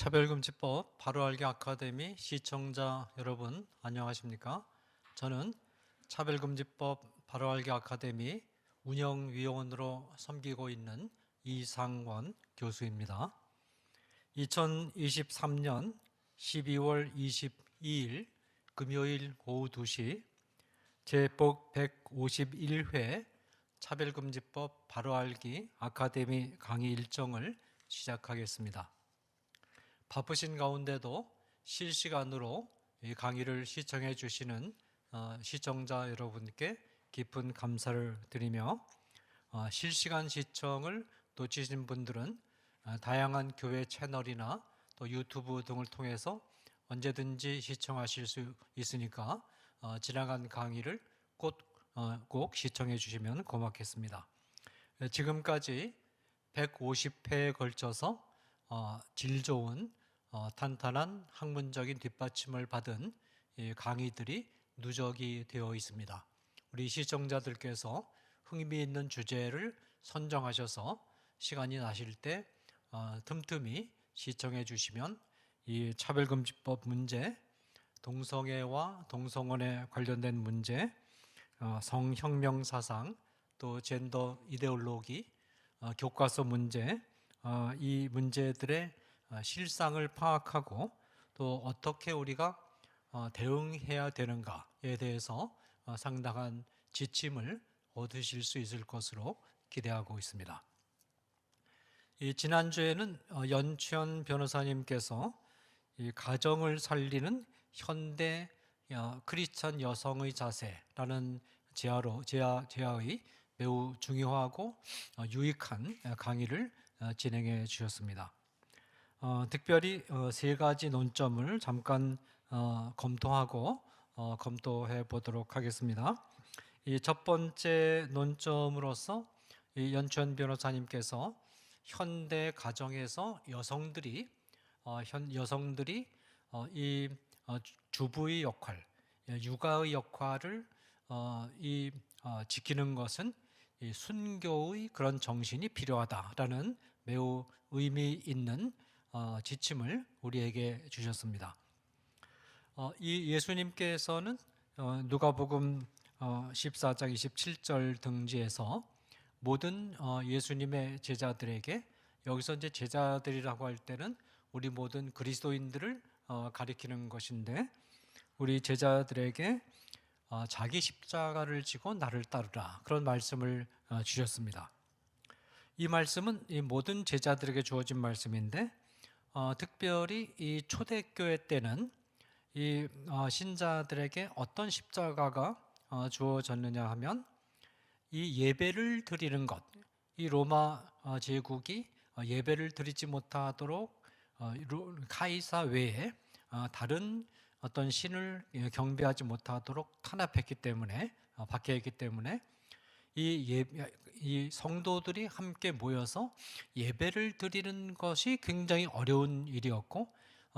차별금지법 바로알기 아카데미 시청자 여러분 안녕하십니까? 저는 차별금지법 바로알기 아카데미 운영위원으로 섬기고 있는 이상원 교수입니다. 2023년 12월 22일 금요일 오후 2시 제법 151회 차별금지법 바로알기 아카데미 강의 일정을 시작하겠습니다. 바쁘신 가운데도 실시간으로 이 강의를 시청해 주시는 시청자 여러분께 깊은 감사를 드리며 실시간 시청을 놓치신 분들은 다양한 교회 채널이나 또 유튜브 등을 통해서 언제든지 시청하실 수 있으니까 지나간 강의를 꼭 시청해 주시면 고맙겠습니다. 지금까지 150회에 걸쳐서 질 좋은 탄탄한 학문적인 뒷받침을 받은 강의들이 누적이 되어 있습니다. 우리 시청자들께서 흥미있는 주제를 선정하셔서 시간이 나실 때 틈틈이 시청해 주시면 이 차별금지법 문제, 동성애와 동성혼에 관련된 문제, 성혁명 사상, 또 젠더 이데올로기, 교과서 문제, 이 문제들의 실상을 파악하고 또 어떻게 우리가 대응해야 되는가에 대해서 상당한 지침을 얻으실 수 있을 것으로 기대하고 있습니다. 지난주에는 연치현 변호사님께서 이 가정을 살리는 현대 크리스천 여성의 자세라는 제야의 매우 중요하고 유익한 강의를 진행해 주셨습니다. 특별히 세 가지 논점을 잠깐 검토해 보도록 하겠습니다. 이 첫 번째 논점으로서 이 연천 변호사님께서 현대 가정에서 여성들이 이 주부의 역할, 육아의 역할을 지키는 것은 이 순교의 그런 정신이 필요하다라는 매우 의미 있는 지침을 우리에게 주셨습니다. 이 예수님께서는 누가복음 14장 27절 등지에서 모든 예수님의 제자들에게, 여기서 이제 제자들이라고 할 때는 우리 모든 그리스도인들을 가리키는 것인데, 우리 제자들에게 자기 십자가를 지고 나를 따르라, 그런 말씀을 주셨습니다. 이 말씀은 이 모든 제자들에게 주어진 말씀인데 특별히 이 초대교회 때는 이 신자들에게 어떤 십자가가 주어졌느냐 하면 이 예배를 드리는 것, 이 로마 제국이 예배를 드리지 못하도록 카이사 외에 다른 어떤 신을 경배하지 못하도록 탄압했기 때문에, 박해했기 때문에 이 성도들이 함께 모여서 예배를 드리는 것이 굉장히 어려운 일이었고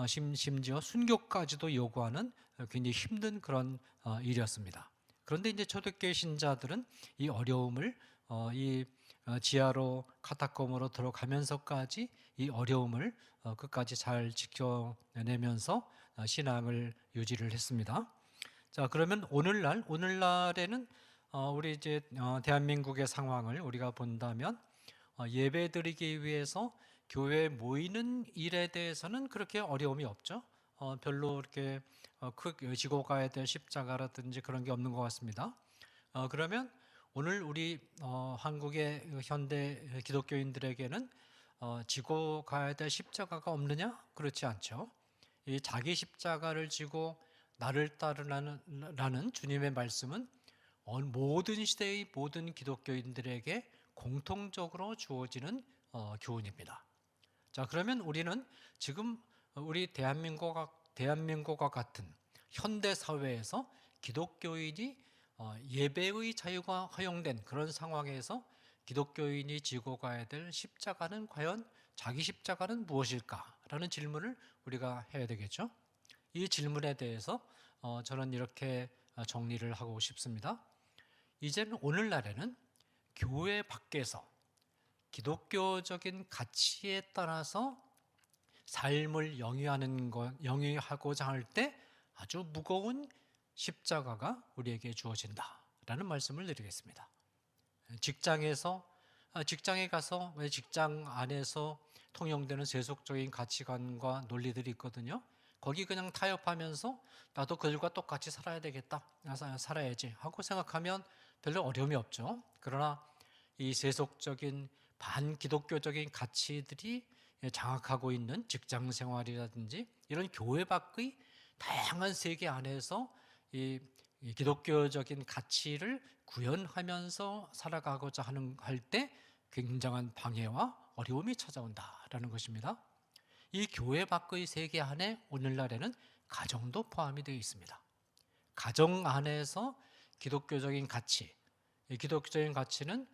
심지어 순교까지도 요구하는 굉장히 힘든 그런 일이었습니다. 그런데 이제 초대교회 신자들은 이 어려움을 이 지하로 카타콤으로 들어가면서까지 이 어려움을 끝까지 잘 지켜내면서 신앙을 유지를 했습니다. 자, 그러면 오늘날에는 우리 이제 대한민국의 상황을 우리가 본다면 예배 드리기 위해서 교회에 모이는 일에 대해서는 그렇게 어려움이 없죠. 별로 이렇게 지고 가야 될 십자가라든지 그런 게 없는 것 같습니다. 그러면 오늘 우리 한국의 현대 기독교인들에게는 지고 가야 될 십자가가 없느냐? 그렇지 않죠. 이 자기 십자가를 지고 나를 따르라는 주님의 말씀은 모든 시대의 모든 기독교인들에게 공통적으로 주어지는 교훈입니다. 자, 그러면 우리는 지금 우리 대한민국과 같은 현대 사회에서 기독교인이 예배의 자유가 허용된 그런 상황에서 기독교인이 지고 가야 될 십자가는 과연 자기 십자가는 무엇일까라는 질문을 우리가 해야 되겠죠. 이 질문에 대해서 저는 이렇게 정리를 하고 싶습니다. 이제는 오늘날에는 교회 밖에서 기독교적인 가치에 따라서 삶을 영위하고자 할 때 아주 무거운 십자가가 우리에게 주어진다라는 말씀을 드리겠습니다. 직장에 가서 왜 직장 안에서 통용되는 세속적인 가치관과 논리들이 있거든요. 거기 그냥 타협하면서 나도 그들과 똑같이 살아야 되겠다, 살아야지 하고 생각하면 별로 어려움이 없죠. 그러나 이 세속적인 반기독교적인 가치들이 장악하고 있는 직장 생활이라든지 이런 교회 밖의 다양한 세계 안에서 이 기독교적인 가치를 구현하면서 살아가고자 할 때 굉장한 방해와 어려움이 찾아온다라는 것입니다. 이 교회 밖의 세계 안에 오늘날에는 가정도 포함이 되어 있습니다. 가정 안에서 기독교적인 가치, 이 기독교적인 가치는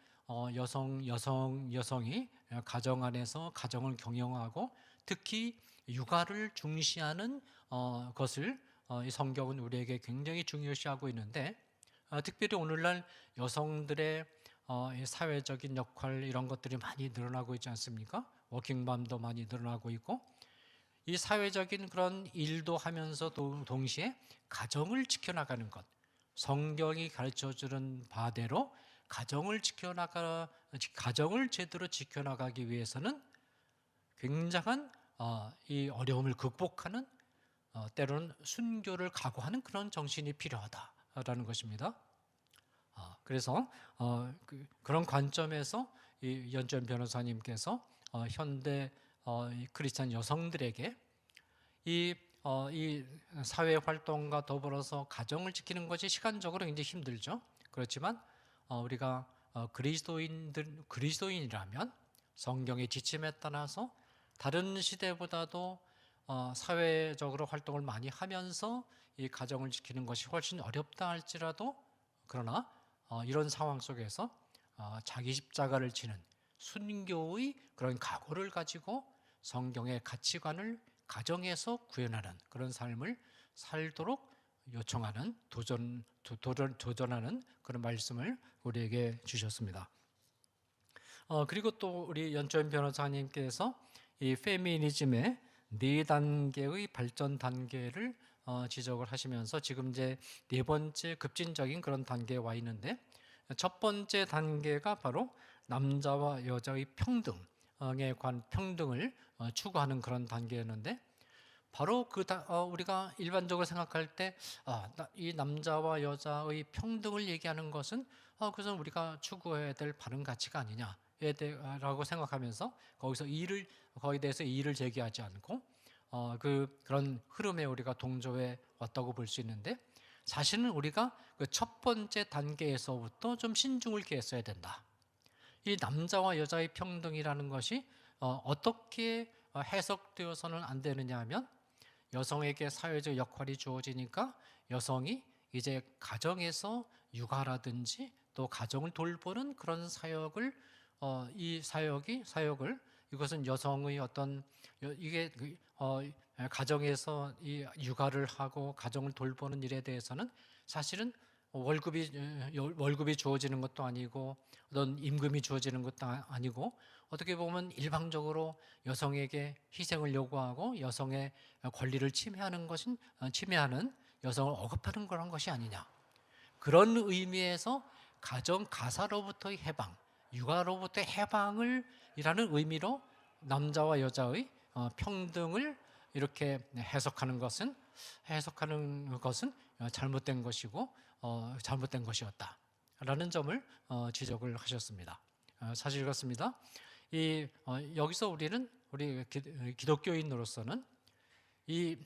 여성이 가정 안에서 가정을 경영하고 특히 육아를 중시하는 것을 이 성경은 우리에게 굉장히 중요시하고 있는데, 특별히 오늘날 여성들의 이 사회적인 역할 이런 것들이 많이 늘어나고 있지 않습니까? 워킹맘도 많이 늘어나고 있고 이 사회적인 그런 일도 하면서 동시에 가정을 지켜나가는 것, 성경이 가르쳐주는 바대로 가정을 제대로 지켜나가기 위해서는 굉장한 이 어려움을 극복하는 때로는 순교를 각오하는 그런 정신이 필요하다라는 것입니다. 그래서 그런 관점에서 이 연주연 변호사님께서 현대 크리스찬 여성들에게 이 사회 활동과 더불어서 가정을 지키는 것이 시간적으로 굉장히 힘들죠. 그렇지만 우리가 그리스도인이라면 성경의 지침에 따라서 다른 시대보다도 사회적으로 활동을 많이 하면서 이 가정을 지키는 것이 훨씬 어렵다 할지라도, 그러나 이런 상황 속에서 자기 십자가를 지는 순교의 그런 각오를 가지고 성경의 가치관을 가정에서 구현하는 그런 삶을 살도록 요청하는 도전하는 그런 말씀을 우리에게 주셨습니다. 그리고 또 우리 연주연 변호사님께서 이 페미니즘의 4단계의 발전 단계를 지적을 하시면서 지금 이제 4번째 급진적인 그런 단계에 와 있는데, 첫 번째 단계가 바로 남자와 여자의 평등을 추구하는 그런 단계였는데, 바로 우리가 일반적으로 생각할 때 이 남자와 여자의 평등을 얘기하는 것은 그것은 우리가 추구해야 될 바른 가치가 아니냐라고 생각하면서 거기에 대해서 이의를 제기하지 않고 그런 흐름에 우리가 동조해 왔다고 볼 수 있는데, 사실은 우리가 그 첫 번째 단계에서부터 좀 신중을 기했어야 된다. 이 남자와 여자의 평등이라는 것이 어떻게 해석되어서는 안 되느냐 하면, 여성에게 사회적 역할이 주어지니까 여성이 이제 가정에서 육아라든지 또 가정을 돌보는 그런 사역을 이것은 여성의 이게 가정에서 이 육아를 하고 가정을 돌보는 일에 대해서는 사실은 월급이 주어지는 것도 아니고 어떤 임금이 주어지는 것도 아니고, 어떻게 보면 일방적으로 여성에게 희생을 요구하고 여성의 권리를 침해하는 여성을 억압하는 그런 것이 아니냐. 그런 의미에서 가정 가사로부터의 해방, 육아로부터의 해방을 이라는 의미로 남자와 여자의 평등을 이렇게 해석하는 것은 잘못된 것이고 잘못된 것이었다라는 점을 지적을 하셨습니다. 사실 그렇습니다. 여기서 우리 기독교인으로서는 이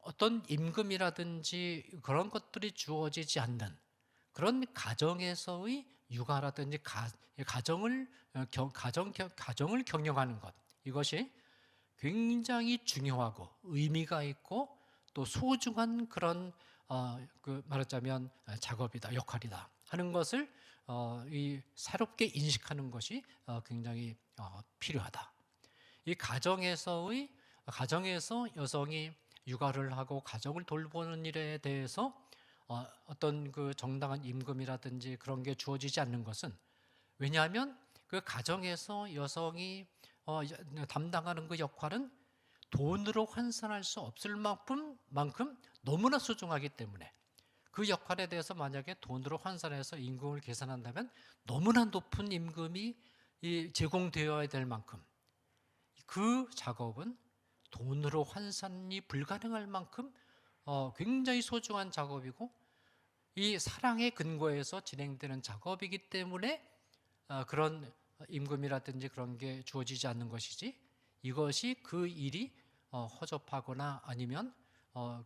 어떤 임금이라든지 그런 것들이 주어지지 않는 그런 가정에서의 육아라든지 가정을 경영하는 것, 이것이 굉장히 중요하고 의미가 있고 또 소중한 그런 말하자면 작업이다, 역할이다 하는 것을 새롭게 인식하는 것이 굉장히 필요하다. 이 가정에서 여성이 육아를 하고 가정을 돌보는 일에 대해서 어떤 그 정당한 임금이라든지 그런 게 주어지지 않는 것은, 왜냐하면 그 가정에서 여성이 담당하는 그 역할은 돈으로 환산할 수 없을 만큼 너무나 소중하기 때문에 그 역할에 대해서 만약에 돈으로 환산해서 임금을 계산한다면 너무나 높은 임금이 제공되어야 될 만큼 그 작업은 돈으로 환산이 불가능할 만큼 굉장히 소중한 작업이고 이 사랑의 근거에서 진행되는 작업이기 때문에 그런 임금이라든지 그런 게 주어지지 않는 것이지, 이것이 그 일이 허접하거나 아니면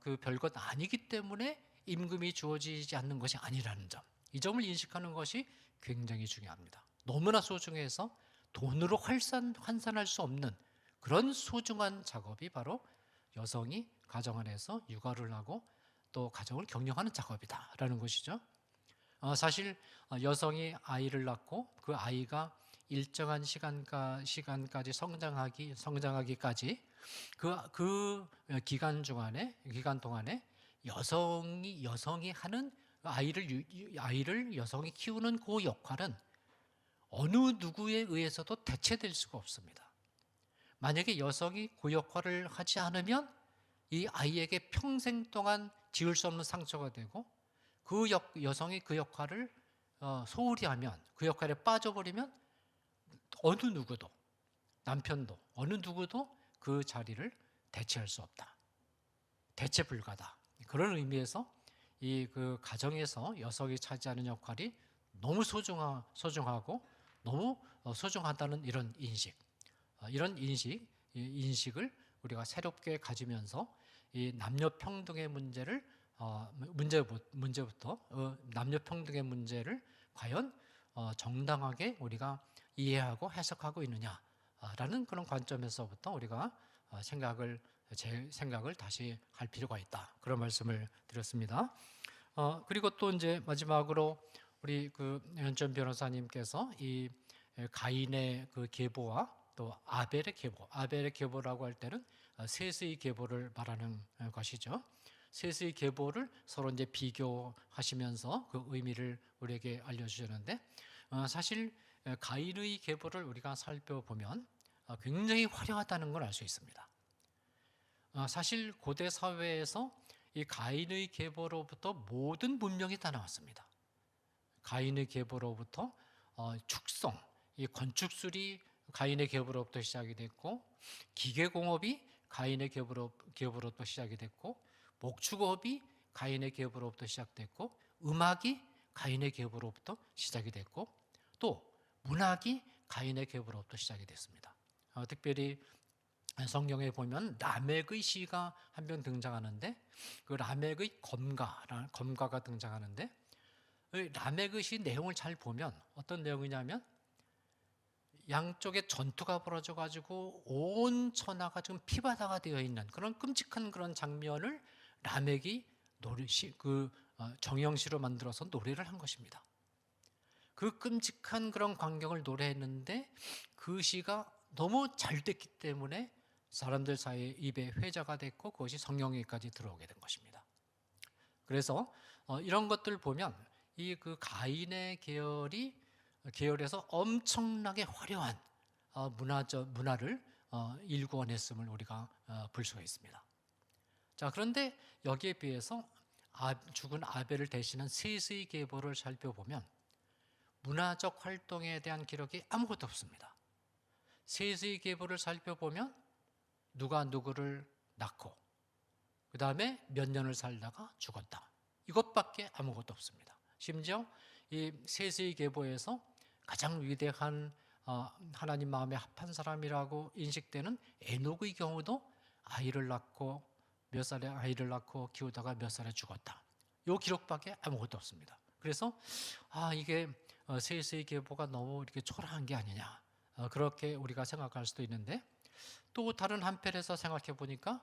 그 별것 아니기 때문에 임금이 주어지지 않는 것이 아니라는 점, 이 점을 인식하는 것이 굉장히 중요합니다. 너무나 소중해서 돈으로 환산할 수 없는 그런 소중한 작업이 바로 여성이 가정 안에서 육아를 하고 또 가정을 경영하는 작업이다라는 것이죠. 사실 여성이 아이를 낳고 그 아이가 일정한 시간까지 성장하기까지 그 기간 동안에 여성이 하는 아이를 여성이 키우는 그 역할은 어느 누구에 의해서도 대체될 수가 없습니다. 만약에 여성이 그 역할을 하지 않으면 이 아이에게 평생 동안 지울 수 없는 상처가 되고, 여성이 그 역할을 소홀히 하면, 그 역할에 빠져버리면 어느 누구도, 남편도 어느 누구도 그 자리를 대체할 수 없다, 대체 불가다. 그런 의미에서 그 가정에서 여성이 차지하는 역할이 너무 소중하고 너무 소중하다는 이런 인식을 우리가 새롭게 가지면서 이 남녀 평등의 문제부터 남녀 평등의 문제를 과연 정당하게 우리가 이해하고 해석하고 있느냐라는 그런 관점에서부터 우리가 제 생각을 다시 할 필요가 있다, 그런 말씀을 드렸습니다. 그리고 또 이제 마지막으로 우리 그 연천 변호사님께서 이 가인의 그 계보와 또 아벨의 계보라고 할 때는 셋의 계보를 말하는 것이죠. 셋의 계보를 서로 이제 비교하시면서 그 의미를 우리에게 알려주셨는데, 사실 가인의 계보를 우리가 살펴보면 굉장히 화려하다는 걸 알 수 있습니다. 사실 고대 사회에서 이 가인의 계보로부터 모든 문명이 다 나왔습니다. 가인의 계보로부터 축성, 이 건축술이 가인의 계보로부터 시작이 됐고, 기계공업이 가인의 계보로부터 시작이 됐고, 목축업이 가인의 계보로부터 시작됐고, 음악이 가인의 계보로부터 시작이 됐고, 또 문학이 가인의 계보로부터 시작이 됐습니다. 특별히 성경에 보면 라멕의 시가 한 편 등장하는데, 그 라멕의 검가가 등장하는데, 라멕의 시 내용을 잘 보면 어떤 내용이냐면, 양쪽에 전투가 벌어져 가지고 온 천하가 지금 피바다가 되어 있는 그런 끔찍한 그런 장면을 라멕이 정형시로 만들어서 노래를 한 것입니다. 그 끔찍한 그런 광경을 노래했는데 그 시가 너무 잘 됐기 때문에 사람들 사이에 입에 회자가 됐고 그것이 성경에까지 들어오게 된 것입니다. 그래서 이런 것들 보면 이 그 가인의 계열에서 엄청나게 화려한 문화를 일구어냈음을 우리가 볼 수가 있습니다. 자, 그런데 여기에 비해서 죽은 아벨을 대신한 셋의 계보를 살펴보면 문화적 활동에 대한 기록이 아무것도 없습니다. 셋의 계보를 살펴보면 누가 누구를 낳고 그 다음에 몇 년을 살다가 죽었다, 이것밖에 아무것도 없습니다. 심지어 이 셋의 계보에서 가장 위대한 하나님 마음에 합한 사람이라고 인식되는 에녹의 경우도 아이를 낳고 키우다가 몇 살에 죽었다, 이 기록밖에 아무것도 없습니다. 그래서 이게 셋의 계보가 너무 이렇게 초라한 게 아니냐, 그렇게 우리가 생각할 수도 있는데, 또 다른 한편에서 생각해 보니까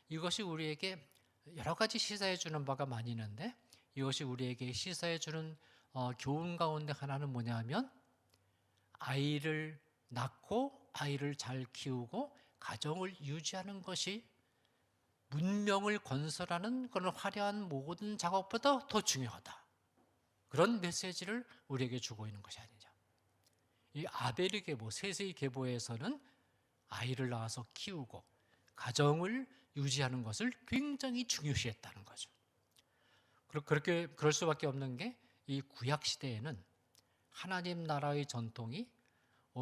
이것이 우리에게 여러 가지 시사해 주는 바가 많이 있는데, 이것이 우리에게 시사해 주는 교훈 가운데 하나는 뭐냐면, 아이를 낳고 아이를 잘 키우고 가정을 유지하는 것이 문명을 건설하는 그런 화려한 모든 작업보다 더 중요하다, 그런 메시지를 우리에게 주고 있는 것이 아니냐. 이 아벨의 계보, 셋의 계보에서는 아이를 낳아서 키우고 가정을 유지하는 것을 굉장히 중요시했다는 거죠. 그럴 수밖에 없는 게 이 구약 시대에는 하나님 나라의 전통이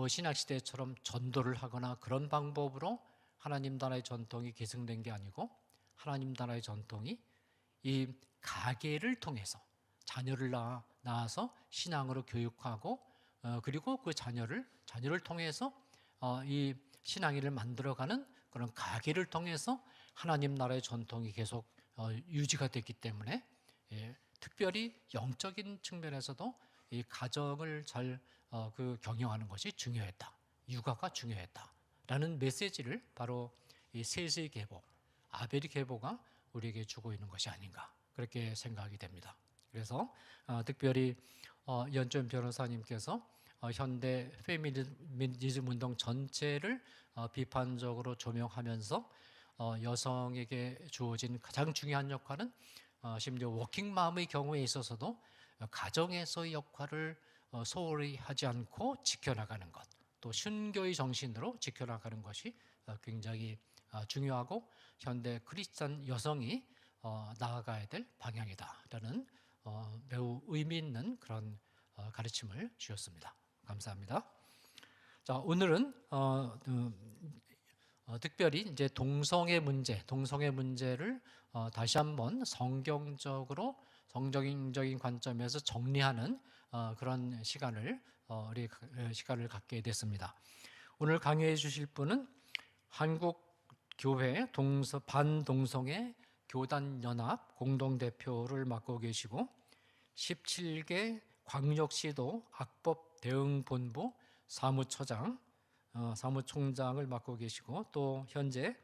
신약 시대처럼 전도를 하거나 그런 방법으로 하나님 나라의 전통이 계승된 게 아니고, 하나님 나라의 전통이 이 가계를 통해서 자녀를 낳아서 신앙으로 교육하고, 그리고 그 자녀를 통해서 이 신앙인을 만들어가는 그런 가계를 통해서 하나님 나라의 전통이 계속 유지가 됐기 때문에, 특별히 영적인 측면에서도 이 가정을 잘 경영하는 것이 중요했다, 육아가 중요했다라는 메시지를 바로 이 셋의 계보, 아벨의 계보가 우리에게 주고 있는 것이 아닌가, 그렇게 생각이 됩니다. 그래서 특별히 이현준 변호사님께서 현대 페미니즘 운동 전체를 비판적으로 조명하면서 여성에게 주어진 가장 중요한 역할은 심지어 워킹맘의 경우에 있어서도 가정에서의 역할을 소홀히 하지 않고 지켜나가는 것, 또 순교의 정신으로 지켜나가는 것이 굉장히 중요하고 현대 크리스찬 여성이 나아가야 될 방향이다라는 매우 의미 있는 그런 가르침을 주셨습니다. 감사합니다. 자, 오늘은 특별히 이제 동성애 문제를 다시 한번 성경적인 관점에서 정리하는 그런 시간을 갖게 됐습니다. 오늘 강의해 주실 분은 한국교회 반동성애 교단연합 공동대표를 맡고 계시고 17개 광역시도 악법대응본부 사무총장을 맡고 계시고, 또 현재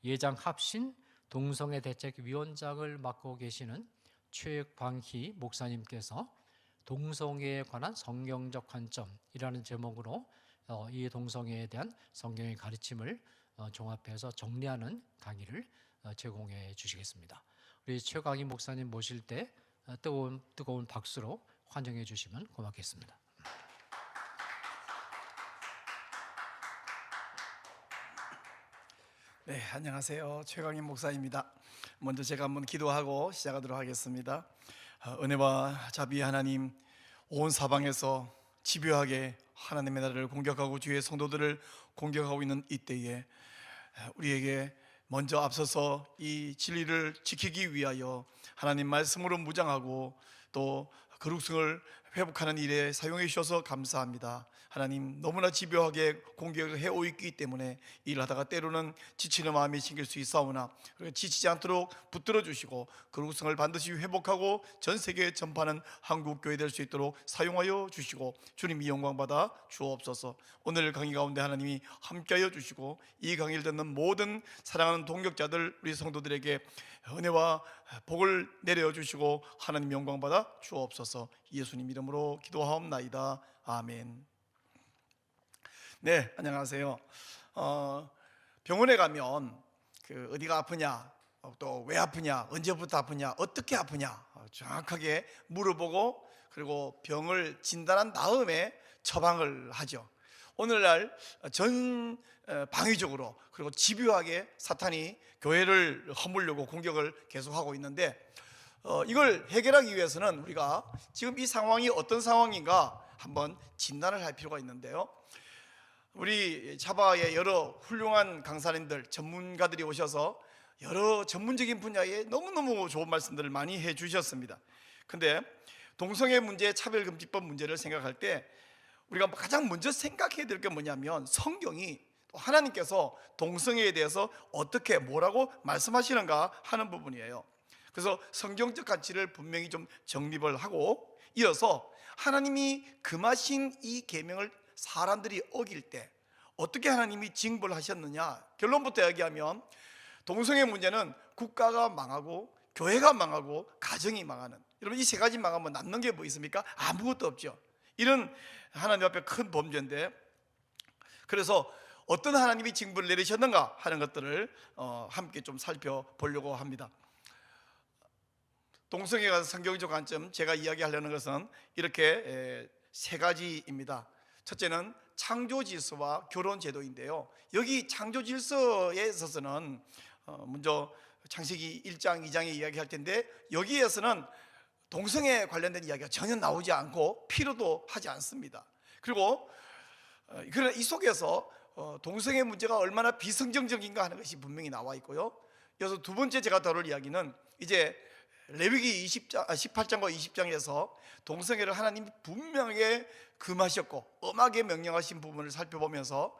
예장합신 동성애대책위원장을 맡고 계시는 최광희 목사님께서 동성애에 관한 성경적 관점이라는 제목으로 이 동성애에 대한 성경의 가르침을 종합해서 정리하는 강의를 제공해 주시겠습니다. 우리 최광희 목사님 모실 때 뜨거운 박수로 환영해 주시면 고맙겠습니다. 네, 안녕하세요. 최광희 목사입니다. 먼저 제가 한번 기도하고 시작하도록 하겠습니다. 은혜와 자비 하나님, 온 사방에서 집요하게 하나님의 나라를 공격하고 주의 성도들을 공격하고 있는 이때에 우리에게 먼저 앞서서 이 진리를 지키기 위하여 하나님 말씀으로 무장하고 또 거룩성을 회복하는 일에 사용해 주셔서 감사합니다. 하나님, 너무나 집요하게 공격을 해오있기 때문에 일을 하다가 때로는 지치는 마음이 생길 수 있사오나 지치지 않도록 붙들어 주시고 거룩성을 반드시 회복하고 전 세계에 전파하는 한국교회 될 수 있도록 사용하여 주시고 주님이 영광받아 주옵소서. 오늘 강의 가운데 하나님이 함께하여 주시고 이 강의를 듣는 모든 사랑하는 동역자들, 우리 성도들에게 은혜와 복을 내려 주시고 하나님 영광받아 주옵소서. 예수님 이름으로 기도하옵나이다. 아멘. 네, 안녕하세요. 병원에 가면 어디가 아프냐, 또 왜 아프냐, 언제부터 아프냐, 어떻게 아프냐 정확하게 물어보고 그리고 병을 진단한 다음에 처방을 하죠. 오늘날 전 방위적으로 그리고 집요하게 사탄이 교회를 허물려고 공격을 계속하고 있는데, 이걸 해결하기 위해서는 우리가 지금 이 상황이 어떤 상황인가 한번 진단을 할 필요가 있는데요. 우리 차바의 여러 훌륭한 강사님들, 전문가들이 오셔서 여러 전문적인 분야에 너무너무 좋은 말씀들을 많이 해 주셨습니다. 근데 동성애 문제, 차별금지법 문제를 생각할 때 우리가 가장 먼저 생각해야 될 게 뭐냐면, 성경이 하나님께서 동성애에 대해서 어떻게 뭐라고 말씀하시는가 하는 부분이에요. 그래서 성경적 가치를 분명히 좀 정립을 하고, 이어서 하나님이 금하신 이 계명을 사람들이 어길 때 어떻게 하나님이 징벌을 하셨느냐. 결론부터 이야기하면 동성애 문제는 국가가 망하고 교회가 망하고 가정이 망하는, 여러분 이 세 가지 망하면 남는 게 뭐 있습니까? 아무것도 없죠. 이런 하나님 앞에 큰 범죄인데, 그래서 어떤 하나님이 징벌을 내리셨는가 하는 것들을 함께 좀 살펴보려고 합니다. 동성애가 성경적 관점, 제가 이야기하려는 것은 이렇게 세 가지입니다. 첫째는 창조 질서와 결혼 제도인데요. 여기 창조 질서에 있어서는 먼저 창세기 1장, 2장에 이야기할 텐데 여기에서는 동성애 관련된 이야기가 전혀 나오지 않고 필요도 하지 않습니다. 그리고 그러나 이 속에서 동성애 문제가 얼마나 비성경적인가 하는 것이 분명히 나와 있고요. 이어서 두 번째 제가 다룰 이야기는 이제 레위기 18장과 20장에서 동성애를 하나님이 분명하게 금하셨고 엄하게 명령하신 부분을 살펴보면서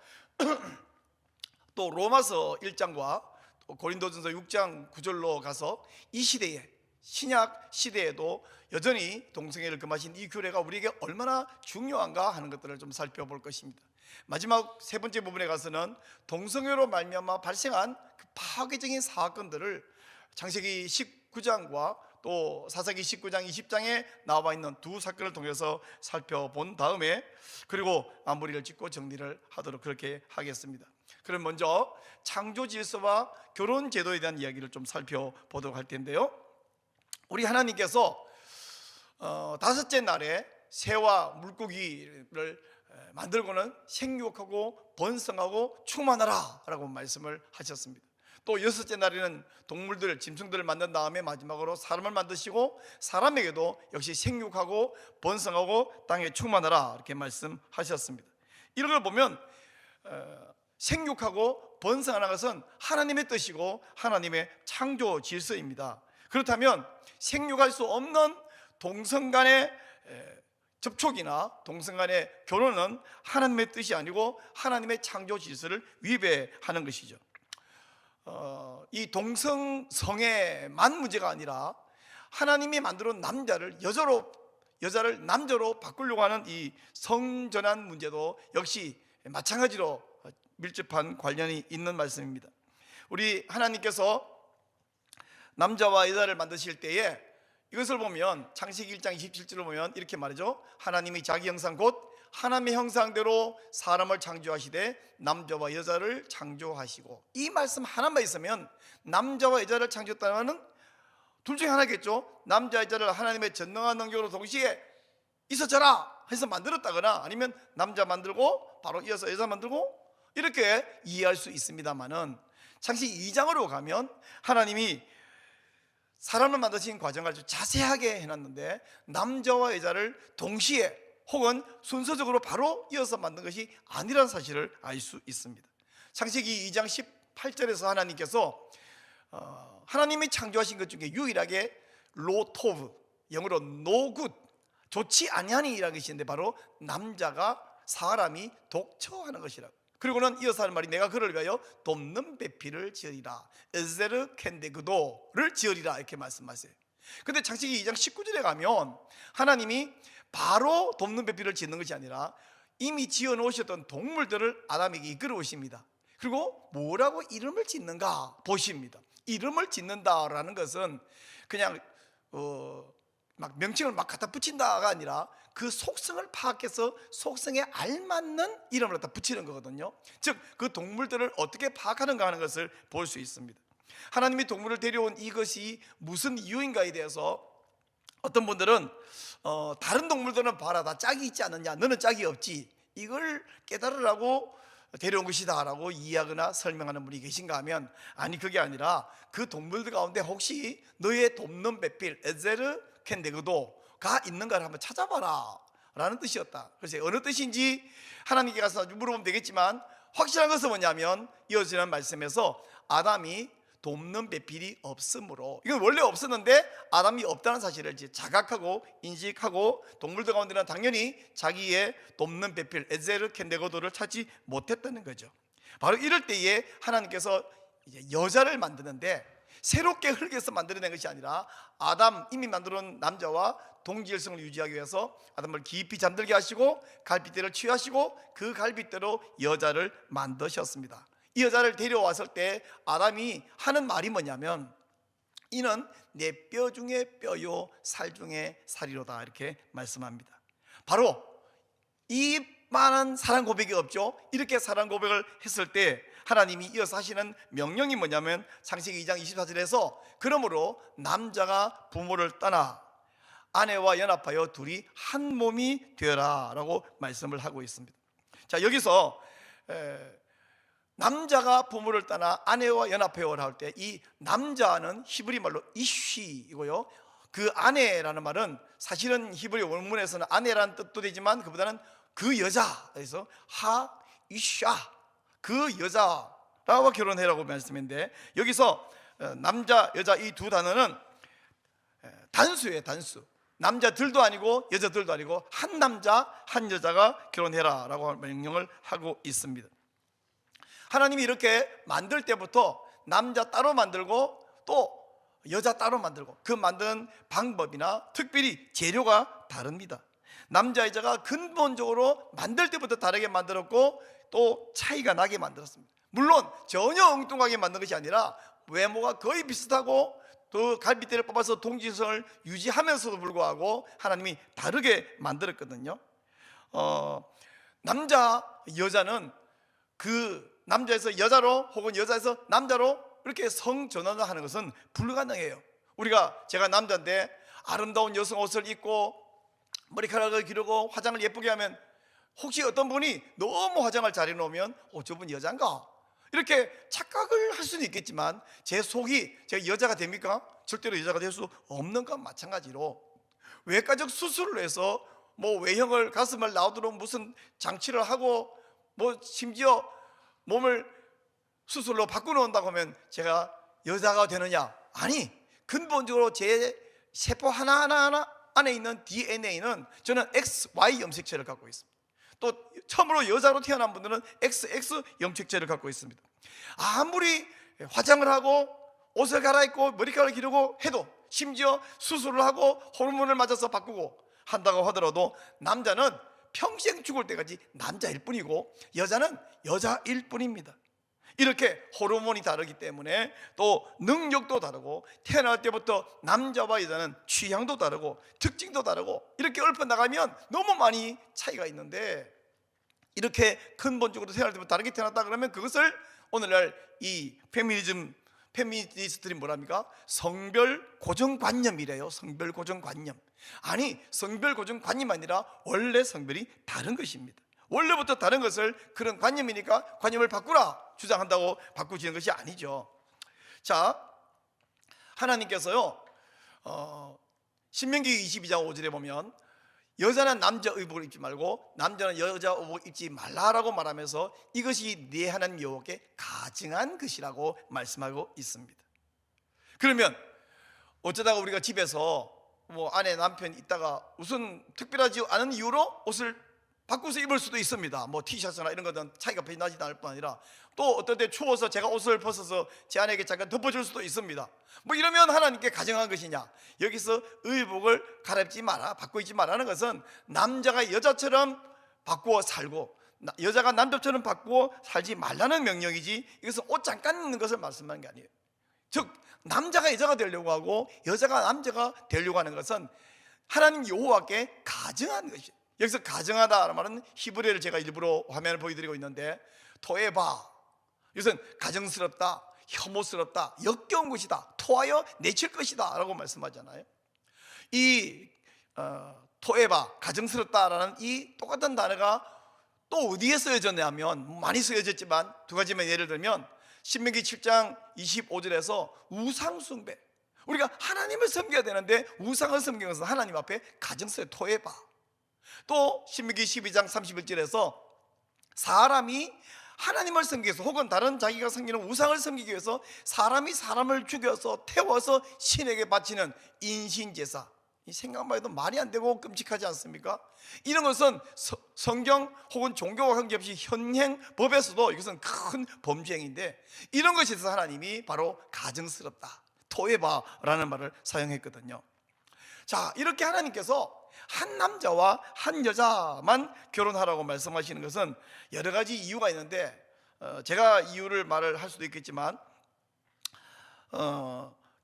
또 로마서 1장과 또 고린도전서 6장 9절로 가서 이 시대에 신약 시대에도 여전히 동성애를 금하신 이 규례가 우리에게 얼마나 중요한가 하는 것들을 좀 살펴볼 것입니다. 마지막 세 번째 부분에 가서는 동성애로 말미암아 발생한 그 파괴적인 사건들을 창세기 19장과 또 사사기 19장 20장에 나와 있는 두 사건을 통해서 살펴본 다음에 그리고 마무리를 짓고 정리를 하도록 그렇게 하겠습니다. 그럼 먼저 창조 질서와 결혼 제도에 대한 이야기를 좀 살펴보도록 할 텐데요. 우리 하나님께서 다섯째 날에 새와 물고기를 만들고는 생육하고 번성하고 충만하라 라고 말씀을 하셨습니다. 또 여섯째 날에는 동물들, 짐승들을 만든 다음에 마지막으로 사람을 만드시고 사람에게도 역시 생육하고 번성하고 땅에 충만하라 이렇게 말씀하셨습니다. 이런 걸 보면 생육하고 번성하는 것은 하나님의 뜻이고 하나님의 창조 질서입니다. 그렇다면 생육할 수 없는 동성 간의 접촉이나 동성 간의 결혼은 하나님의 뜻이 아니고 하나님의 창조 질서를 위배하는 것이죠. 이 동성성애만 문제가 아니라 하나님이 만들어 남자를 여자를 남자로 바꾸려고 하는 이 성전환 문제도 역시 마찬가지로 밀접한 관련이 있는 말씀입니다. 우리 하나님께서 남자와 여자를 만드실 때에 이것을 보면 창세기 1장 27절을 보면 이렇게 말하죠. 하나님이 자기 형상 곧 하나님의 형상대로 사람을 창조하시되 남자와 여자를 창조하시고, 이 말씀 하나만 있으면 남자와 여자를 창조했다는 것은 둘 중에 하나겠죠. 남자 여자를 하나님의 전능한 능력으로 동시에 있어져라 해서 만들었다거나 아니면 남자 만들고 바로 이어서 여자 만들고 이렇게 이해할 수 있습니다만은 창세기 2장으로 가면 하나님이 사람을 만드신 과정을 아주 자세하게 해놨는데 남자와 여자를 동시에 혹은 순서적으로 바로 이어서 만든 것이 아니라는 사실을 알 수 있습니다. 창세기 2장 18절에서 하나님께서 하나님이 창조하신 것 중에 유일하게 로토브, 영어로 no good, 좋지 아니하니라는 것이 있는데 바로 남자가 사람이 독처하는 것이라고. 그리고는 이어서 하는 말이 내가 그를 위하여 돕는 배필을 지으리라, 에제르 켄데그도를 지으리라 이렇게 말씀하세요. 근데 창세기 2장 19절에 가면 하나님이 바로 돕는 배필을 짓는 것이 아니라 이미 지어 놓으셨던 동물들을 아담에게 이끌어 오십니다. 그리고 뭐라고 이름을 짓는가 보십니다. 이름을 짓는다라는 것은 그냥 막 명칭을 막 갖다 붙인다가 아니라 그 속성을 파악해서 속성에 알맞는 이름을 갖다 붙이는 거거든요. 즉 그 동물들을 어떻게 파악하는가 하는 것을 볼 수 있습니다. 하나님이 동물을 데려온 이것이 무슨 이유인가에 대해서 어떤 분들은 다른 동물들은 봐라 다 짝이 있지 않느냐, 너는 짝이 없지, 이걸 깨달으라고 데려온 것이다 라고 이해하거나 설명하는 분이 계신가 하면 아니, 그게 아니라 그 동물들 가운데 혹시 너의 돕는 배필 에제르 켄데그도가 있는가를 한번 찾아봐라 라는 뜻이었다. 그래서 어느 뜻인지 하나님께 가서 물어보면 되겠지만 확실한 것은 뭐냐면 이어지는 말씀에서 아담이 돕는 배필이 없으므로, 이건 원래 없었는데 아담이 없다는 사실을 이제 자각하고 인식하고 동물들 가운데는 당연히 자기의 돕는 배필 에제르 켄데고도를 찾지 못했다는 거죠. 바로 이럴 때에 하나님께서 이제 여자를 만드는데 새롭게 흙에서 만들어낸 것이 아니라 아담 이미 만들어놓은 남자와 동질성을 유지하기 위해서 아담을 깊이 잠들게 하시고 갈빗대를 취하시고 그 갈빗대로 여자를 만드셨습니다. 이 여자를 데려왔을 때 아담이 하는 말이 뭐냐면 이는 내 뼈 중에 뼈요 살 중에 살이로다 이렇게 말씀합니다. 바로 이 많은 사랑 고백이 없죠. 이렇게 사랑 고백을 했을 때 하나님이 이어서 하시는 명령이 뭐냐면 창세기 2장 24절에서 그러므로 남자가 부모를 떠나 아내와 연합하여 둘이 한 몸이 되어라라고 말씀을 하고 있습니다. 자, 여기서 남자가 부모를 떠나 아내와 연합해요라 할 때 이 남자는 히브리 말로 이쉬이고요, 그 아내라는 말은 사실은 히브리 원문에서는 아내라는 뜻도 되지만 그보다는 그 여자, 그래서 이샤, 그 여자라고 결혼해라고 말씀인데, 여기서 남자 여자 이 두 단어는 단수예요. 단수. 남자들도 아니고 여자들도 아니고 한 남자 한 여자가 결혼해라라고 명령을 하고 있습니다. 하나님이 이렇게 만들 때부터 남자 따로 만들고 또 여자 따로 만들고, 그 만드는 방법이나 특별히 재료가 다릅니다. 남자 여자가 근본적으로 만들 때부터 다르게 만들었고 또 차이가 나게 만들었습니다. 물론 전혀 엉뚱하게 만든 것이 아니라 외모가 거의 비슷하고 또 갈비뼈를 뽑아서 동질성을 유지하면서도 불구하고 하나님이 다르게 만들었거든요. 남자 여자는 그 남자에서 여자로 혹은 여자에서 남자로 이렇게 성전환을 하는 것은 불가능해요. 제가 남자인데 아름다운 여성 옷을 입고 머리카락을 기르고 화장을 예쁘게 하면 혹시 어떤 분이 너무 화장을 잘 해놓으면 저분 여잔가? 이렇게 착각을 할 수는 있겠지만 제 속이 제가 여자가 됩니까? 절대로 여자가 될 수 없는 것 마찬가지로 외과적 수술을 해서 외형을 가슴을 나오도록 무슨 장치를 하고 심지어 몸을 수술로 바꾸놓는다고 하면 제가 여자가 되느냐? 아니, 근본적으로 제 세포 하나하나 안에 있는 DNA는 저는 XY 염색체를 갖고 있습니다. 또 처음으로 여자로 태어난 분들은 XX 염색체를 갖고 있습니다. 아무리 화장을 하고 옷을 갈아입고 머리카락을 기르고 해도, 심지어 수술을 하고 호르몬을 맞아서 바꾸고 한다고 하더라도 남자는 평생 죽을 때까지 남자일 뿐이고 여자는 여자일 뿐입니다. 이렇게 호르몬이 다르기 때문에 또 능력도 다르고 태어날 때부터 남자와 여자는 취향도 다르고 특징도 다르고 이렇게 읊어나가면 너무 많이 차이가 있는데, 이렇게 근본적으로 태어날 때부터 다르게 태어났다 그러면 그것을 오늘날 이 페미니스트들이 뭐랍니까? 성별 고정관념이래요. 성별 고정관념. 아니, 성별 고정관념이 아니라 원래 성별이 다른 것입니다. 원래부터 다른 것을 그런 관념이니까 관념을 바꾸라 주장한다고 바꾸시는 것이 아니죠. 자, 하나님께서요 신명기 22장 5절에 보면 여자는 남자 의복을 입지 말고 남자는 여자 의복을 입지 말라라고 말하면서 이것이 네 하나님 여호와께 가증한 것이라고 말씀하고 있습니다. 그러면 어쩌다가 우리가 집에서 아내 남편 있다가 무슨 특별하지 않은 이유로 옷을 바꾸서 입을 수도 있습니다. 티셔츠나 이런 것은 차이가 별로 나지 않을 뿐 아니라 또 어떨 때 추워서 제가 옷을 벗어서 제 아내에게 잠깐 덮어줄 수도 있습니다. 이러면 하나님께 가정한 것이냐? 여기서 의복을 갈아입지 마라, 바꾸지 마라는 것은 남자가 여자처럼 바꾸어 살고 여자가 남자처럼 바꾸어 살지 말라는 명령이지, 이것은 옷 잠깐 입는 것을 말씀하는 게 아니에요. 즉 남자가 여자가 되려고 하고 여자가 남자가 되려고 하는 것은 하나님 여호와께 가정한 것이에요. 여기서 가정하다라는 말은 히브리어를 제가 일부러 화면을 보여드리고 있는데, 토에바, 이것은 가정스럽다, 혐오스럽다, 역겨운 것이다, 토하여 내칠 것이다 라고 말씀하잖아요. 이 토에바, 가정스럽다라는 이 똑같은 단어가 또 어디에 쓰여졌냐면, 많이 쓰여졌지만 두 가지만 예를 들면 신명기 7장 25절에서 우상숭배, 우리가 하나님을 섬겨야 되는데 우상을 섬기는 것은 하나님 앞에 가정스러워 토에바. 또 신명기 12장 31절에서 사람이 하나님을 섬기기 위해서 혹은 다른 자기가 섬기는 우상을 섬기기 위해서 사람이 사람을 죽여서 태워서 신에게 바치는 인신제사, 이 생각만 해도 말이 안 되고 끔찍하지 않습니까? 이런 것은 성경 혹은 종교와 관계없이 현행 법에서도 이것은 큰 범죄행위인데, 이런 것에 대해서 하나님이 바로 가증스럽다, 토에바라는 말을 사용했거든요. 자, 이렇게 하나님께서 한 남자와 한 여자만 결혼하라고 말씀하시는 것은 여러 가지 이유가 있는데, 제가 이유를 말을 할 수도 있겠지만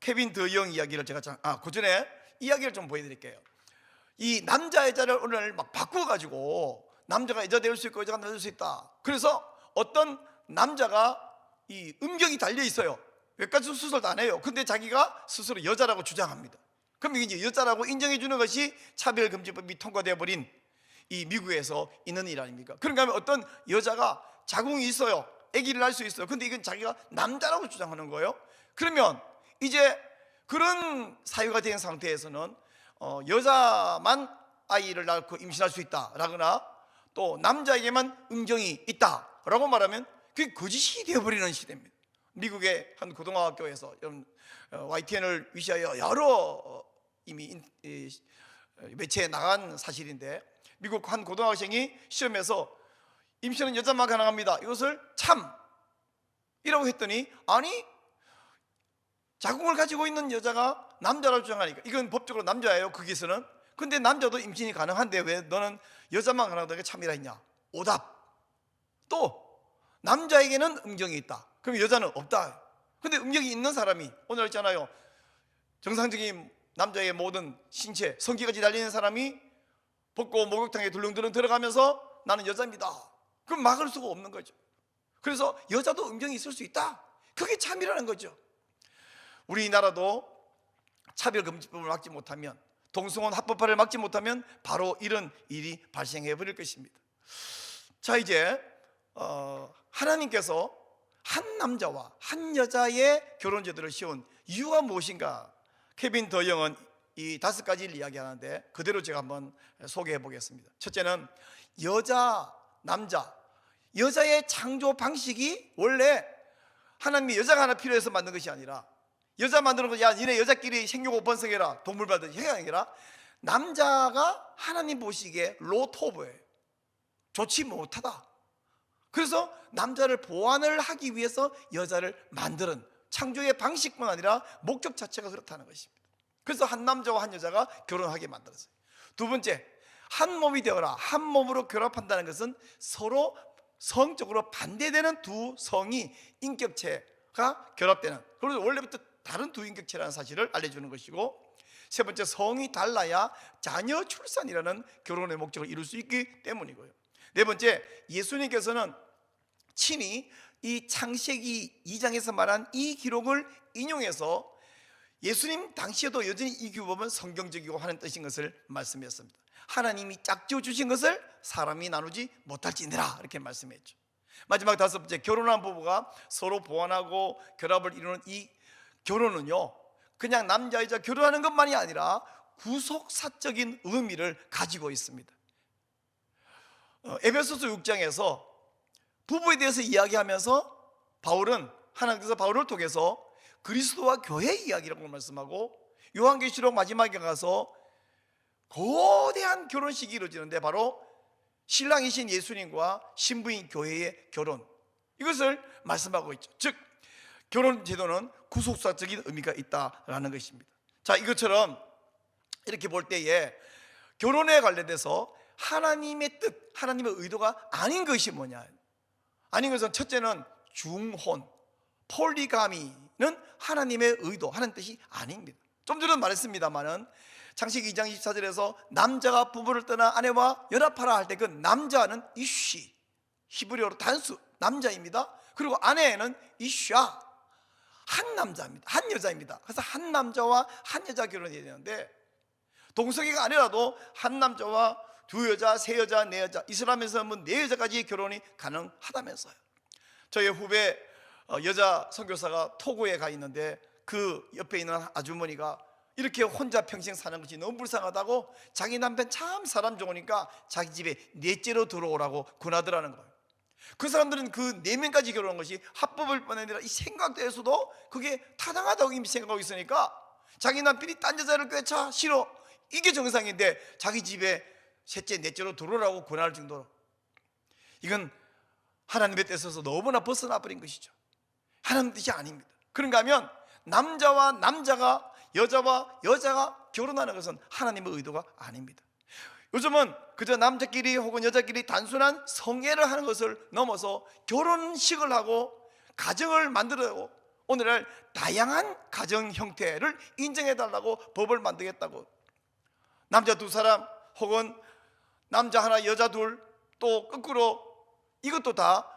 케빈 드영 이야기를 제가 그 전에 이야기를 좀 보여드릴게요. 이 남자 여자를 오늘 막 바꾸어가지고 남자가 여자 될 수 있고 여자가 남자 될 수 있다. 그래서 어떤 남자가 이 음경이 달려 있어요. 외과적 수술도 안 해요. 근데 자기가 스스로 여자라고 주장합니다. 그럼 이게 이제 여자라고 인정해 주는 것이 차별금지법이 통과되어 버린 이 미국에서 있는 일 아닙니까? 그런가 하면 어떤 여자가 자궁이 있어요. 아기를 낳을 수 있어요. 근데 이건 자기가 남자라고 주장하는 거예요. 그러면 이제 그런 사유가 된 상태에서는 여자만 아이를 낳고 임신할 수 있다라거나 또 남자에게만 응정이 있다라고 말하면 그게 거짓이 되어버리는 시대입니다. 미국의 한 고등학교에서 YTN을 위시하여 여러 이미 매체에 나간 사실인데, 미국 한 고등학생이 시험에서 임신은 여자만 가능합니다, 이것을 참이라고 했더니, 아니 자궁을 가지고 있는 여자가 남자라고 주장하니까 이건 법적으로 남자예요, 거기서는. 근데 남자도 임신이 가능한데 왜 너는 여자만 가능하다고 참이라 했냐? 오답. 또 남자에게는 음정이 있다, 그럼 여자는 없다. 근데 음정이 있는 사람이 오늘 있잖아요, 정상적인 남자의 모든 신체 성기까지 달리는 사람이 벗고 목욕탕에 덜렁덜렁 들어가면서 나는 여자입니다, 그럼 막을 수가 없는 거죠. 그래서 여자도 음정이 있을 수 있다, 그게 참이라는 거죠. 우리나라도 차별금지법을 막지 못하면, 동성혼 합법화를 막지 못하면 바로 이런 일이 발생해 버릴 것입니다. 자, 이제 하나님께서 한 남자와 한 여자의 결혼 제도를 세운 이유가 무엇인가? 케빈 더 영은 이 5가지를 이야기하는데 그대로 제가 한번 소개해 보겠습니다. 첫째는 여자, 남자, 여자의 창조 방식이 원래 하나님이 여자가 하나 필요해서 만든 것이 아니라, 여자 만드는 거, 야 니네 여자끼리 생육고 번성해라, 동물 받듯이 해가 아니라 남자가 하나님 보시기에 로토브예요, 좋지 못하다. 그래서 남자를 보완을 하기 위해서 여자를 만드는 창조의 방식뿐 아니라 목적 자체가 그렇다는 것입니다. 그래서 한 남자와 한 여자가 결혼하게 만들었어요. 두 번째, 한 몸이 되어라. 한 몸으로 결합한다는 것은 서로 성적으로 반대되는 두 성이 인격체가 결합되는, 그래서 원래부터 다른 두 인격체라는 사실을 알려주는 것이고, 세 번째, 성이 달라야 자녀 출산이라는 결혼의 목적을 이룰 수 있기 때문이고요. 네 번째, 예수님께서는 친히 이 창세기 2장에서 말한 이 기록을 인용해서 예수님 당시에도 여전히 이 규범은 성경적이고 하는 뜻인 것을 말씀했습니다. 하나님이 짝지어 주신 것을 사람이 나누지 못할지니라, 이렇게 말씀했죠. 마지막 5번째, 결혼한 부부가 서로 보완하고 결합을 이루는 이 결혼은요, 그냥 남자 여자 결혼하는 것만이 아니라 구속사적인 의미를 가지고 있습니다. 에베소서 6장에서 부부에 대해서 이야기하면서 바울은, 하나님께서 바울을 통해서 그리스도와 교회 이야기라고 말씀하고, 요한계시록 마지막에 가서 거대한 결혼식이 이루어지는데 바로 신랑이신 예수님과 신부인 교회의 결혼, 이것을 말씀하고 있죠. 즉 결혼 제도는 구속사적인 의미가 있다라는 것입니다. 자, 이것처럼 이렇게 볼 때에 결혼에 관련돼서 하나님의 뜻, 하나님의 의도가 아닌 것이 뭐냐? 아닌 것은 첫째는 중혼, 폴리가미는 하나님의 의도, 하나님 뜻이 아닙니다. 좀 전에 말했습니다만은 창세기 2장 24절에서 남자가 부부를 떠나 아내와 연합하라 할 때 그 남자는 이쉬, 히브리어로 단수 남자입니다. 그리고 아내는 이샤, 한 남자입니다, 한 여자입니다. 그래서 한 남자와 한 여자 결혼이 되는데, 동성애가 아니라도 한 남자와 두 여자, 세 여자, 네 여자, 이슬람에서는 네 여자까지 결혼이 가능하다면서요. 저희 후배 여자 선교사가 토고에 가 있는데 그 옆에 있는 아주머니가 이렇게 혼자 평생 사는 것이 너무 불쌍하다고 자기 남편 참 사람 좋으니까 자기 집에 넷째로 들어오라고 권하더라는 거예요. 그 사람들은 그 4명까지 결혼한 것이 합법일 뿐 아니라 이 생각대에서도 그게 타당하다고 이미 생각하고 있으니까 자기 남편이 딴 여자를 꿰차 싫어, 이게 정상인데 자기 집에 셋째 넷째로 들어오라고 권할 정도로, 이건 하나님의 뜻에서 너무나 벗어나 버린 것이죠. 하나님 뜻이 아닙니다. 그런가 하면 남자와 남자가, 여자와 여자가 결혼하는 것은 하나님의 의도가 아닙니다. 요즘은 그저 남자끼리 혹은 여자끼리 단순한 성애를 하는 것을 넘어서 결혼식을 하고 가정을 만들고 오늘날 다양한 가정 형태를 인정해달라고 법을 만들겠다고, 남자 2사람 혹은 남자 하나 여자 둘, 또 거꾸로 이것도 다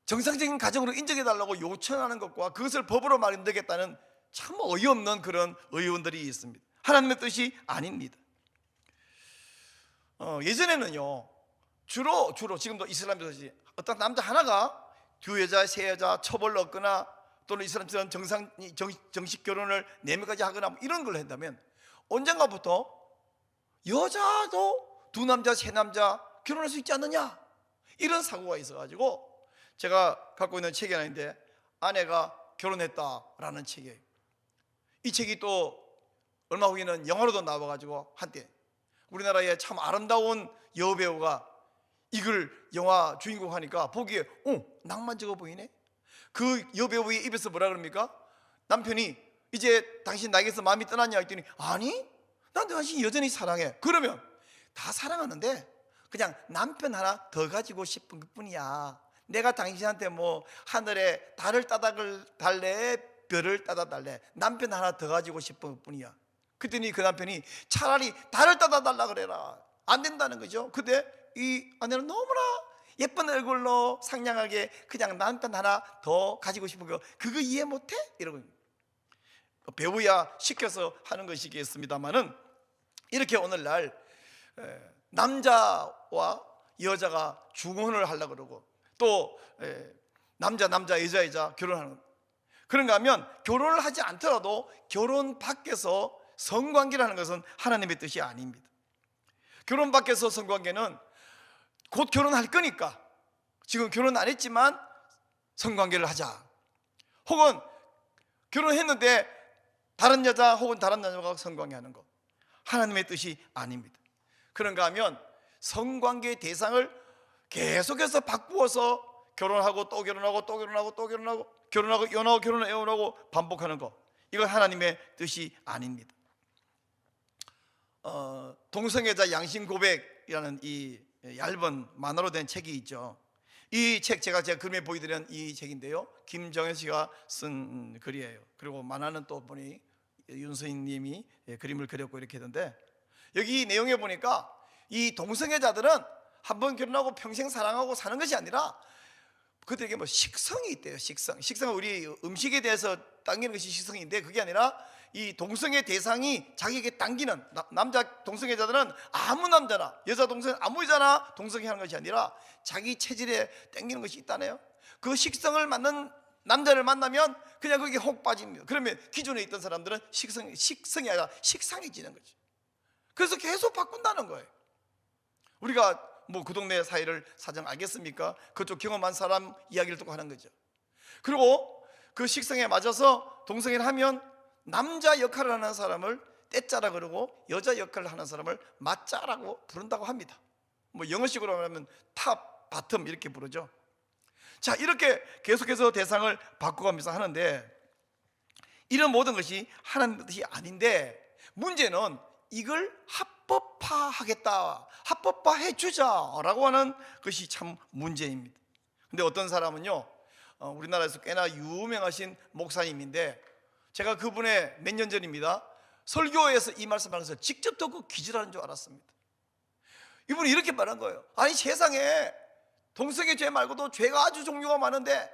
정상적인 가정으로 인정해달라고 요청하는 것과 그것을 법으로 만들겠다는 참 어이없는 그런 의원들이 있습니다. 하나님의 뜻이 아닙니다. 예전에는요, 주로 지금도 이슬람에서 어떤 남자 하나가 두 여자, 세 여자 처벌을 얻거나 또는 이슬람처럼 정식 결혼을 4명까지 하거나 뭐 이런 걸 한다면 언젠가부터 여자도 두 남자, 세 남자 결혼할 수 있지 않느냐, 이런 사고가 있어가지고 제가 갖고 있는 책이 하나 있는데 아내가 결혼했다라는 책이에요. 이 책이 또 얼마 후에는 영화로도 나와가지고 한때 우리나라의 참 아름다운 여배우가 이걸 영화 주인공 하니까 보기에 낭만적으로 보이네. 그 여배우의 입에서 뭐라 그럽니까? 남편이 이제 당신 나에게서 마음이 떠났냐 했더니 아니, 난 당신 여전히 사랑해. 그러면 다 사랑하는데 그냥 남편 하나 더 가지고 싶은 것뿐이야. 내가 당신한테 뭐 하늘에 달을 따다 달래, 별을 따다 달래, 남편 하나 더 가지고 싶은 것뿐이야. 그랬더니 그 남편이 차라리 달을 따다 달라 그래라. 안 된다는 거죠. 근데 이 아내는 너무나 예쁜 얼굴로 상냥하게 그냥 남편 하나 더 가지고 싶은 거, 그거 이해 못해? 이러고 배우야 시켜서 하는 것이겠습니다만은, 이렇게 오늘날 남자와 여자가 중혼을 하려고 그러고 또 남자 여자 결혼하는, 그런가 하면 결혼을 하지 않더라도 결혼 밖에서 성관계를 하는 것은 하나님의 뜻이 아닙니다. 결혼 밖에서 성관계는 곧 결혼할 거니까 지금 결혼 안 했지만 성관계를 하자, 혹은 결혼했는데 다른 여자 혹은 다른 남자가 성관계하는 것, 하나님의 뜻이 아닙니다. 그런가 하면 성관계의 대상을 계속해서 바꾸어서 결혼하고 또 결혼하고 또 결혼하고 또 결혼하고 결혼하고 이혼하고 결혼하고 이혼하고 반복하는 것, 이건 하나님의 뜻이 아닙니다. 동성애자 양심 고백이라는 이 얇은 만화로 된 책이 있죠. 이 책 제가 그림에 보여드린 이 책인데요, 김정현 씨가 쓴 글이에요. 그리고 만화는 또 보니 윤서인 님이 그림을 그렸고 이렇게 했는데, 여기 내용에 보니까 이 동성애자들은 한번 결혼하고 평생 사랑하고 사는 것이 아니라 그들에게 뭐 식성이 있대요. 식성은 우리 음식에 대해서 당기는 것이 식성인데, 그게 아니라 이 동성애 대상이 자기에게 당기는, 남자 동성애자들은 아무 남자나 여자 동성 아무 여자나 동성애하는 것이 아니라 자기 체질에 당기는 것이 있다네요. 그 식성을 맞는 남자를 만나면 그냥 거기에 혹 빠집니다. 그러면 기존에 있던 사람들은 식성이 아니라 식상해지는 거죠. 그래서 계속 바꾼다는 거예요. 우리가 뭐 그 동네 사이를 사정 알겠습니까? 그쪽 경험한 사람 이야기를 듣고 하는 거죠. 그리고 그 식성에 맞아서 동성애를 하면 남자 역할을 하는 사람을 떼짜라 그러고 여자 역할을 하는 사람을 맞짜라고 부른다고 합니다. 뭐 영어식으로 하면 탑, 바텀 이렇게 부르죠. 자, 이렇게 계속해서 대상을 바꿔가면서 하는데, 이런 모든 것이 하나님의 뜻이 아닌데, 문제는 이걸 합법화하겠다, 합법화해주자라고 하는 것이 참 문제입니다. 근데 어떤 사람은요, 우리나라에서 꽤나 유명하신 목사님인데, 제가 그분의 몇 년 전입니다, 설교에서 이 말씀하면서 직접 듣고 기절하는 줄 알았습니다. 이분이 이렇게 말한 거예요. 아니, 세상에 동성애 죄 말고도 죄가 아주 종류가 많은데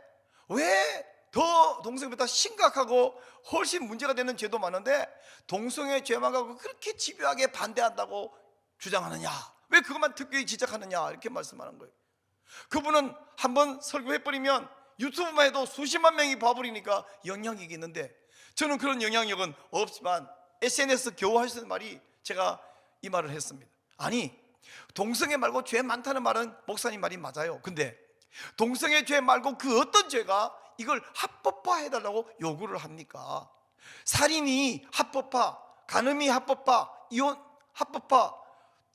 왜 더 동성애보다 심각하고 훨씬 문제가 되는 죄도 많은데 동성애 죄만 갖고 그렇게 집요하게 반대한다고 주장하느냐, 왜 그것만 특별히 지적하느냐, 이렇게 말씀하는 거예요. 그분은 한번 설교해버리면 유튜브만 해도 수십만 명이 봐버리니까 영향력이 있는데, 저는 그런 영향력은 없지만 SNS 겨우 할 수 있는 말이, 제가 이 말을 했습니다. 아니, 동성애 말고 죄 많다는 말은 목사님 말이 맞아요. 근데 동성애 죄 말고 그 어떤 죄가 이걸 합법화해달라고 요구를 합니까? 살인이 합법화, 간음이 합법화, 이혼 합법화,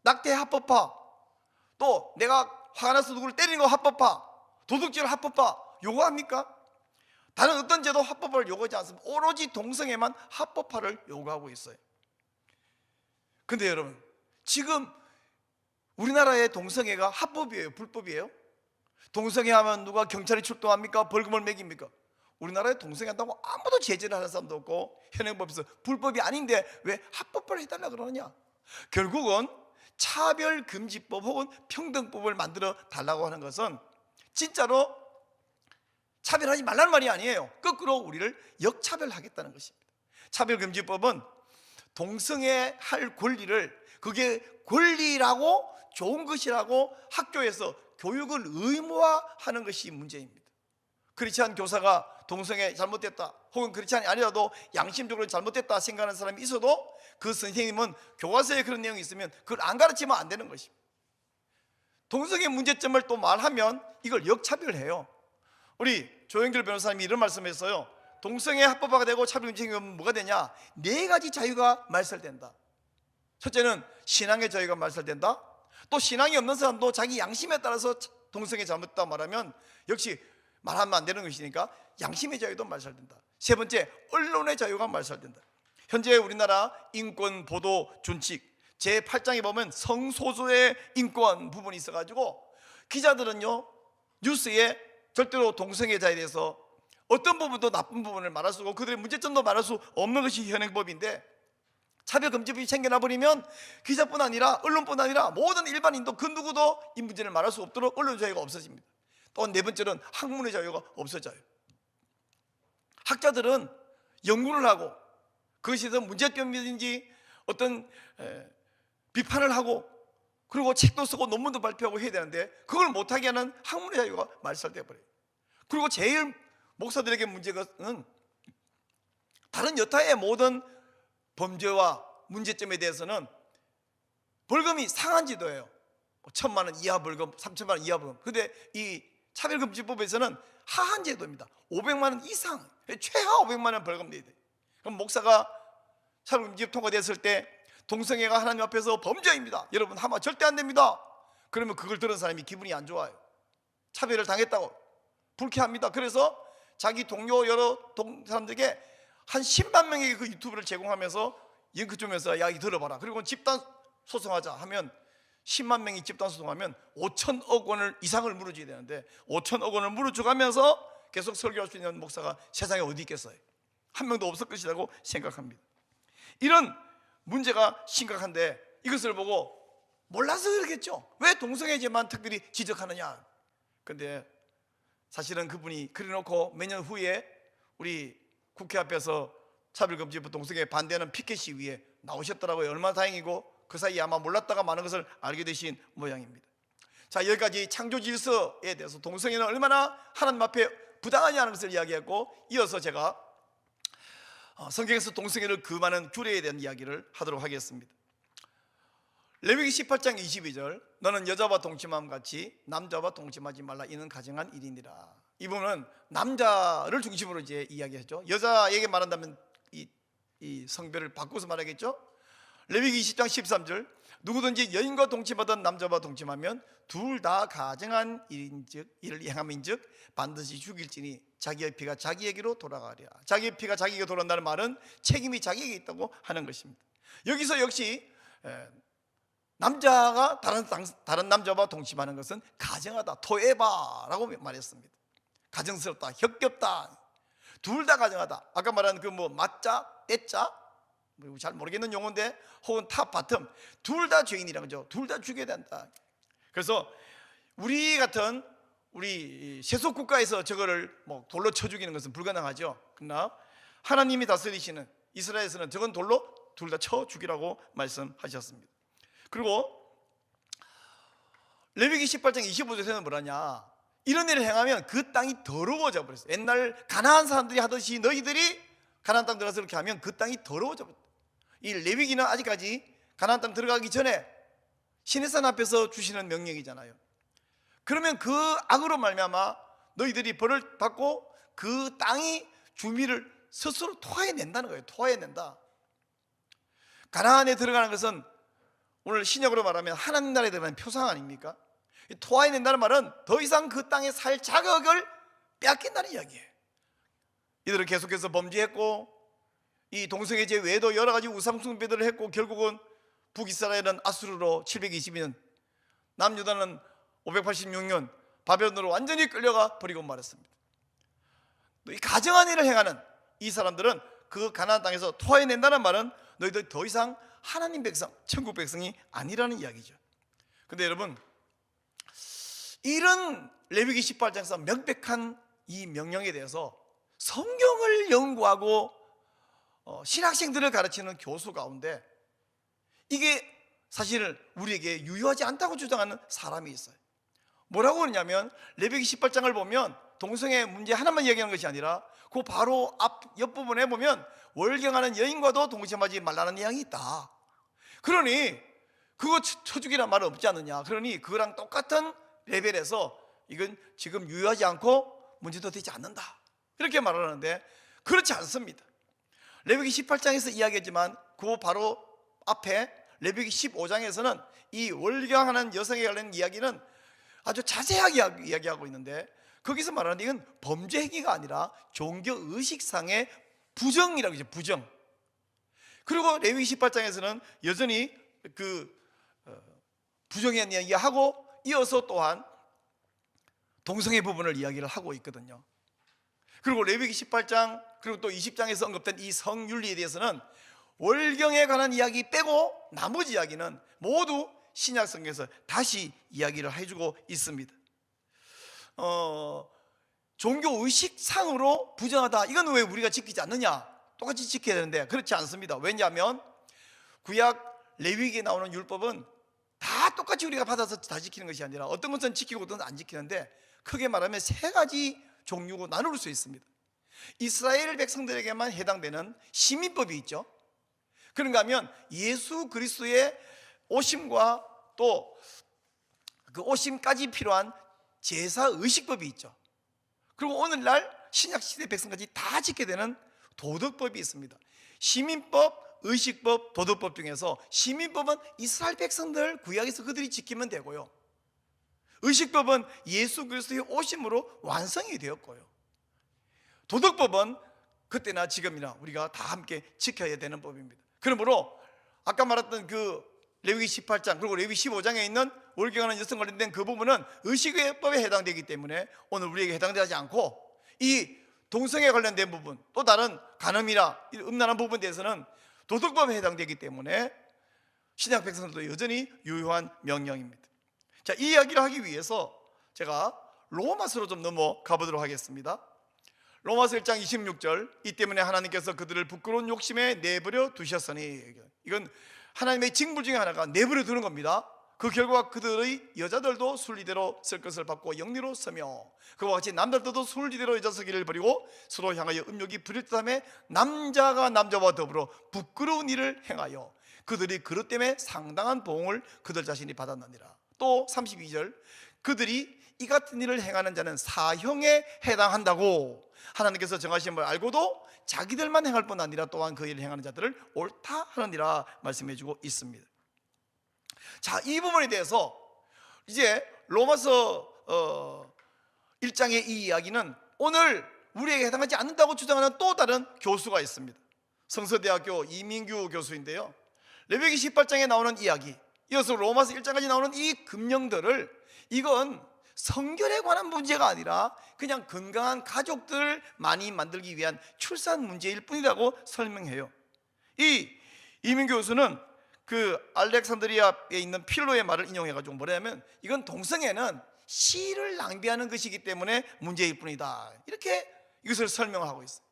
낙태 합법화, 또 내가 화가 나서 누구를 때리는 거 합법화, 도둑질 합법화 요구합니까? 다른 어떤 죄도 합법화를 요구하지 않습니다. 오로지 동성애만 합법화를 요구하고 있어요. 근데 여러분, 지금 우리나라의 동성애가 합법이에요, 불법이에요? 동성애 하면 누가 경찰이 출동합니까? 벌금을 매깁니까? 우리나라에 동성애 한다고 아무도 제재를 하는 사람도 없고 현행법에서 불법이 아닌데 왜 합법화를 해달라 그러느냐? 결국은 차별금지법 혹은 평등법을 만들어 달라고 하는 것은 진짜로 차별하지 말라는 말이 아니에요. 거꾸로 우리를 역차별하겠다는 것입니다. 차별금지법은 동성애 할 권리를, 그게 권리라고 좋은 것이라고 학교에서 교육을 의무화하는 것이 문제입니다. 크리스찬 교사가 동성애 잘못됐다, 혹은 크리스찬이 아니라도 양심적으로 잘못됐다 생각하는 사람이 있어도 그 선생님은 교과서에 그런 내용이 있으면 그걸 안 가르치면 안 되는 것입니다. 동성애 문제점을 또 말하면 이걸 역차별해요. 우리 조영길 변호사님이 이런 말씀했어요. 동성애 합법화가 되고 차별금지되면 뭐가 되냐? 4가지 자유가 말살된다. 첫째는 신앙의 자유가 말살된다. 또 신앙이 없는 사람도 자기 양심에 따라서 동성애 잘못됐다 말하면 역시 말하면 안 되는 것이니까 양심의 자유도 말살된다. 세 번째, 언론의 자유가 말살된다. 현재 우리나라 인권 보도 준칙 제8장에 보면 성소수의 인권 부분이 있어가지고 기자들은요 뉴스에 절대로 동성애자에 대해서 어떤 부분도 나쁜 부분을 말할 수 없고 그들의 문제점도 말할 수 없는 것이 현행법인데, 차별금지법이 생겨나 버리면 기자뿐 아니라 언론뿐 아니라 모든 일반인도 그 누구도 이 문제를 말할 수 없도록 언론 자유가 없어집니다. 또 4번째는 학문의 자유가 없어져요. 학자들은 연구를 하고 그것에 대해서 문제점이든지 어떤 비판을 하고 그리고 책도 쓰고 논문도 발표하고 해야 되는데 그걸 못하게 하는 학문의 자유가 말살돼 버려요. 그리고 제일 목사들에게 문제는 다른 여타의 모든 범죄와 문제점에 대해서는 벌금이 상한제도예요. 1,000만 원 이하 벌금, 3,000만 원 이하 벌금. 그런데 이 차별금지법에서는 하한제도입니다. 500만 원 이상, 최하 500만 원 벌금 내야 돼. 그럼 목사가 차별금지법 통과됐을 때 동성애가 하나님 앞에서 범죄입니다, 여러분 하면 절대 안 됩니다. 그러면 그걸 들은 사람이 기분이 안 좋아요. 차별을 당했다고 불쾌합니다. 그래서 자기 동료 여러 사람들에게 한 10만 명에게 그 유튜브를 제공하면서 링크 주면서 야, 이 들어봐라. 그리고 집단 소송하자 하면 10만 명이 집단 소송하면 5천억 원을 이상을 물어줘야 되는데 5천억 원을 물어줘가면서 계속 설교할 수 있는 목사가 세상에 어디 있겠어요? 한 명도 없을 것이라고 생각합니다. 이런 문제가 심각한데 이것을 보고 몰라서 그러겠죠. 왜 동성애자만 특별히 지적하느냐? 근데 사실은 그분이 그래놓고 몇 년 후에 우리 국회 앞에서 차별금지법 동성애 반대하는 피켓 시위에 나오셨더라고요. 얼마나 다행이고 그 사이에 아마 몰랐다가 많은 것을 알게 되신 모양입니다. 자, 여기까지 창조 질서에 대해서 동성애는 얼마나 하나님 앞에 부당하냐는 것을 이야기했고, 이어서 제가 성경에서 동성애를 금하는 규례에 대한 이야기를 하도록 하겠습니다. 레위기 18장 22절, 너는 여자와 동침함 같이 남자와 동침하지 말라, 이는 가정한 일이니라. 이 부분은 남자를 중심으로 이제 이야기했죠. 여자에게 말한다면 이 성별을 바꿔서 말하겠죠. 레위기 20장 13절, 누구든지 여인과 동침하던 남자와 동침하면 둘 다 가정한 일인즉 이를 행함인즉 반드시 죽일지니 자기의 피가 자기에게로 돌아가랴. 자기의 피가 자기에게 돌아온다는 말은 책임이 자기에게 있다고 하는 것입니다. 여기서 역시 남자가 다른 남자와 동침하는 것은 가정하다, 토에바라고 말했습니다. 가정스럽다, 역겹다, 둘 다 가정하다. 아까 말한 그 맞자, 애자, 잘 모르겠는 용어인데, 혹은 탑, 바텀, 둘 다 죄인이라는 거죠. 둘 다 죽여야 된다. 그래서 우리 같은 우리 세속 국가에서 저거를 돌로 쳐 죽이는 것은 불가능하죠. 그러나 하나님이 다스리시는 이스라엘에서는 저건 돌로 둘 다 쳐 죽이라고 말씀하셨습니다. 그리고 레위기 18장 25절에는 뭐라냐, 이런 일을 행하면 그 땅이 더러워져 버렸어요. 옛날 가나안 사람들이 하듯이 너희들이 가나안 땅 들어가서 그렇게 하면 그 땅이 더러워져 버렸어요. 이 레위기는 아직까지 가나안 땅 들어가기 전에 시내산 앞에서 주시는 명령이잖아요. 그러면 그 악으로 말미암아 너희들이 벌을 받고 그 땅이 주민을 스스로 토해낸다는 거예요. 토해낸다. 가나안에 들어가는 것은 오늘 신약으로 말하면 하나님 나라에 들어가는 표상 아닙니까? 토해낸다는 말은 더 이상 그 땅에 살 자격을 빼앗긴다는 이야기예요. 이들은 계속해서 범죄했고 이 동성애죄 외에도 여러 가지 우상숭배들을 했고 결국은 북이스라엘은 아수르로 722년, 남유다는 586년 바벨론으로 완전히 끌려가 버리고 말았습니다. 이 가정한 일을 행하는 이 사람들은 그 가나안 땅에서 토해낸다는 말은 너희들 더 이상 하나님 백성, 천국 백성이 아니라는 이야기죠. 그런데 여러분, 이런 레위기 18장에서 명백한 이 명령에 대해서 성경을 연구하고 신학생들을 가르치는 교수 가운데 이게 사실 우리에게 유효하지 않다고 주장하는 사람이 있어요. 뭐라고 그러냐면 레위기 18장을 보면 동성애 문제 하나만 이야기하는 것이 아니라 그 바로 옆부분에 보면 월경하는 여인과도 동침하지 말라는 내용이 있다. 그러니 그거 쳐주기란 말은 없지 않느냐. 그러니 그거랑 똑같은 레벨에서 이건 지금 유효하지 않고 문제도 되지 않는다, 이렇게 말하는데 그렇지 않습니다. 레위기 18장에서 이야기했지만 그 바로 앞에 레위기 15장에서는 이 월경하는 여성에 관련 이야기는 아주 자세하게 이야기하고 있는데 거기서 말하는 이건 범죄 행위가 아니라 종교 의식상의 부정이라고 하죠. 부정. 그리고 레위기 18장에서는 여전히 그 부정에 대한 이야기하고 이어서 또한 동성애 부분을 이야기를 하고 있거든요. 그리고 레위기 18장 그리고 또 20장에서 언급된 이 성윤리에 대해서는 월경에 관한 이야기 빼고 나머지 이야기는 모두 신약 성경에서 다시 이야기를 해주고 있습니다. 종교 의식상으로 부정하다, 이건 왜 우리가 지키지 않느냐? 똑같이 지켜야 되는데 그렇지 않습니다. 왜냐하면 구약 레위기에 나오는 율법은 다 똑같이 우리가 받아서 다 지키는 것이 아니라 어떤 것은 지키고 어떤 것은 안 지키는데 크게 말하면 세 가지 종류로 나눌 수 있습니다. 이스라엘 백성들에게만 해당되는 시민법이 있죠. 그런가 하면 예수 그리스도의 오심과 또 그 오심까지 필요한 제사 의식법이 있죠. 그리고 오늘날 신약시대 백성까지 다 지켜야 되는 도덕법이 있습니다. 시민법, 의식법, 도덕법 중에서 시민법은 이스라엘 백성들 구약에서 그들이 지키면 되고요, 의식법은 예수 그리스도의 오심으로 완성이 되었고요, 도덕법은 그때나 지금이나 우리가 다 함께 지켜야 되는 법입니다. 그러므로 아까 말했던 그 레위기 18장 그리고 레위기 15장에 있는 월경하는 여성 관련된 그 부분은 의식법에 해당되기 때문에 오늘 우리에게 해당되지 않고, 이 동성애 관련된 부분 또 다른 간음이나 음란한 부분에 대해서는 도덕법에 해당되기 때문에 신약 백성들도 여전히 유효한 명령입니다. 자, 이 이야기를 하기 위해서 제가 로마서로 좀 넘어가 보도록 하겠습니다. 로마서 1장 26절, 이 때문에 하나님께서 그들을 부끄러운 욕심에 내버려 두셨으니, 이건 하나님의 징벌 중에 하나가 내버려 두는 겁니다. 그 결과 그들의 여자들도 순리대로 쓸 것을 받고 영리로 서며 그와 같이 남자들도 순리대로 여자 서기를 버리고 서로 향하여 음욕이 부릴 듯하며 남자가 남자와 더불어 부끄러운 일을 행하여 그들이 그릇 때문에 상당한 보응을 그들 자신이 받았느니라. 또 32절, 그들이 이 같은 일을 행하는 자는 사형에 해당한다고 하나님께서 정하신 걸 알고도 자기들만 행할 뿐 아니라 또한 그 일을 행하는 자들을 옳다 하느니라 말씀해 주고 있습니다. 자, 이 부분에 대해서 이제 로마서 1장의 이 이야기는 오늘 우리에게 해당하지 않는다고 주장하는 또 다른 교수가 있습니다. 성서대학교 이민규 교수인데요, 레위기 18장에 나오는 이야기, 이어서 로마서 1장까지 나오는 이 금령들을 이건 성결에 관한 문제가 아니라 그냥 건강한 가족들을 많이 만들기 위한 출산 문제일 뿐이라고 설명해요. 이 이민규 교수는 그 알렉산드리아에 있는 필로의 말을 인용해가지고 뭐냐면 이건 동성애는 씨를 낭비하는 것이기 때문에 문제일 뿐이다, 이렇게 이것을 설명하고 있어요.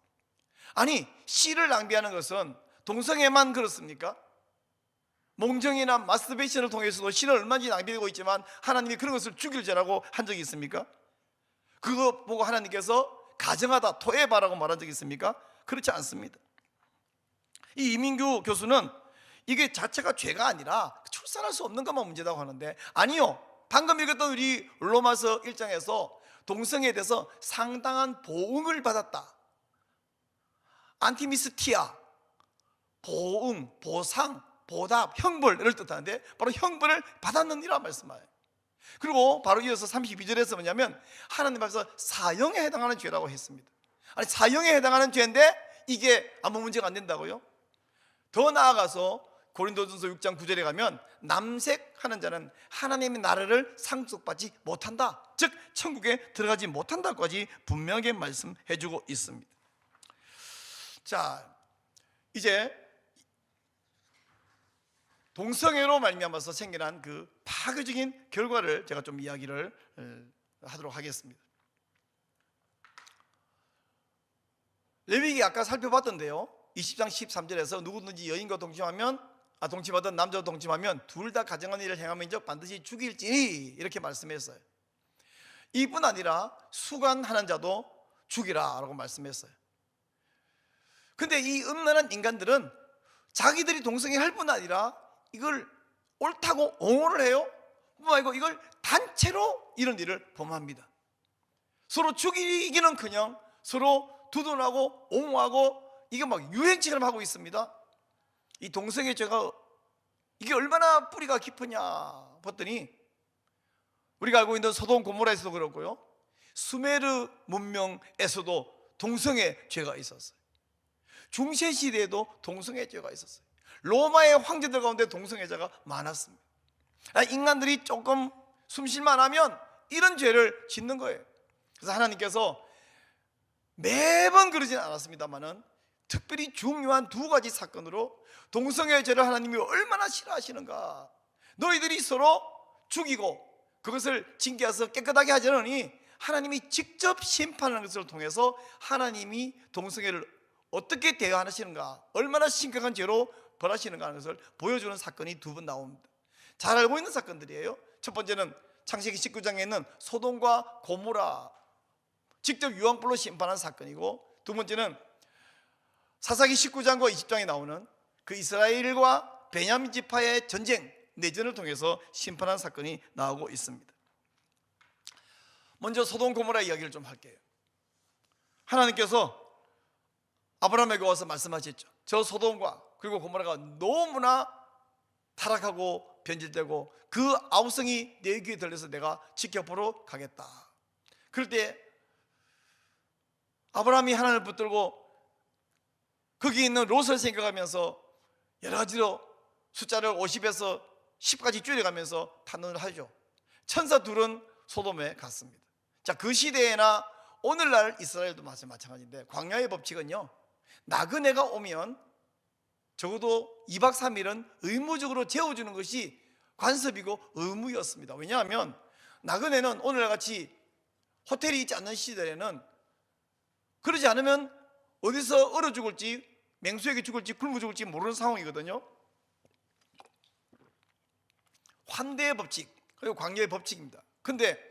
아니, 씨를 낭비하는 것은 동성애만 그렇습니까? 몽정이나 마스터베이션을 통해서도 씨를 얼마든지 낭비되고 있지만 하나님이 그런 것을 죽일 죄라고 한 적이 있습니까? 그거 보고 하나님께서 가정하다 토해바라고 말한 적이 있습니까? 그렇지 않습니다. 이 이민규 교수는 이게 자체가 죄가 아니라 출산할 수 없는 것만 문제라고 하는데, 아니요, 방금 읽었던 우리 로마서 1장에서 동성애에 대해서 상당한 보응을 받았다, 안티미스티아, 보응, 보상, 보답, 형벌을 뜻하는데 바로 형벌을 받았느니라 말씀하여요. 그리고 바로 이어서 32절에서 뭐냐면 하나님 앞에서 사형에 해당하는 죄라고 했습니다. 아니, 사형에 해당하는 죄인데 이게 아무 문제가 안 된다고요? 더 나아가서 고린도전서 6장 9절에 가면 남색하는 자는 하나님의 나라를 상속받지 못한다, 즉 천국에 들어가지 못한다까지 분명하게 말씀해주고 있습니다. 자, 이제 동성애로 말미암아서 생겨난 그 파괴적인 결과를 제가 좀 이야기를 하도록 하겠습니다. 레위기 아까 살펴봤던데요, 20장 13절에서 누구든지 여인과 동침하던 남자와 동침하면 둘 다 가증한 일을 행함인즉 반드시 죽일지니 이렇게 말씀했어요. 이뿐 아니라 수간하는 자도 죽이라 라고 말씀했어요. 근데 이 음란한 인간들은 자기들이 동성애할 뿐 아니라 이걸 옳다고 옹호를 해요. 뿐만 아니고 이걸 단체로 이런 일을 범합니다. 서로 죽이기는커녕 서로 두둔하고 옹호하고 이게 막 유행처럼 하고 있습니다. 이 동성애 죄가 이게 얼마나 뿌리가 깊으냐 봤더니 우리가 알고 있는 소돔 고모라에서도 그렇고요, 수메르 문명에서도 동성애 죄가 있었어요. 중세 시대에도 동성애 죄가 있었어요. 로마의 황제들 가운데 동성애자가 많았습니다. 인간들이 조금 숨쉴만 하면 이런 죄를 짓는 거예요. 그래서 하나님께서 매번 그러진 않았습니다만은 특별히 중요한 두 가지 사건으로 동성애 죄를 하나님이 얼마나 싫어하시는가. 너희들이 서로 죽이고 그것을 징계해서 깨끗하게 하지 않으니 하나님이 직접 심판하는 것을 통해서 하나님이 동성애를 어떻게 대하시는가, 얼마나 심각한 죄로 벌하시는가 하는 것을 보여주는 사건이 두 번 나옵니다. 잘 알고 있는 사건들이에요. 첫 번째는 창세기 19장에 있는 소돔과 고모라 직접 유황불로 심판한 사건이고, 두 번째는 사사기 19장과 20장에 나오는 그 이스라엘과 베냐민 지파의 전쟁, 내전을 통해서 심판한 사건이 나오고 있습니다. 먼저 소돔 고모라 이야기를 좀 할게요. 하나님께서 아브라함에게 와서 말씀하셨죠. 저 소돔과 그리고 고모라가 너무나 타락하고 변질되고 그 아우성이 내 귀에 들려서 내가 지켜보러 가겠다. 그럴 때 아브라함이 하나님을 붙들고 거기 있는 롯을 생각하면서 여러 가지로 숫자를 50에서 10까지 줄여가면서 탄원을 하죠. 천사 둘은 소돔에 갔습니다. 자, 그 시대에나 오늘날 이스라엘도 마찬가지인데 광야의 법칙은요, 나그네가 오면 적어도 2박 3일은 의무적으로 재워주는 것이 관습이고 의무였습니다. 왜냐하면 나그네는 오늘날 같이 호텔이 있지 않는 시절에는 그러지 않으면 어디서 얼어 죽을지, 맹수에게 죽을지, 굶어 죽을지 모르는 상황이거든요. 환대의 법칙, 그리고 광야의 법칙입니다. 근데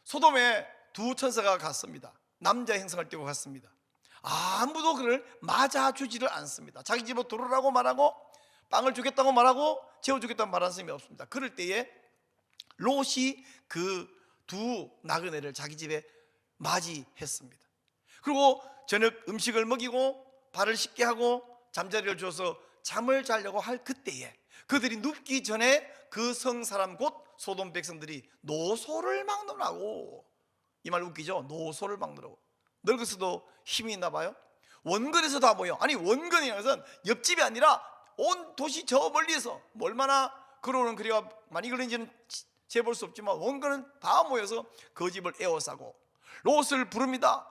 소돔에 두 천사가 갔습니다. 남자 행성을 띄고 갔습니다. 아무도 그를 맞아주지를 않습니다. 자기 집으로 들어오라고 말하고 빵을 주겠다고 말하고 재워주겠다고 말하는 사람이 없습니다. 그럴 때에 롯이 그 두 나그네를 자기 집에 맞이했습니다. 그리고 저녁 음식을 먹이고 발을 씻게 하고 잠자리를 줘서 잠을 자려고 할 그때에 그들이 눕기 전에 그 성사람 곧 소돔 백성들이 노소를 막론하고, 이 말 웃기죠? 노소를 막론하고. 늙어서도 힘이 있나 봐요. 원근에서 다 모여. 아니, 원근이라는 것은 옆집이 아니라 온 도시 저 멀리에서 얼마나 걸어오는 거리가 많이 걸리는지는 재볼 수 없지만 원근은 다 모여서 그 집을 에워싸고 롯을 부릅니다.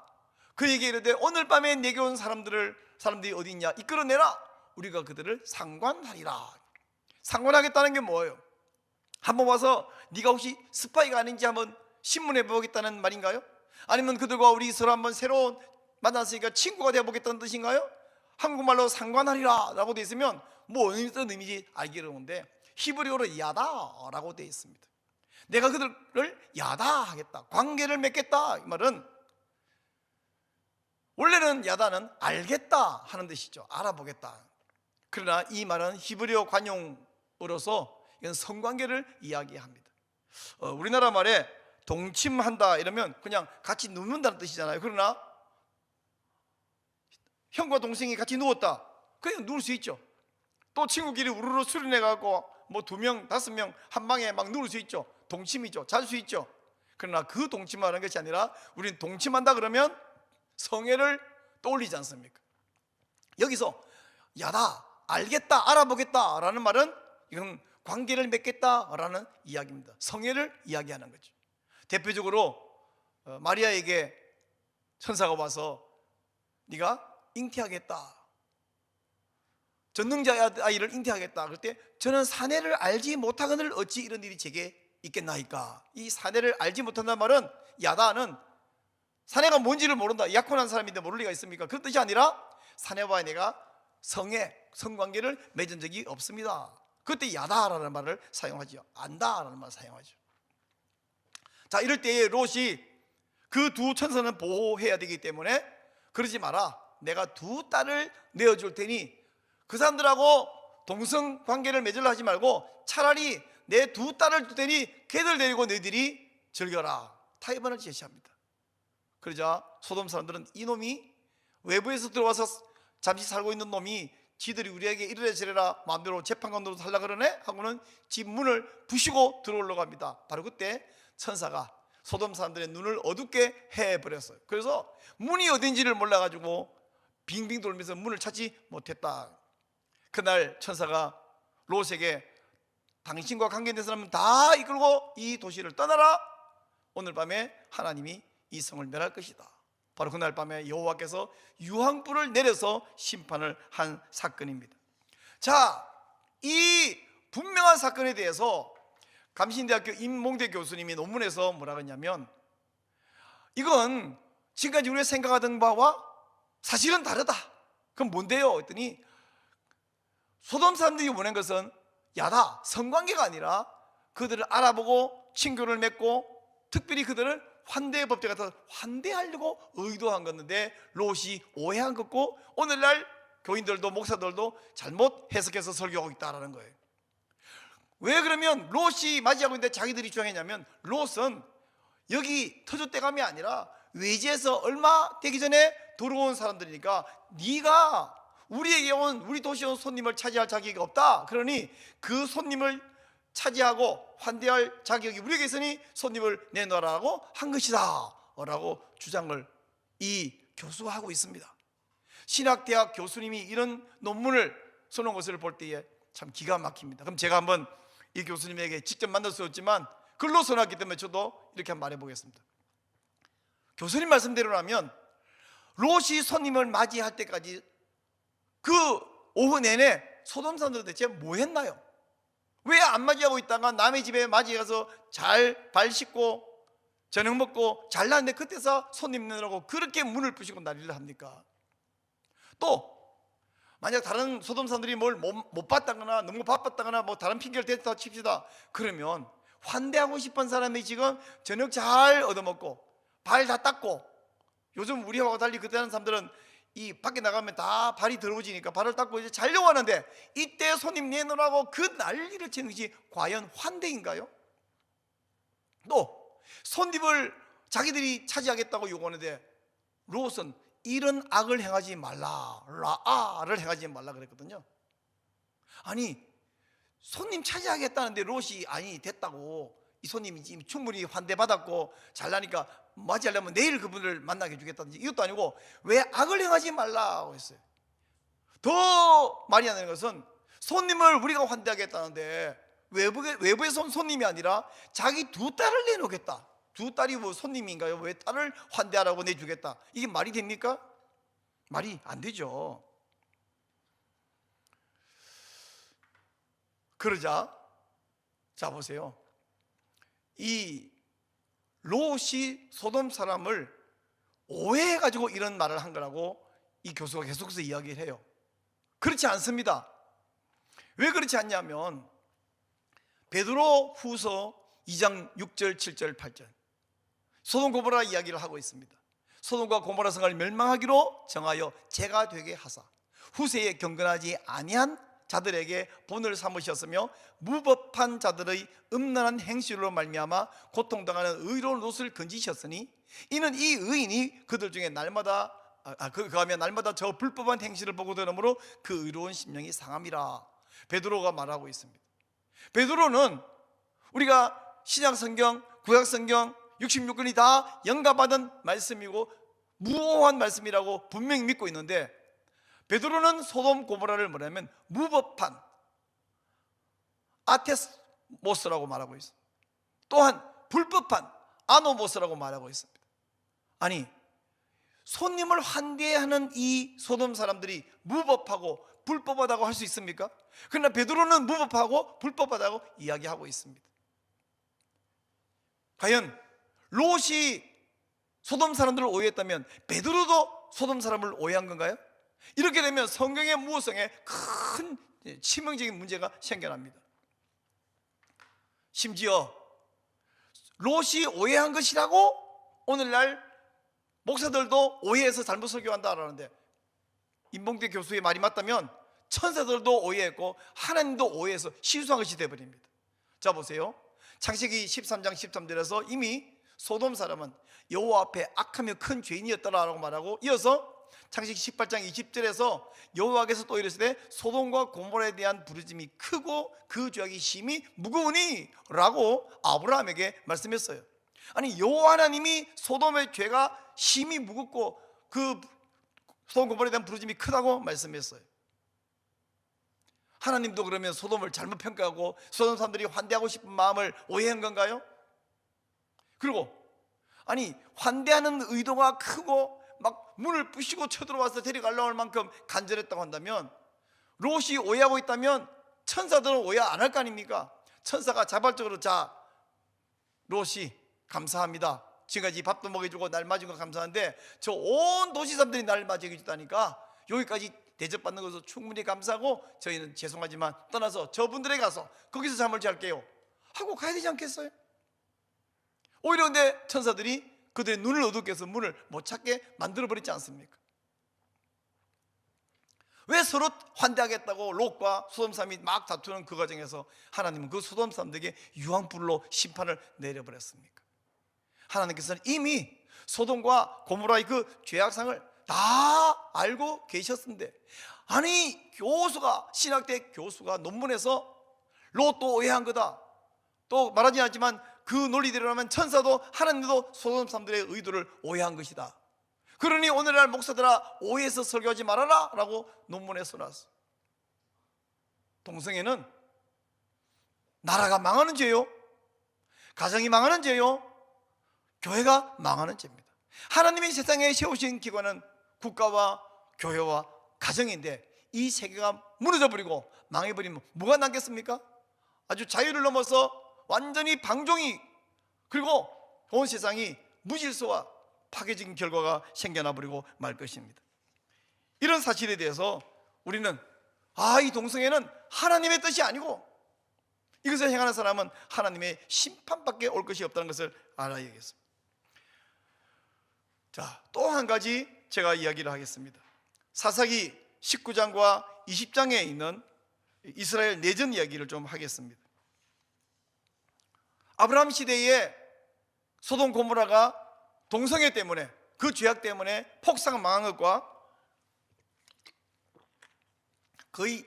그에게 이르되 오늘 밤에 내게 온 사람들이 어디 있냐, 이끌어내라. 우리가 그들을 상관하리라. 상관하겠다는 게 뭐예요? 한번 와서 네가 혹시 스파이가 아닌지 한번 신문해 보겠다는 말인가요? 아니면 그들과 우리 서로 한번 새로운 만났으니까 친구가 되어보겠다는 뜻인가요? 한국말로 상관하리라 라고 되어 있으면 뭐 어떤 의미인지 알기 어려운데 히브리어로 야다라고 되어 있습니다. 내가 그들을 야다하겠다, 관계를 맺겠다. 이 말은 원래는 야다는 알겠다 하는 뜻이죠. 알아보겠다. 그러나 이 말은 히브리어 관용으로서 이건 성관계를 이야기합니다. 우리나라 말에 동침한다 이러면 그냥 같이 눕는다는 뜻이잖아요. 그러나 형과 동생이 같이 누웠다, 그냥 누울 수 있죠. 또 친구끼리 우르르 수련해 갖고 뭐 2명, 5명 한 방에 막 누울 수 있죠. 동침이죠. 잘 수 있죠. 그러나 그 동침하는 것이 아니라 우리는 동침한다 그러면 성애를 떠올리지 않습니까? 여기서 야다, 알겠다, 알아보겠다 라는 말은 이건 관계를 맺겠다라는 이야기입니다. 성애를 이야기하는 거죠. 대표적으로 마리아에게 천사가 와서 네가 잉태하겠다, 전능자 아이를 잉태하겠다. 그럴 때 저는 사내를 알지 못하거늘 어찌 이런 일이 제게 있겠나이까. 이 사내를 알지 못한다는 말은, 야다는 사내가 뭔지를 모른다, 약혼한 사람인데 모를 리가 있습니까? 그런 뜻이 아니라 사내와 내가 성관계를 맺은 적이 없습니다. 그때 야다라는 말을 사용하죠. 안다라는 말을 사용하죠. 자, 이럴 때에 롯이 그 두 천사는 보호해야 되기 때문에 그러지 마라, 내가 두 딸을 내어줄 테니 그 사람들하고 동성 관계를 맺으려 하지 말고 차라리 내 두 딸을 줄 테니 걔들 데리고 너희들이 즐겨라, 타협안을 제시합니다. 그러자 소돔 사람들은 이놈이 외부에서 들어와서 잠시 살고 있는 놈이 지들이 우리에게 이래라 저래라 마음대로 재판관으로 살라 그러네 하고는 집 문을 부시고 들어오려고 합니다. 바로 그때 천사가 소돔 사람들의 눈을 어둡게 해버렸어요. 그래서 문이 어딘지를 몰라가지고 빙빙 돌면서 문을 찾지 못했다. 그날 천사가 롯에게 당신과 관계된 사람은 다 이끌고 이 도시를 떠나라. 오늘 밤에 하나님이 이 성을 멸할 것이다. 바로 그날 밤에 여호와께서 유황불을 내려서 심판을 한 사건입니다. 자, 이 분명한 사건에 대해서 감신대학교 임몽대 교수님이 논문에서 뭐라고 했냐면, 이건 지금까지 우리가 생각하던 바와 사실은 다르다. 그럼 뭔데요? 했더니 소돔 사람들이 원한 것은 야다, 성관계가 아니라 그들을 알아보고 친교를 맺고 특별히 그들을 환대 법제 같아서 환대하려고 의도한 건데 롯이 오해한 것고 오늘날 교인들도 목사들도 잘못 해석해서 설교하고 있다는 거예요. 왜 그러면 롯이 맞이하고 있는데 자기들이 주장했냐면, 롯은 여기 터줏대감이 아니라 외지에서 얼마 되기 전에 들어온 사람들이니까 네가 우리에게 온, 우리 도시에 온 손님을 차지할 자격이 없다. 그러니 그 손님을 차지하고 환대할 자격이 우리에게 있으니 손님을 내놓으라고 한 것이다 라고 주장을 이 교수가 하고 있습니다. 신학대학 교수님이 이런 논문을 써놓은 것을 볼 때에 참 기가 막힙니다. 그럼 제가 한번 이 교수님에게 직접 만날 수 없지만 글로 써놨기 때문에 저도 이렇게 한번 말해보겠습니다. 교수님 말씀대로라면 롯이 손님을 맞이할 때까지 그 오후 내내 소돔 사람들은 대체 뭐 했나요? 왜 안 맞이하고 있다가 남의 집에 맞이해서 잘 발 씻고 저녁 먹고 잘났는데 그때서 손님 내라고 그렇게 문을 부시고 난리를 합니까? 또 만약 다른 소돔 사람들이 뭘 못 봤다거나 너무 바빴다거나 뭐 다른 핑계를 댔다 칩시다. 그러면 환대하고 싶은 사람이 지금 저녁 잘 얻어먹고 발 다 닦고, 요즘 우리하고 달리 그때 하는 사람들은 이 밖에 나가면 다 발이 더러워지니까 발을 닦고 이제 자려고 하는데 이때 손님 내놓으라고 그 난리를 치는 것이 과연 환대인가요? 또 손님을 자기들이 차지하겠다고 요구하는데 롯은 이런 악을 행하지 말라, 라아를 행하지 말라 그랬거든요. 아니 손님 차지하겠다는데 롯이 아니 됐다고, 이 손님이 지금 충분히 환대받았고 잘나니까 맞이하려면 내일 그분을 만나게 해주겠다든지 이것도 아니고 왜 악을 행하지 말라고 했어요. 더 말이 안 되는 것은 손님을 우리가 환대하겠다는데 외부에서 온 손님이 아니라 자기 두 딸을 내놓겠다. 두 딸이 뭐 손님인가요? 왜 딸을 환대하라고 내주겠다. 이게 말이 됩니까? 말이 안 되죠. 그러자 자 보세요. 이 롯이 소돔 사람을 오해해가지고 이런 말을 한 거라고 이 교수가 계속해서 이야기를 해요. 그렇지 않습니다. 왜 그렇지 않냐면 베드로 후서 2장 6절 7절 8절 소돔 고모라 이야기를 하고 있습니다. 소돔과 고모라 성을 멸망하기로 정하여 죄가 되게 하사 후세에 경건하지 아니한 자들에게 본을 삼으셨으며 무법한 자들의 음란한 행실로 말미암아 고통당하는 의로운 롯을 건지셨으니 이는 이 의인이 그들 중에 날마다 그하며 날마다 저 불법한 행실을 보고 들으므로 그 의로운 심령이 상함이라. 베드로가 말하고 있습니다. 베드로는 우리가 신약 성경, 구약 성경 66권이 다 영감받은 말씀이고 무오한 말씀이라고 분명히 믿고 있는데, 베드로는 소돔 고모라를 뭐냐면 무법한 아테스모스라고 말하고 있습니다. 또한 불법한 아노모스라고 말하고 있습니다. 아니 손님을 환대하는 이 소돔 사람들이 무법하고 불법하다고 할 수 있습니까? 그러나 베드로는 무법하고 불법하다고 이야기하고 있습니다. 과연 롯이 소돔 사람들을 오해했다면 베드로도 소돔 사람을 오해한 건가요? 이렇게 되면 성경의 무호성에 큰 치명적인 문제가 생겨납니다. 심지어 롯이 오해한 것이라고 오늘날 목사들도 오해해서 잘못 설교한다라는데, 임봉대 교수의 말이 맞다면 천사들도 오해했고 하나님도 오해해서 실수한 것이 되어버립니다. 자 보세요. 창세기 13장 13절에서 이미 소돔 사람은 여호와 앞에 악하며 큰 죄인이었더라라고 말하고, 이어서 창세기 18장 20절에서 여호와께서 또 이르시되 소돔과 고모라에 대한 부르짐이 크고 그 죄악이 심히 무거우니 라고 아브라함에게 말씀했어요. 아니, 여호와 하나님이 소돔의 죄가 심히 무겁고 그 소돔 고모라에 대한 부르짐이 크다고 말씀했어요. 하나님도 그러면 소돔을 잘못 평가하고 소돔 사람들이 환대하고 싶은 마음을 오해한 건가요? 그리고 아니, 환대하는 의도가 크고 막 문을 부시고 쳐들어와서 데려가려고 할 만큼 간절했다고 한다면, 롯이 오해하고 있다면 천사들은 오해 안 할 거 아닙니까? 천사가 자발적으로, 자 롯이 감사합니다, 지금까지 밥도 먹여주고 날 맞은 거 감사한데 저 온 도시 사람들이 날 맞이해주다니까 여기까지 대접받는 것도 충분히 감사하고 저희는 죄송하지만 떠나서 저분들에 가서 거기서 잠을 잘게요 하고 가야 되지 않겠어요? 오히려 근데 천사들이 그들의 눈을 어둡게 해서 문을 못 찾게 만들어버리지 않습니까? 왜 서로 환대하겠다고 롯과 소돔 사람이 막 다투는 그 과정에서 하나님은 그 소돔 사람들에게 유황불로 심판을 내려버렸습니까? 하나님께서는 이미 소돔과 고모라의 그 죄악상을 다 알고 계셨는데, 아니 교수가, 신학대 교수가 논문에서 롯도 오해한 거다, 또 말하지 않았지만 그 논리대로라면 천사도 하나님도 소돔 사람들의 의도를 오해한 것이다, 그러니 오늘날 목사들아 오해해서 설교하지 말아라 라고 논문에 써놨어. 동성애는 나라가 망하는 죄요, 가정이 망하는 죄요, 교회가 망하는 죄입니다. 하나님이 세상에 세우신 기관은 국가와 교회와 가정인데 이 세계가 무너져버리고 망해버리면 뭐가 남겠습니까? 아주 자유를 넘어서 완전히 방종이, 그리고 온 세상이 무질서와 파괴적인 결과가 생겨나 버리고 말 것입니다. 이런 사실에 대해서 우리는 이 동성애는 하나님의 뜻이 아니고 이것을 행하는 사람은 하나님의 심판밖에 올 것이 없다는 것을 알아야겠습니다. 자, 또 한 가지 제가 이야기를 하겠습니다. 사사기 19장과 20장에 있는 이스라엘 내전 이야기를 좀 하겠습니다. 아브라함 시대에 소돔 고모라가 동성애 때문에, 그 죄악 때문에 폭삭 망한 것과 거의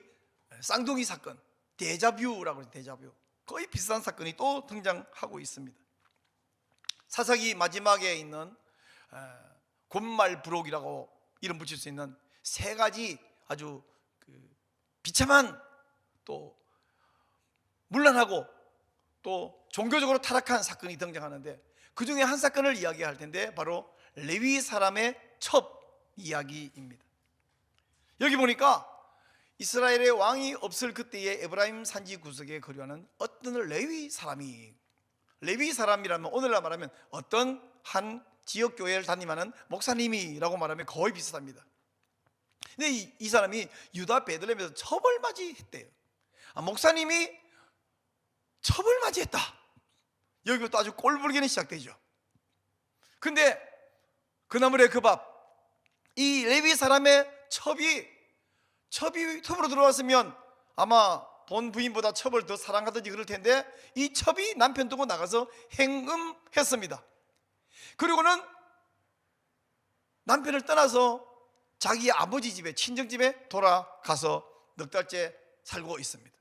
쌍둥이 사건, 데자뷰라고 해요. 데자뷰, 거의 비슷한 사건이 또 등장하고 있습니다. 사사기 마지막에 있는 곤말부록이라고 이름 붙일 수 있는 세 가지 아주 비참한, 또 문란하고 또 종교적으로 타락한 사건이 등장하는데, 그 중에 한 사건을 이야기할 텐데 바로 레위 사람의 첩 이야기입니다. 여기 보니까 이스라엘의 왕이 없을 그때의 에브라임 산지 구석에 거류하는 어떤 레위 사람이, 레위 사람이라면 오늘날 말하면 어떤 한 지역교회를 담임하는 목사님이라고 말하면 거의 비슷합니다. 근데 이 사람이 유다 베들레헴에서 첩을 맞이했대요. 목사님이 첩을 맞이했다. 여기부터 아주 꼴불견이 시작되죠. 근데 그 나물의 그 밥, 이 레위 사람의 첩이 첩으로 들어왔으면 아마 본 부인보다 첩을 더 사랑하든지 그럴 텐데, 이 첩이 남편 두고 나가서 행음했습니다. 그리고는 남편을 떠나서 자기 아버지 집에, 친정집에 돌아가서 넉 달째 살고 있습니다.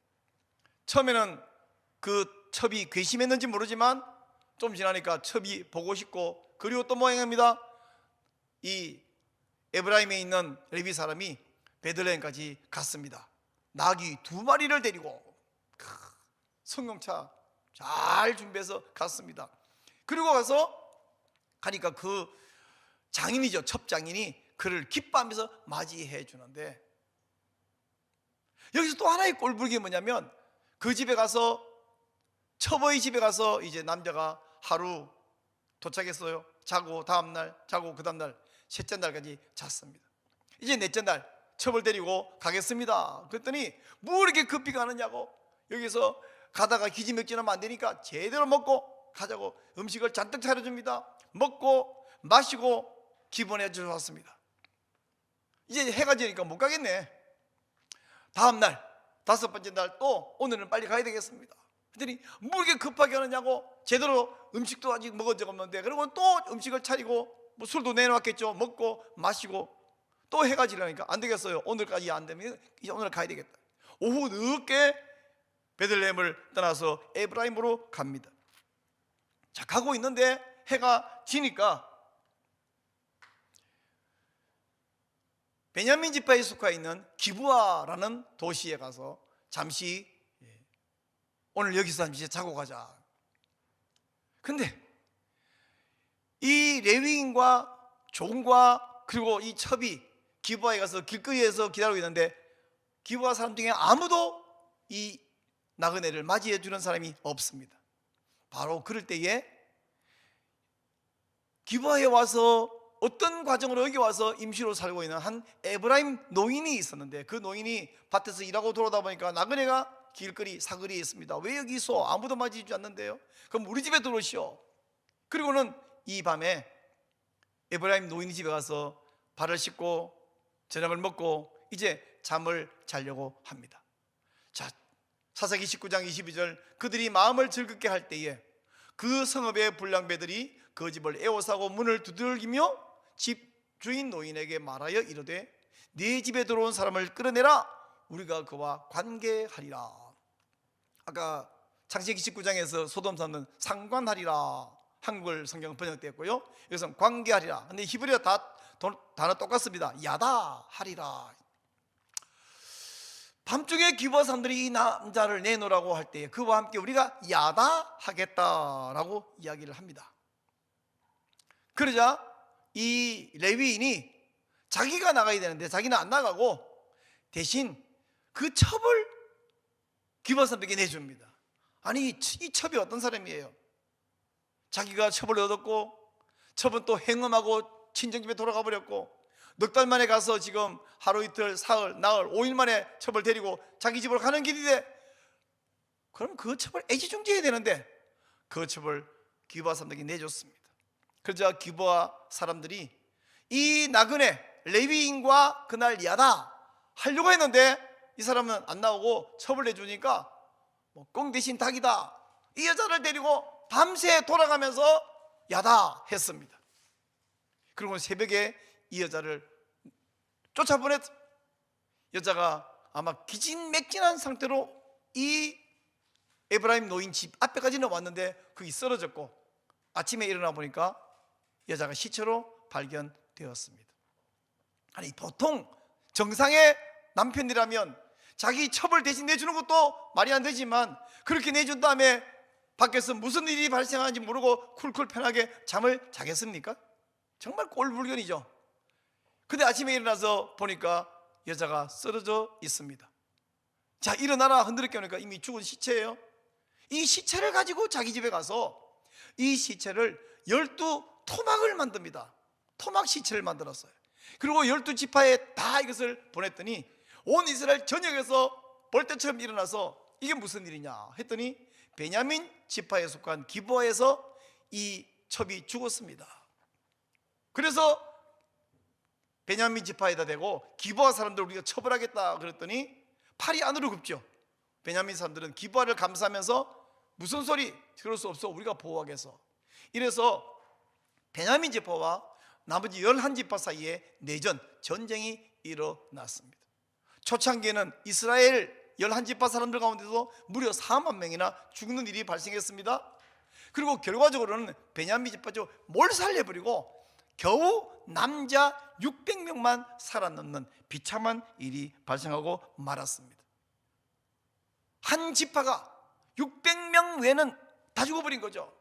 처음에는 그 첩이 괘씸했는지 모르지만 좀 지나니까 첩이 보고 싶고, 그리고 또 뭐 행합니다. 이 에브라임에 있는 레위 사람이 베들레헴까지 갔습니다. 나귀 2마리를 데리고 승용차 잘 준비해서 갔습니다. 그리고 가니까 그 장인이죠, 첩장인이 그를 기뻐하면서 맞이해 주는데, 여기서 또 하나의 꼴불기 뭐냐면, 그 집에 가서, 첩의 집에 가서 이제 남자가 하루 도착했어요. 자고 다음날, 자고 그 다음날, 셋째 날까지 잤습니다. 이제 넷째 날 첩을 데리고 가겠습니다. 그랬더니 뭐 이렇게 급히 가느냐고, 여기서 가다가 기지맥진하면 안 되니까 제대로 먹고 가자고 음식을 잔뜩 차려줍니다. 먹고 마시고 기본해 주셨습니다. 이제 해가 지니까 못 가겠네. 다음 날, 다섯 번째 날 또 오늘은 빨리 가야 되겠습니다. 그랬더니 뭐 이렇게 급하게 하느냐고, 제대로 음식도 아직 먹은 적 없는데. 그리고 또 음식을 차리고 뭐 술도 내놓았겠죠. 먹고 마시고 또 해가 지려니까 안 되겠어요. 오늘까지 안 되면 이제 오늘 가야 되겠다. 오후 늦게 베들레헴을 떠나서 에브라임으로 갑니다. 자, 가고 있는데 해가 지니까 베냐민 지파에 속해 있는 기브아라는 도시에 가서 잠시, 오늘 여기서 잠시 자고 가자. 근데 이 레위인과 종과 그리고 이 첩이 기브아에 가서 길거리에서 기다리고 있는데 기브아 사람 중에 아무도 이 나그네를 맞이해 주는 사람이 없습니다. 바로 그럴 때에 기브아에 와서 어떤 과정으로 여기 와서 임시로 살고 있는 한 에브라임 노인이 있었는데, 그 노인이 밭에서 일하고 돌아오다 보니까 나그네가 길거리 사거리에 있습니다. 왜 여기 있어? 아무도 맞이해주지 않는데요? 그럼 우리 집에 들어오시오. 그리고는 이 밤에 에브라임 노인이 집에 가서 발을 씻고 저녁을 먹고 이제 잠을 자려고 합니다. 자, 사사기 19장 22절, 그들이 마음을 즐겁게 할 때에 그 성읍의 불량배들이 그 집을 에워싸고 문을 두들기며 집 주인 노인에게 말하여 이르되 네 집에 들어온 사람을 끌어내라. 우리가 그와 관계하리라. 아까 창세기 19장에서 소돔 사람은 상관하리라, 한글 성경 번역되었고요. 여기서는 관계하리라. 근데 히브리어 단어 똑같습니다. 야다하리라. 밤중에 기브아 사람들이 이 남자를 내놓으라고 할 때 그와 함께 우리가 야다하겠다라고 이야기를 합니다. 그러자 이 레위인이 자기가 나가야 되는데 자기는 안 나가고 대신 그 첩을 기브아 사람들에게 내줍니다. 아니, 이 첩이 어떤 사람이에요? 자기가 첩을 얻었고 첩은 또 행음하고 친정집에 돌아가 버렸고 넉 달 만에 가서 지금 하루 이틀 사흘 나흘 5일 만에 첩을 데리고 자기 집으로 가는 길인데, 그럼 그 첩을 애지중지해야 되는데 그 첩을 기브아 사람들에게 내줬습니다. 그러자 기브아 사람들이 이 나그네 레위인과 그날 야다 하려고 했는데 이 사람은 안 나오고 첩을 내주니까 뭐 꽁 대신 닭이다, 이 여자를 데리고 밤새 돌아가면서 야다 했습니다. 그리고 새벽에 이 여자를 쫓아보냈. 여자가 아마 기진맥진한 상태로 이 에브라임 노인 집 앞에까지는 왔는데 거기 쓰러졌고 아침에 일어나 보니까 여자가 시체로 발견되었습니다. 아니, 보통 정상의 남편이라면 자기 첩을 대신 내주는 것도 말이 안 되지만 그렇게 내준 다음에 밖에서 무슨 일이 발생하는지 모르고 쿨쿨 편하게 잠을 자겠습니까? 정말 꼴불견이죠. 근데 아침에 일어나서 보니까 여자가 쓰러져 있습니다. 자, 일어나라 흔들어 깨우니까 이미 죽은 시체예요. 이 시체를 가지고 자기 집에 가서 이 시체를 12토막을 만듭니다. 토막 시체를 만들었어요. 그리고 12지파에 다 이것을 보냈더니 온 이스라엘 전역에서 벌떼처럼 일어나서 이게 무슨 일이냐 했더니 베냐민 지파에 속한 기브아에서 이 첩이 죽었습니다. 그래서 베냐민 지파에다 대고 기브아 사람들 우리가 처벌하겠다 그랬더니 팔이 안으로 굽죠. 베냐민 사람들은 기브아를 감싸면서 무슨 소리, 그럴 수 없어, 우리가 보호하겠어. 이래서 베냐민 지파와 나머지 11지파 사이에 내전, 전쟁이 일어났습니다. 초창기에는 이스라엘 11지파 사람들 가운데서 무려 4만 명이나 죽는 일이 발생했습니다. 그리고 결과적으로는 베냐민 지파죠, 몰살해버리고 겨우 남자 600명만 살아남는 비참한 일이 발생하고 말았습니다. 한 지파가 600명 외에는 다 죽어버린 거죠.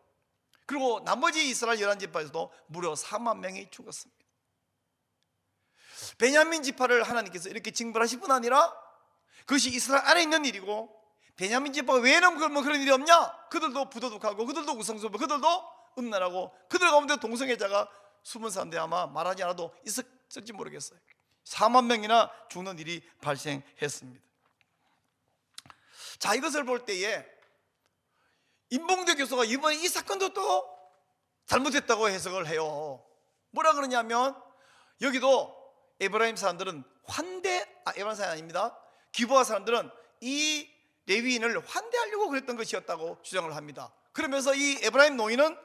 그리고 나머지 이스라엘 11지파에서도 무려 4만 명이 죽었습니다. 베냐민 지파를 하나님께서 이렇게 징벌하실 뿐 아니라 그것이 이스라엘 안에 있는 일이고 베냐민 지파 외에는 그런 일이 없냐? 그들도 부도덕하고 그들도 우상숭배, 그들도 음란하고 그들 가운데 동성애자가 숨은 사람들 아마 말하지 않아도 있었을지 모르겠어요. 4만 명이나 죽는 일이 발생했습니다. 자, 이것을 볼 때에 임봉대 교수가 이번에 이 사건도 또 잘못했다고 해석을 해요. 뭐라 그러냐면 여기도 에브라임 사람들은 에브라임 사람이 아닙니다. 기브아 사람들은 이 레위인을 환대하려고 그랬던 것이었다고 주장을 합니다. 그러면서 이 에브라임 노인은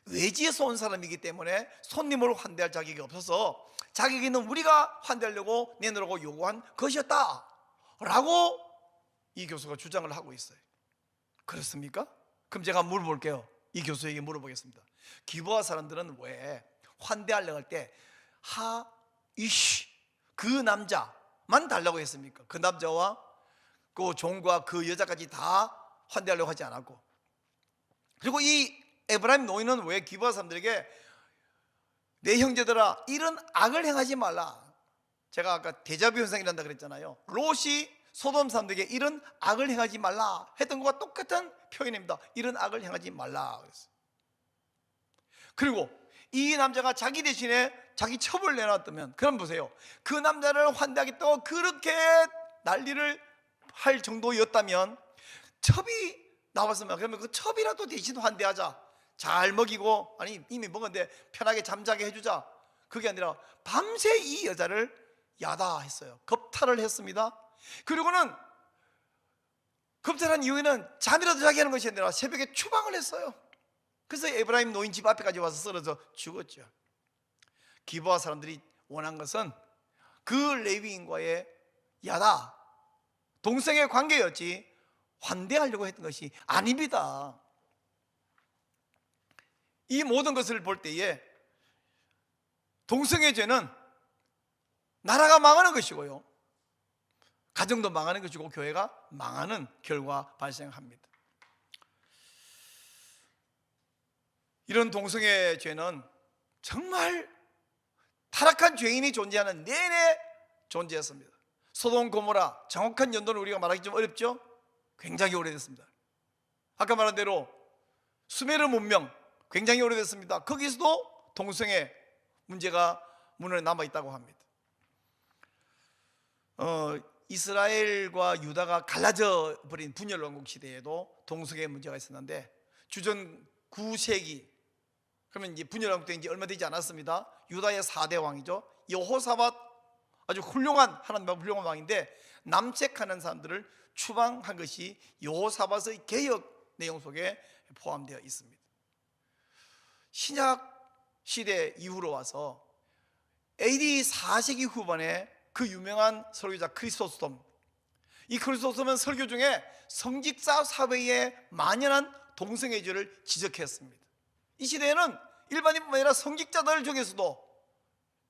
외지에서 온 사람이기 때문에 손님을 환대할 자격이 없어서 자격이 있는 우리가 환대하려고 내놓으라고 요구한 것이었다 라고 이 교수가 주장을 하고 있어요. 그렇습니까? 그럼 제가 물어볼게요. 이 교수에게 물어보겠습니다. 기브아 사람들은 왜 환대하려고 할 때 하이쉬 그 남자만 달라고 했습니까? 그 남자와 그 종과 그 여자까지 다 환대하려고 하지 않았고, 그리고 이 에브라임 노인은 왜 기브아 사람들에게 내 형제들아 이런 악을 행하지 말라, 제가 아까 데자뷰 현상이란다 그랬잖아요. 롯이 소돔 사람들에게 이런 악을 행하지 말라 했던 것과 똑같은 표현입니다. 이런 악을 행하지 말라 그랬어요. 그리고 이 남자가 자기 대신에 자기 첩을 내놨다면, 그럼 보세요, 그 남자를 환대하겠다고 그렇게 난리를 할 정도였다면 첩이 나왔으면 그러면 그 첩이라도 대신 환대하자, 잘 먹이고, 아니 이미 먹었는데 편하게 잠자게 해주자, 그게 아니라 밤새 이 여자를 야다했어요. 겁탈을 했습니다. 그리고는 겁탈한 이유에는 잠이라도 자게 하는 것이 아니라 새벽에 추방을 했어요. 그래서 에브라임 노인 집 앞에까지 와서 쓰러져 죽었죠. 기브아 사람들이 원한 것은 그 레위인과의 야다, 동성의 관계였지 환대하려고 했던 것이 아닙니다. 이 모든 것을 볼 때에 동성의 죄는 나라가 망하는 것이고요, 가정도 망하는 것이고 교회가 망하는 결과 발생합니다. 이런 동성애 죄는 정말 타락한 죄인이 존재하는 내내 존재했습니다. 소돔 고모라, 정확한 연도는 우리가 말하기 좀 어렵죠. 굉장히 오래됐습니다. 아까 말한 대로 수메르 문명 굉장히 오래됐습니다. 거기서도 동성애 문제가 문헌에 남아있다고 합니다. 이스라엘과 유다가 갈라져 버린 분열왕국 시대에도 동성애 문제가 있었는데, 주전 9세기, 그러면 이제 분열왕국 때 이제 얼마 되지 않았습니다. 유다의 4대 왕이죠. 여호사밧, 아주 훌륭한, 하나님의 훌륭한 왕인데 남색하는 사람들을 추방한 것이 여호사밧의 개혁 내용 속에 포함되어 있습니다. 신약 시대 이후로 와서 AD 4세기 후반에 그 유명한 설교자 크리소스톰, 이 크리소스톰은 설교 중에 성직자 사회에 만연한 동성애죄를 지적했습니다. 이 시대에는 일반인뿐만 아니라 성직자들 중에서도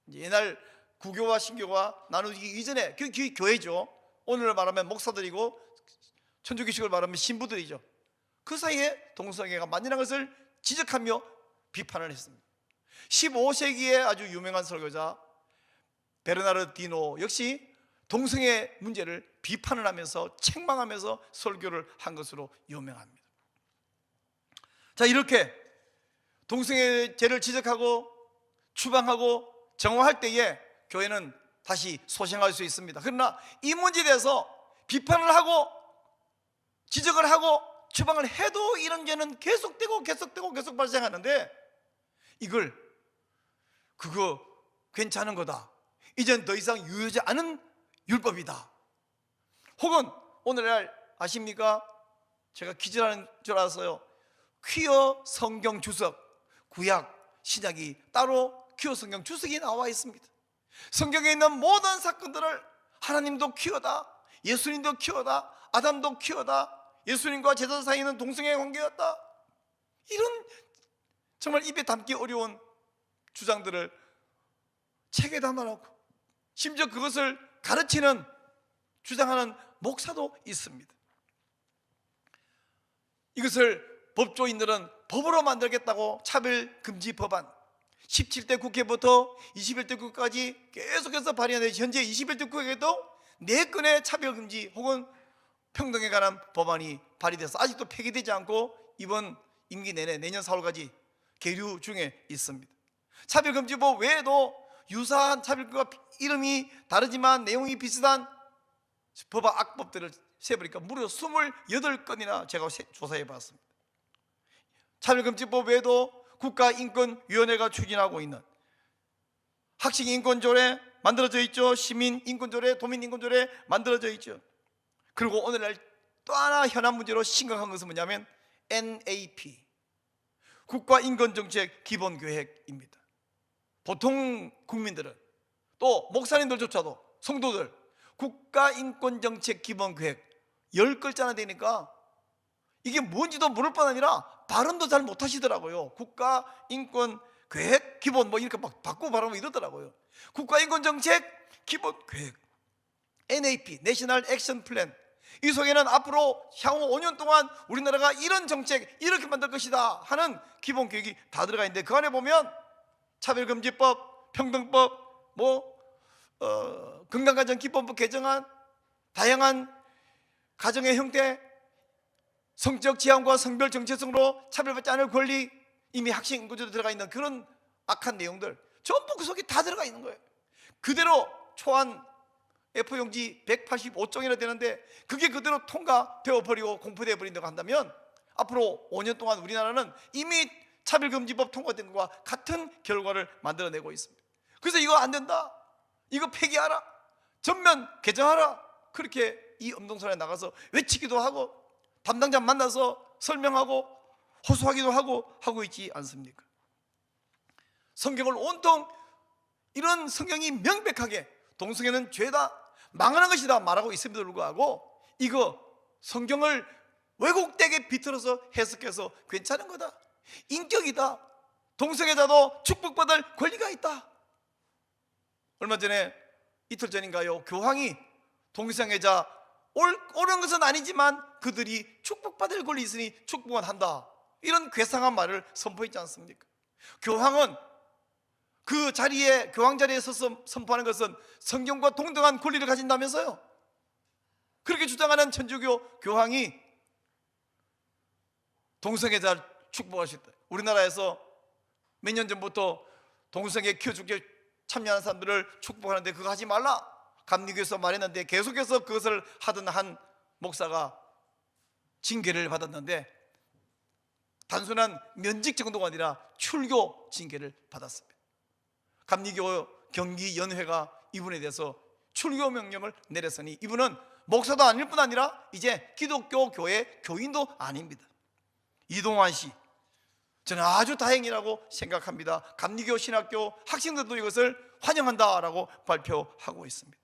옛날 구교와 신교가 나누기 이전에 그 교회죠. 오늘 말하면 목사들이고 천주교식을 말하면 신부들이죠. 그 사이에 동성애가 만연한 것을 지적하며 비판을 했습니다. 15세기에 아주 유명한 설교자 베르나르디노 역시 동성애 문제를 비판을 하면서 책망하면서 설교를 한 것으로 유명합니다. 자, 이렇게 동성애 죄를 지적하고 추방하고 정화할 때에 교회는 다시 소생할 수 있습니다. 그러나 이 문제에 대해서 비판을 하고 지적을 하고 추방을 해도 이런 죄는 계속되고 계속 발생하는데, 이걸 그거 괜찮은 거다, 이젠 더 이상 유효하지 않은 율법이다, 혹은 오늘날 아십니까? 제가 기절하는 줄 알았어요. 퀴어 성경 주석, 구약 신약이 따로 퀴어 성경 주석이 나와 있습니다. 성경에 있는 모든 사건들을 하나님도 퀴어다, 예수님도 퀴어다, 아담도 퀴어다, 예수님과 제자 사이에는 동성애 관계였다, 이런 정말 입에 담기 어려운 주장들을 책에 담아놓고 심지어 그것을 가르치는, 주장하는 목사도 있습니다. 이것을 법조인들은 법으로 만들겠다고 차별금지 법안 17대 국회부터 21대 국회까지 계속해서 발의하는, 현재 21대 국회에도 4건의 차별금지 혹은 평등에 관한 법안이 발의돼서 아직도 폐기되지 않고 이번 임기 내내 내년 4월까지 계류 중에 있습니다. 차별금지법 외에도 유사한 차별과 이름이 다르지만 내용이 비슷한 법과 악법들을 세보니까 무려 28건이나 제가 조사해 봤습니다. 차별금지법 외에도 국가인권위원회가 추진하고 있는 학식인권조례 만들어져 있죠. 시민인권조례, 도민인권조례 만들어져 있죠. 그리고 오늘날 또 하나 현안 문제로 심각한 것은 뭐냐면 NAP, 국가인권정책 기본계획입니다. 보통 국민들은 또 목사님들조차도 성도들 국가인권정책 기본계획 10글자나 되니까 이게 뭔지도 모를 뿐 아니라 발음도 잘 못하시더라고요. 국가인권계획 기본 뭐 이렇게 막 바꾸고 발음하고 이러더라고요. 국가인권정책 기본계획 NAP, 내셔널 액션 플랜, 이 속에는 앞으로 향후 5년 동안 우리나라가 이런 정책 이렇게 만들 것이다 하는 기본 계획이 다 들어가 있는데 그 안에 보면 차별금지법, 평등법, 건강가정기본법 개정안, 다양한 가정의 형태, 성적 지향과 성별 정체성으로 차별받지 않을 권리, 이미 학생인권조도 들어가 있는 그런 악한 내용들 전부 그 속에 다 들어가 있는 거예요. 그대로 초안 F용지 185종이나 되는데 그게 그대로 통과되어 버리고 공포되어 버린다고 한다면 앞으로 5년 동안 우리나라는 이미 차별금지법 통과된 것과 같은 결과를 만들어내고 있습니다. 그래서 이거 안 된다, 이거 폐기하라, 전면 개정하라, 그렇게 이 엄동설에 나가서 외치기도 하고 담당자 만나서 설명하고 호소하기도 하고 있지 않습니까? 성경을 온통 이런 성경이 명백하게 동성애는 죄다, 망하는 것이다 말하고 있음에도 불구하고 이거 성경을 왜곡되게 비틀어서 해석해서 괜찮은 거다, 인격이다, 동성애자도 축복받을 권리가 있다. 얼마 전에 이틀 전인가요, 교황이 동성애자 옳은 것은 아니지만 그들이 축복받을 권리 있으니 축복은 한다, 이런 괴상한 말을 선포했지 않습니까? 교황은 그 자리에, 교황 자리에 서서 선포하는 것은 성경과 동등한 권리를 가진다면서요. 그렇게 주장하는 천주교 교황이 동성애자를 축복하셨다. 우리나라에서 몇 년 전부터 동성애 키워주기 참여하는 사람들을 축복하는데 그거 하지 말라 감리교에서 말했는데 계속해서 그것을 하던 한 목사가 징계를 받았는데 단순한 면직 정도가 아니라 출교 징계를 받았습니다. 감리교 경기연회가 이분에 대해서 출교 명령을 내렸으니 이분은 목사도 아닐 뿐 아니라 이제 기독교 교회 교인도 아닙니다. 이동환 씨, 저는 아주 다행이라고 생각합니다. 감리교 신학교 학생들도 이것을 환영한다라고 발표하고 있습니다.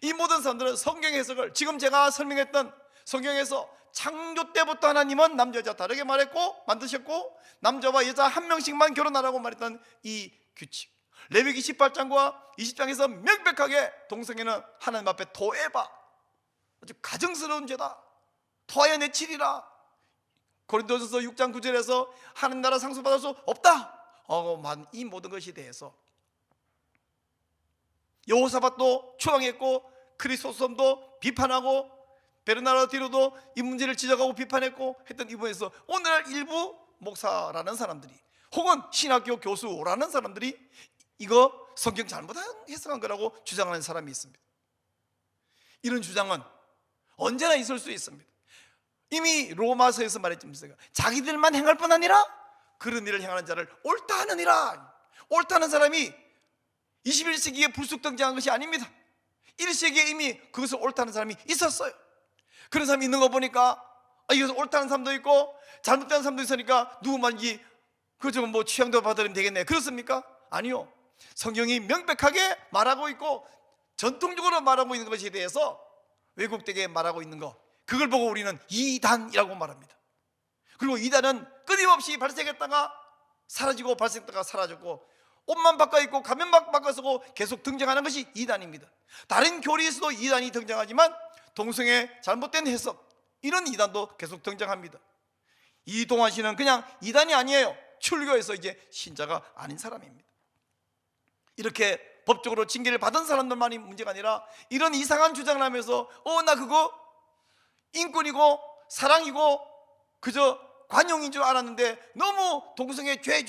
이 모든 사람들은 성경 해석을 지금 제가 설명했던 성경에서 창조 때부터 하나님은 남자 여자 다르게 말했고 만드셨고 남자와 여자 한 명씩만 결혼하라고 말했던 이 규칙, 레위기 18장과 20장에서 명백하게 동성애는 하나님 앞에 토해봐, 아주 가증스러운 죄다, 토하여 내치리라. 고린도전서 6장 9절에서 하나님 나라 상속받을 수 없다. 이 모든 것에 대해서 여호사밧도 추앙했고 크리소스톰도 비판하고 베르나르디노도 이 문제를 지적하고 비판했고 했던 이분에서 오늘날 일부 목사라는 사람들이 혹은 신학교 교수라는 사람들이 이거 성경 잘못 해석한 거라고 주장하는 사람이 있습니다. 이런 주장은 언제나 있을 수 있습니다. 이미 로마서에서 말했지, 자기들만 행할 뿐 아니라 그런 일을 행하는 자를 옳다 하느니라. 옳다는 사람이 21세기에 불쑥 등장한 것이 아닙니다. 1세기에 이미 그것을 옳다는 사람이 있었어요. 그런 사람이 있는 거 보니까 이것을 옳다는 사람도 있고 잘못된 사람도 있으니까 누구만지 그저 뭐 취향도 받으면 되겠네, 그렇습니까? 아니요. 성경이 명백하게 말하고 있고 전통적으로 말하고 있는 것에 대해서 왜곡되게 말하고 있는 것, 그걸 보고 우리는 이단이라고 말합니다. 그리고 이단은 끊임없이 발생했다가 사라지고 발생했다가 사라졌고 옷만 바꿔 입고 가면만 바꿔 쓰고 계속 등장하는 것이 이단입니다. 다른 교리에서도 이단이 등장하지만 동성애 잘못된 해석, 이런 이단도 계속 등장합니다. 이동환 씨는 그냥 이단이 아니에요. 출교해서 이제 신자가 아닌 사람입니다. 이렇게 법적으로 징계를 받은 사람들만이 문제가 아니라 이런 이상한 주장을 하면서 나 그거 인권이고 사랑이고 그저 관용인 줄 알았는데 너무 동성애 죄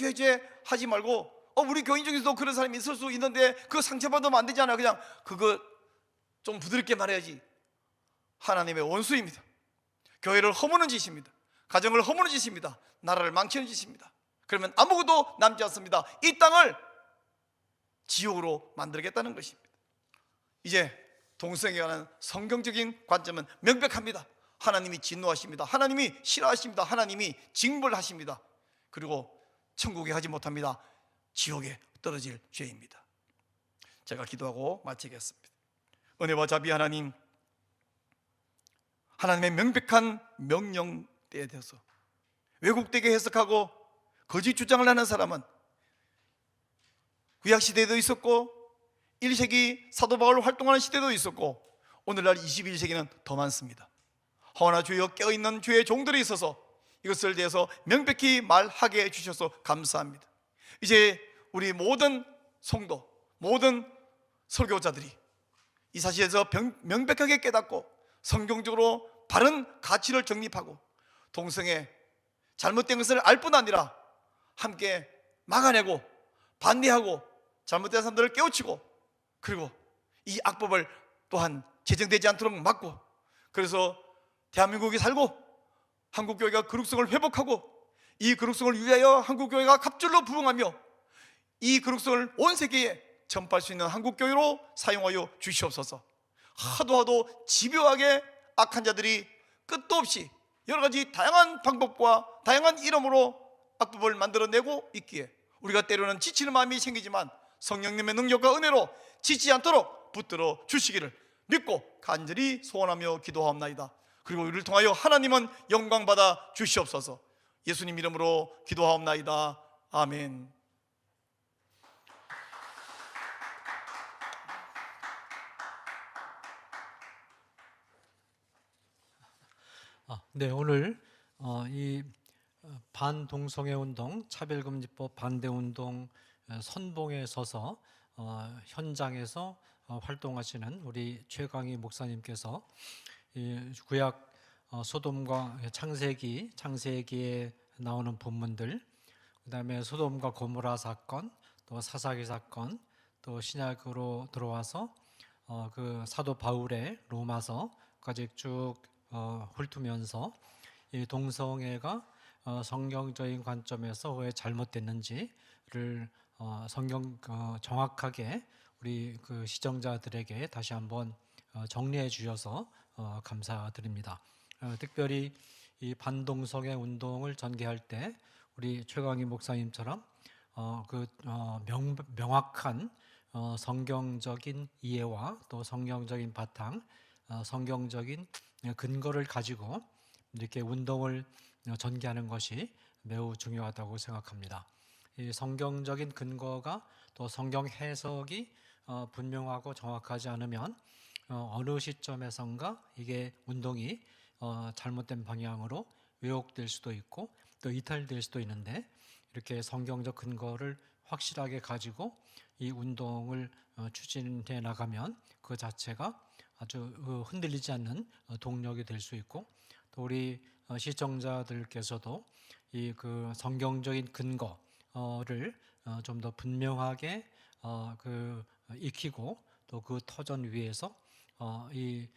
하지 말고 우리 교인 중에서도 그런 사람이 있을 수 있는데 그 상처받으면 안 되잖아. 그냥 그거 좀 부드럽게 말해야지. 하나님의 원수입니다. 교회를 허무는 짓입니다. 가정을 허무는 짓입니다. 나라를 망치는 짓입니다. 그러면 아무것도 남지 않습니다. 이 땅을 지옥으로 만들겠다는 것입니다. 이제 동성애에 관한 성경적인 관점은 명백합니다. 하나님이 진노하십니다. 하나님이 싫어하십니다. 하나님이 징벌하십니다. 그리고 천국에 가지 못합니다. 지옥에 떨어질 죄입니다. 제가 기도하고 마치겠습니다. 은혜와 자비 하나님, 하나님의 명백한 명령에 대해서 왜곡되게 해석하고 거짓 주장을 하는 사람은 구약시대에도 있었고 1세기 사도 바울 활동하는 시대도 있었고 오늘날 21세기는 더 많습니다. 허나 주여 깨어있는 주의 종들이 있어서 이것을 대해서 명백히 말하게 해주셔서 감사합니다. 이제 우리 모든 성도, 모든 설교자들이 이 사실에서 명백하게 깨닫고 성경적으로 바른 가치를 정립하고 동성애 잘못된 것을 알 뿐 아니라 함께 막아내고 반대하고 잘못된 사람들을 깨우치고 그리고 이 악법을 또한 제정되지 않도록 막고, 그래서 대한민국이 살고 한국교회가 거룩성을 회복하고 이 거룩성을 위하여 한국교회가 갑절로 부흥하며 이 거룩성을 온 세계에 전파할 수 있는 한국교회로 사용하여 주시옵소서. 하도 집요하게 악한 자들이 끝도 없이 여러 가지 다양한 방법과 다양한 이름으로 악법을 만들어내고 있기에 우리가 때로는 지치는 마음이 생기지만 성령님의 능력과 은혜로 지치지 않도록 붙들어 주시기를 믿고 간절히 소원하며 기도하옵나이다. 그리고 이를 통하여 하나님은 영광 받아 주시옵소서. 예수님 이름으로 기도하옵나이다. 아멘. 네, 오늘 이 반동성애 운동, 차별금지법 반대 운동 선봉에 서서 현장에서 활동하시는 우리 최강희 목사님께서 이 구약 소돔과 창세기에 나오는 본문들, 그다음에 소돔과 고모라 사건, 또 사사기 사건, 또 신약으로 들어와서 그 사도 바울의 로마서까지 쭉 훑으면서 이 동성애가 성경적인 관점에서 왜 잘못됐는지를 정확하게 우리 그 시청자들에게 다시 한번 정리해 주셔서 감사드립니다. 특별히 이 반동성애 운동을 전개할 때 우리 최강희 목사님처럼 명확한 성경적인 이해와 또 성경적인 바탕, 성경적인 근거를 가지고 이렇게 운동을 전개하는 것이 매우 중요하다고 생각합니다. 이 성경적인 근거가 또 성경 해석이 분명하고 정확하지 않으면 어느 시점에선가 이게 운동이 잘못된 방향으로 왜곡될 수도 있고 또 이탈될 수도 있는데, 이렇게 성경적 근거를 확실하게 가지고 이 운동을 추진해 나가면 그 자체가 아주 흔들리지 않는 동력이 될 수 있고, 또 우리 시청자들께서도 이 그 성경적인 근거를 좀 더 분명하게 익히고 또 그 터전 위에서 이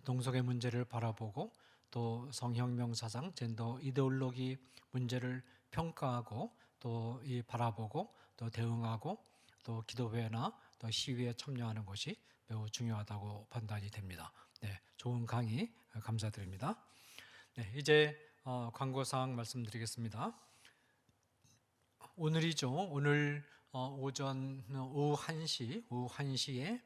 동성애 문제를 바라보고 또 성혁명 사상, 젠더 이데올로기 문제를 평가하고 또 이 바라보고 또 대응하고 또 기도회나 또 시위에 참여하는 것이 매우 중요하다고 판단이 됩니다. 네, 좋은 강의 감사드립니다. 네, 이제 광고사항 말씀드리겠습니다. 오늘이죠. 오늘 오후 1시에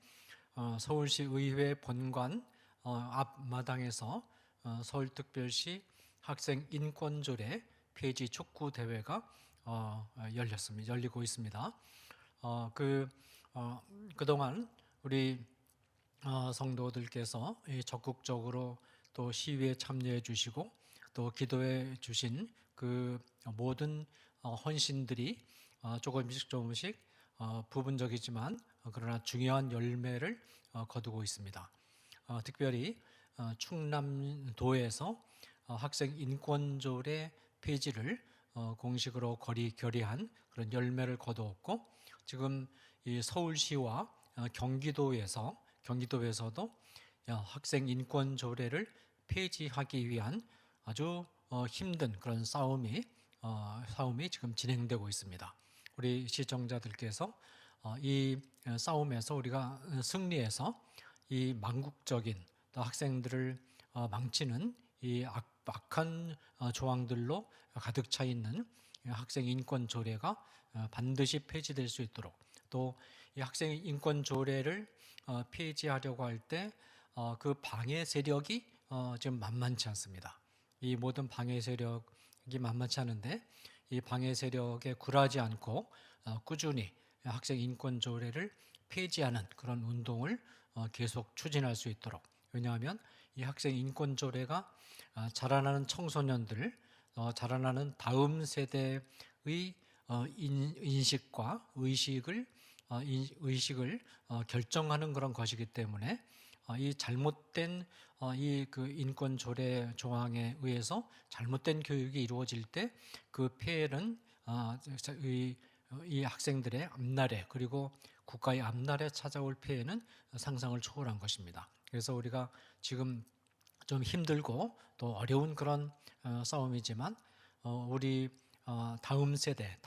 서울시 의회 본관 앞마당에서 서울특별시 학생 인권조례 폐지 촉구 대회가 열리고 있습니다. 그동안 우리 성도들께서 적극적으로 또 시위에 참여해 주시고 또 기도해 주신 그 모든 헌신들이 조금씩 부분적이지만 그러나 중요한 열매를 거두고 있습니다. 특별히 충남도에서 학생 인권조례 폐지를 공식으로 결의한 그런 열매를 거두었고, 지금 이 서울시와 경기도에서도 학생 인권 조례를 폐지하기 위한 아주 힘든 그런 싸움이 지금 진행되고 있습니다. 우리 시청자들께서 이 싸움에서 우리가 승리해서 이 망국적인 또 학생들을 망치는 이 악한 조항들로 가득 차 있는 학생 인권 조례가 반드시 폐지될 수 있도록, 또 이 학생 인권 조례를 폐지하려고 할 때 그 방해 세력이 지금 만만치 않습니다. 이 모든 방해 세력이 만만치 않은데, 이 방해 세력에 굴하지 않고 꾸준히 학생 인권 조례를 폐지하는 그런 운동을 계속 추진할 수 있도록, 왜냐하면 이 학생 인권 조례가 자라나는 청소년들, 자라나는 다음 세대의 인식과 의식을 결정하는 그런 것이기 때문에, 이 잘못된 이 그 인권 조례 조항에 의해서 잘못된 교육이 이루어질 때 그 폐해는 이 학생들의 앞날에, 그리고 국가의 앞날에 찾아올 폐해는 상상을 초월한 것입니다. 그래서 우리가 지금 좀 힘들고 또 어려운 그런 싸움이지만, 우리 다음 세대의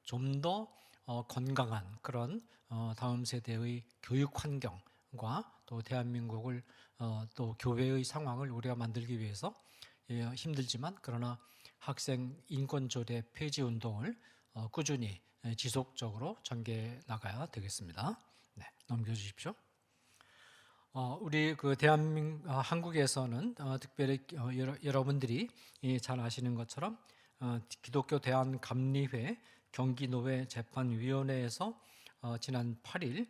좀 더 건강한 그런 다음 세대의 교육 환경과 또 대한민국을 또 교회의 상황을 우리가 만들기 위해서 힘들지만, 그러나 학생 인권 조례 폐지 운동을 꾸준히 지속적으로 전개해 나가야 되겠습니다. 네, 넘겨주십시오. 우리 그 한국에서는 특별히 여러분들이 잘 아시는 것처럼 기독교 대한감리회 경기노회 재판위원회에서 지난 8일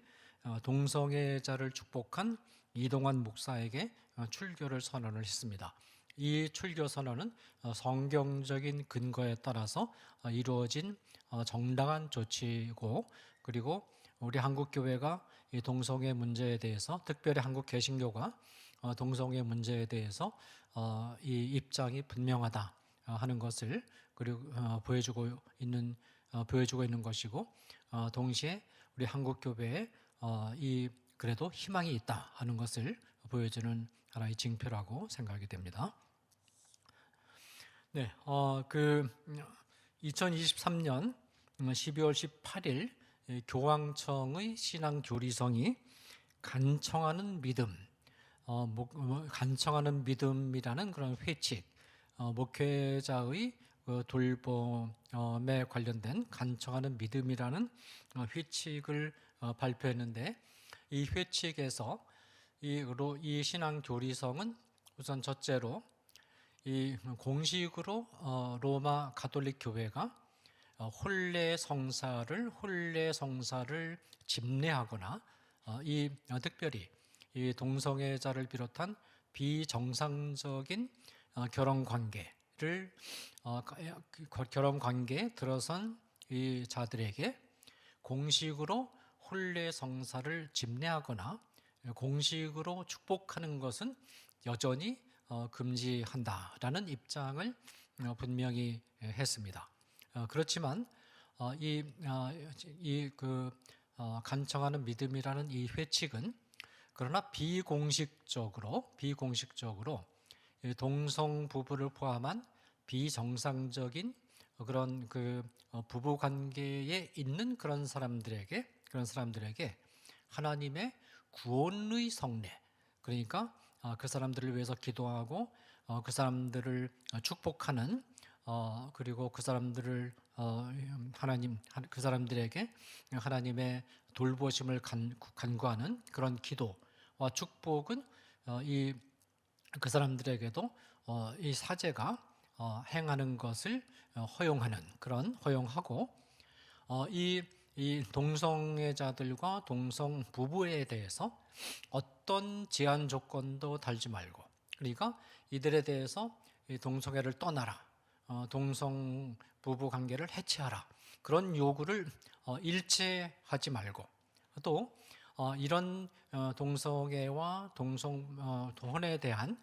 동성애자를 축복한 이동환 목사에게 출교를 선언을 했습니다. 이 출교 선언은 성경적인 근거에 따라서 이루어진 정당한 조치고, 그리고 우리 한국교회가 이 동성애 문제에 대해서, 특별히 한국 개신교가 동성애 문제에 대해서 이 입장이 분명하다 하는 것을 그리고 보여주고 있는 것이고, 동시에 우리 한국 교회에 그래도 희망이 있다 하는 것을 보여주는 하나의 징표라고 생각이 됩니다. 네, 2023년 12월 18일 교황청의 신앙교리성이 간청하는 믿음, 간청하는 믿음이라는 그런 회칙, 목회자의 돌봄에 관련된 간청하는 믿음이라는 회칙을 발표했는데, 이 회칙에서 이 신앙교리성은 우선 첫째로 이 공식으로 로마 가톨릭 교회가 혼례 성사를 집례하거나 특별히 이 동성애자를 비롯한 비정상적인 결혼 관계에 들어선 이 자들에게 공식으로 혼례 성사를 집례하거나 공식으로 축복하는 것은 여전히 금지한다라는 입장을 분명히 했습니다. 그렇지만 간청하는 믿음이라는 이 회칙은 그러나 비공식적으로 동성 부부를 포함한 비정상적인 그런 부부 관계에 있는 그런 사람들에게 하나님의 구원의 성례, 그러니까 그 사람들을 위해서 기도하고 그 사람들을 축복하는, 그리고 그 사람들에게 하나님의 돌보심을 간구하는 그런 기도와 축복은 그 사람들에게도 이 사제가 행하는 것을 허용하고, 이 동성애자들과 동성 부부에 대해서 어떤 제한 조건도 달지 말고, 그러니까 이들에 대해서 동성애를 떠나라, 동성 부부 관계를 해체하라, 그런 요구를 일체하지 말고, 또 이런 동성애와 동성혼에 대한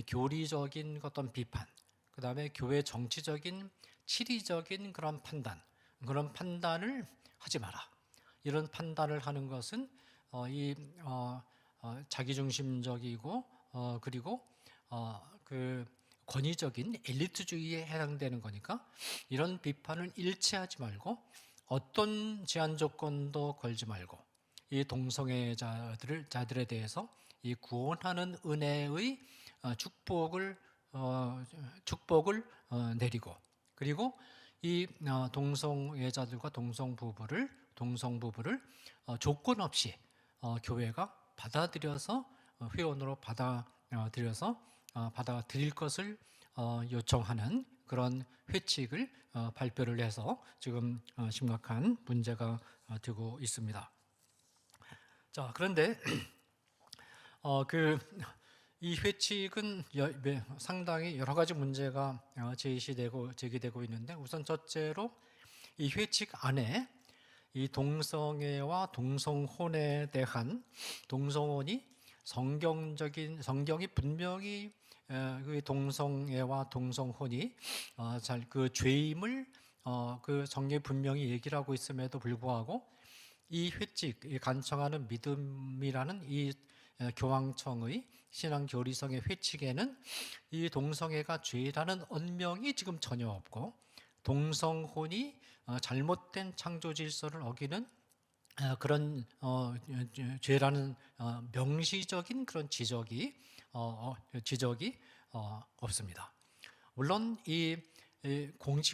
교리적인 어떤 비판, 그다음에 교회 정치적인 치리적인 그런 판단을 하지 마라. 이런 판단을 하는 것은 자기중심적이고 그리고 그 권위적인 엘리트주의에 해당되는 거니까 이런 비판을 일치하지 말고 어떤 제한 조건도 걸지 말고 이 동성애자들에 대해서 이 구원하는 은혜의 축복을 내리고 그리고 이 동성애자들과 동성부부를 조건 없이 교회가 받아들여서 회원으로 받아들일 것을 요청하는 그런 회칙을 발표를 해서 지금 심각한 문제가 되고 있습니다. 자, 그런데 이 회칙은 상당히 여러 가지 문제가 제기되고 있는데 우선 첫째로 이 회칙 안에 이 동성애와 동성혼에 대한 동성혼이 성경이 분명히 그 동성애와 동성혼이 그 죄임을 그 성경이 분명히 얘기를 하고 있음에도 불구하고 이 회칙, 이 간청하는 믿음이라는 이 교황청의 신앙교리성의 회칙에는 이 동성애가 죄라는 언명이 지금 전혀 없고 동성혼이 잘못된 창조 질서를 어기는 그런 죄라는 명시적인 그런 지적이 없습니다. 물론 이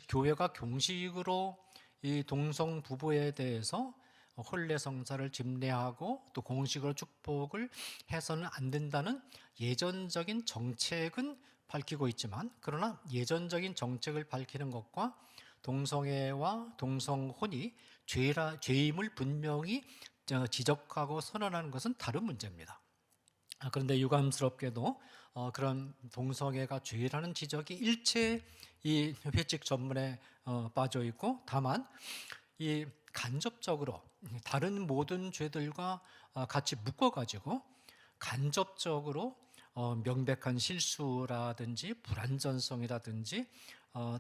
교회가 공식으로 이 동성 부부에 대해서 혼례 성사를 집례하고 또 공식으로 축복을 해서는 안 된다는 예전적인 정책은 밝히고 있지만 그러나 예전적인 정책을 밝히는 것과 동성애와 동성혼이 죄임을 분명히 지적하고 선언하는 것은 다른 문제입니다. 그런데 유감스럽게도 그런 동성애가 죄라는 지적이 일체 이 회칙 전문에 빠져 있고 다만 이 간접적으로 다른 모든 죄들과 같이 묶어가지고 간접적으로 명백한 실수라든지 불완전성이라든지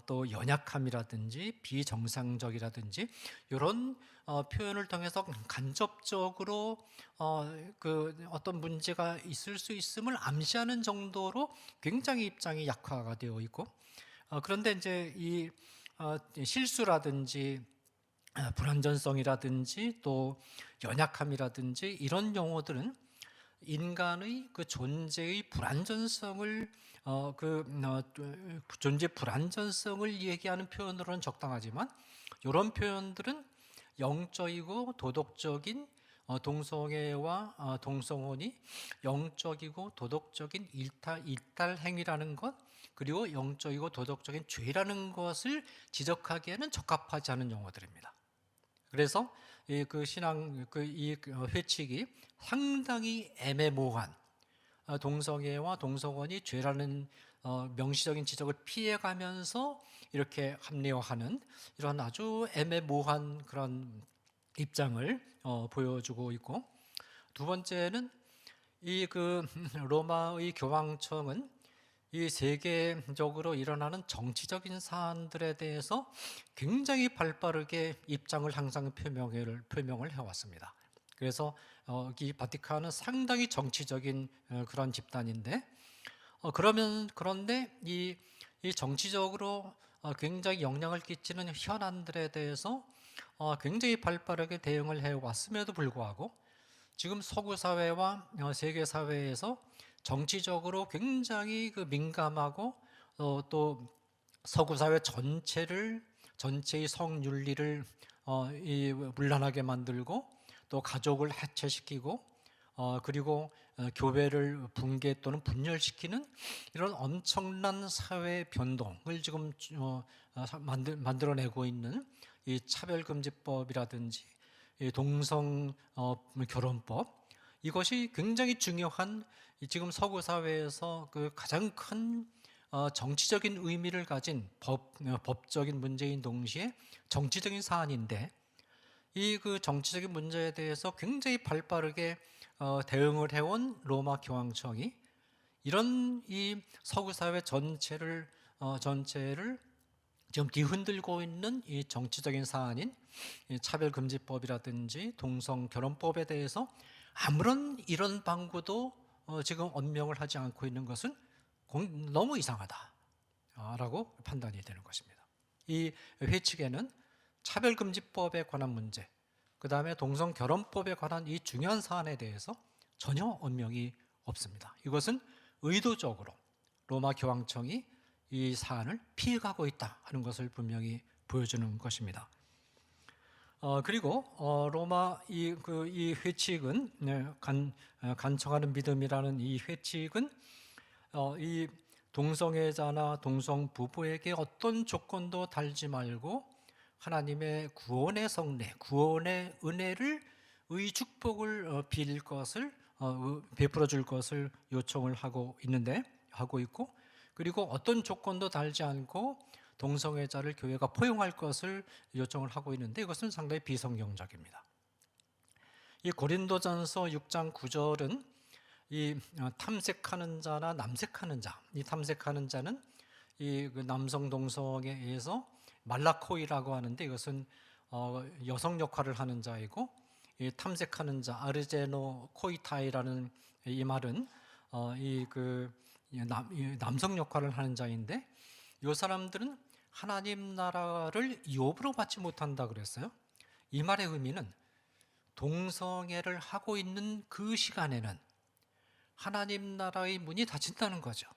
또 연약함이라든지 비정상적이라든지 이런 표현을 통해서 간접적으로 어떤 문제가 있을 수 있음을 암시하는 정도로 굉장히 입장이 약화가 되어 있고 그런데 이제 이 실수라든지 불완전성이라든지 또 연약함이라든지 이런 용어들은 인간의 그 존재의 불완전성을 존재 불완전성을 얘기하는 표현으로는 적당하지만 이런 표현들은 영적이고 도덕적인 동성애와 동성혼이 영적이고 도덕적인 일탈 행위라는 것 그리고 영적이고 도덕적인 죄라는 것을 지적하기에는 적합하지 않은 용어들입니다. 그래서 이 회칙이 상당히 애매모호한 동성애와 동성혼이 죄라는 명시적인 지적을 피해가면서 이렇게 합리화하는 이런 아주 애매모호한 그런 입장을 보여주고 있고 두 번째는 이 로마의 교황청은 이 세계적으로 일어나는 정치적인 사안들에 대해서 굉장히 발빠르게 입장을 항상 표명을 해왔습니다. 그래서 이 바티칸은 상당히 정치적인 그런 집단인데 그런데 이 정치적으로 굉장히 영향을 끼치는 현안들에 대해서 굉장히 발빠르게 대응을 해왔음에도 불구하고 지금 서구 사회와 세계 사회에서 정치적으로 굉장히 민감하고 또 서구 사회 전체의 성윤리를 문란하게 만들고 또 가족을 해체시키고 그리고 교회를 붕괴 또는 분열시키는 이런 엄청난 사회 변동을 지금 만들어내고 있는 이 차별금지법이라든지 동성 결혼법 이것이 굉장히 중요한 지금 서구 사회에서 가장 큰 정치적인 의미를 가진 법적인 문제인 동시에 정치적인 사안인데 이 정치적인 문제에 대해서 굉장히 발빠르게 대응을 해온 로마 교황청이 이런 이 서구 사회 전체를 전체를 지금 뒤흔들고 있는 이 정치적인 사안인 이 차별금지법이라든지 동성결혼법에 대해서 아무런 이런 방구도 지금 언명을 하지 않고 있는 것은 너무 이상하다라고 판단이 되는 것입니다. 이 회칙에는 차별금지법에 관한 문제, 그 다음에 동성결혼법에 관한 이 중요한 사안에 대해서 전혀 언명이 없습니다. 이것은 의도적으로 로마 교황청이 이 사안을 피해가고 있다 하는 것을 분명히 보여주는 것입니다. 그리고 로마 이 회칙은 간청하는 믿음이라는 이 회칙은 이 동성애자나 동성 부부에게 어떤 조건도 달지 말고 하나님의 구원의 성례, 구원의 은혜를 의 축복을 빌 것을 베풀어 줄 것을 요청을 하고 있고, 그리고 어떤 조건도 달지 않고 동성애자를 교회가 포용할 것을 요청을 하고 있는데 이것은 상당히 비성경적입니다. 이 고린도전서 6장 9절은 이 탐색하는 자나 남색하는 자, 이 탐색하는 자는 이 남성 동성에 의해서 말라코이라고 하는데 이것은 여성 역할을 하는 자이고, 이 탐색하는 자 아르제노 코이타이라는 이 말은 이 남성 역할을 하는 자인데, 이 사람들은 하나님 나라를 유업으로 받지 못한다 그랬어요. 이 말의 의미는 동성애를 하고 있는 그 시간에는 하나님 나라의 문이 닫힌다는 거죠.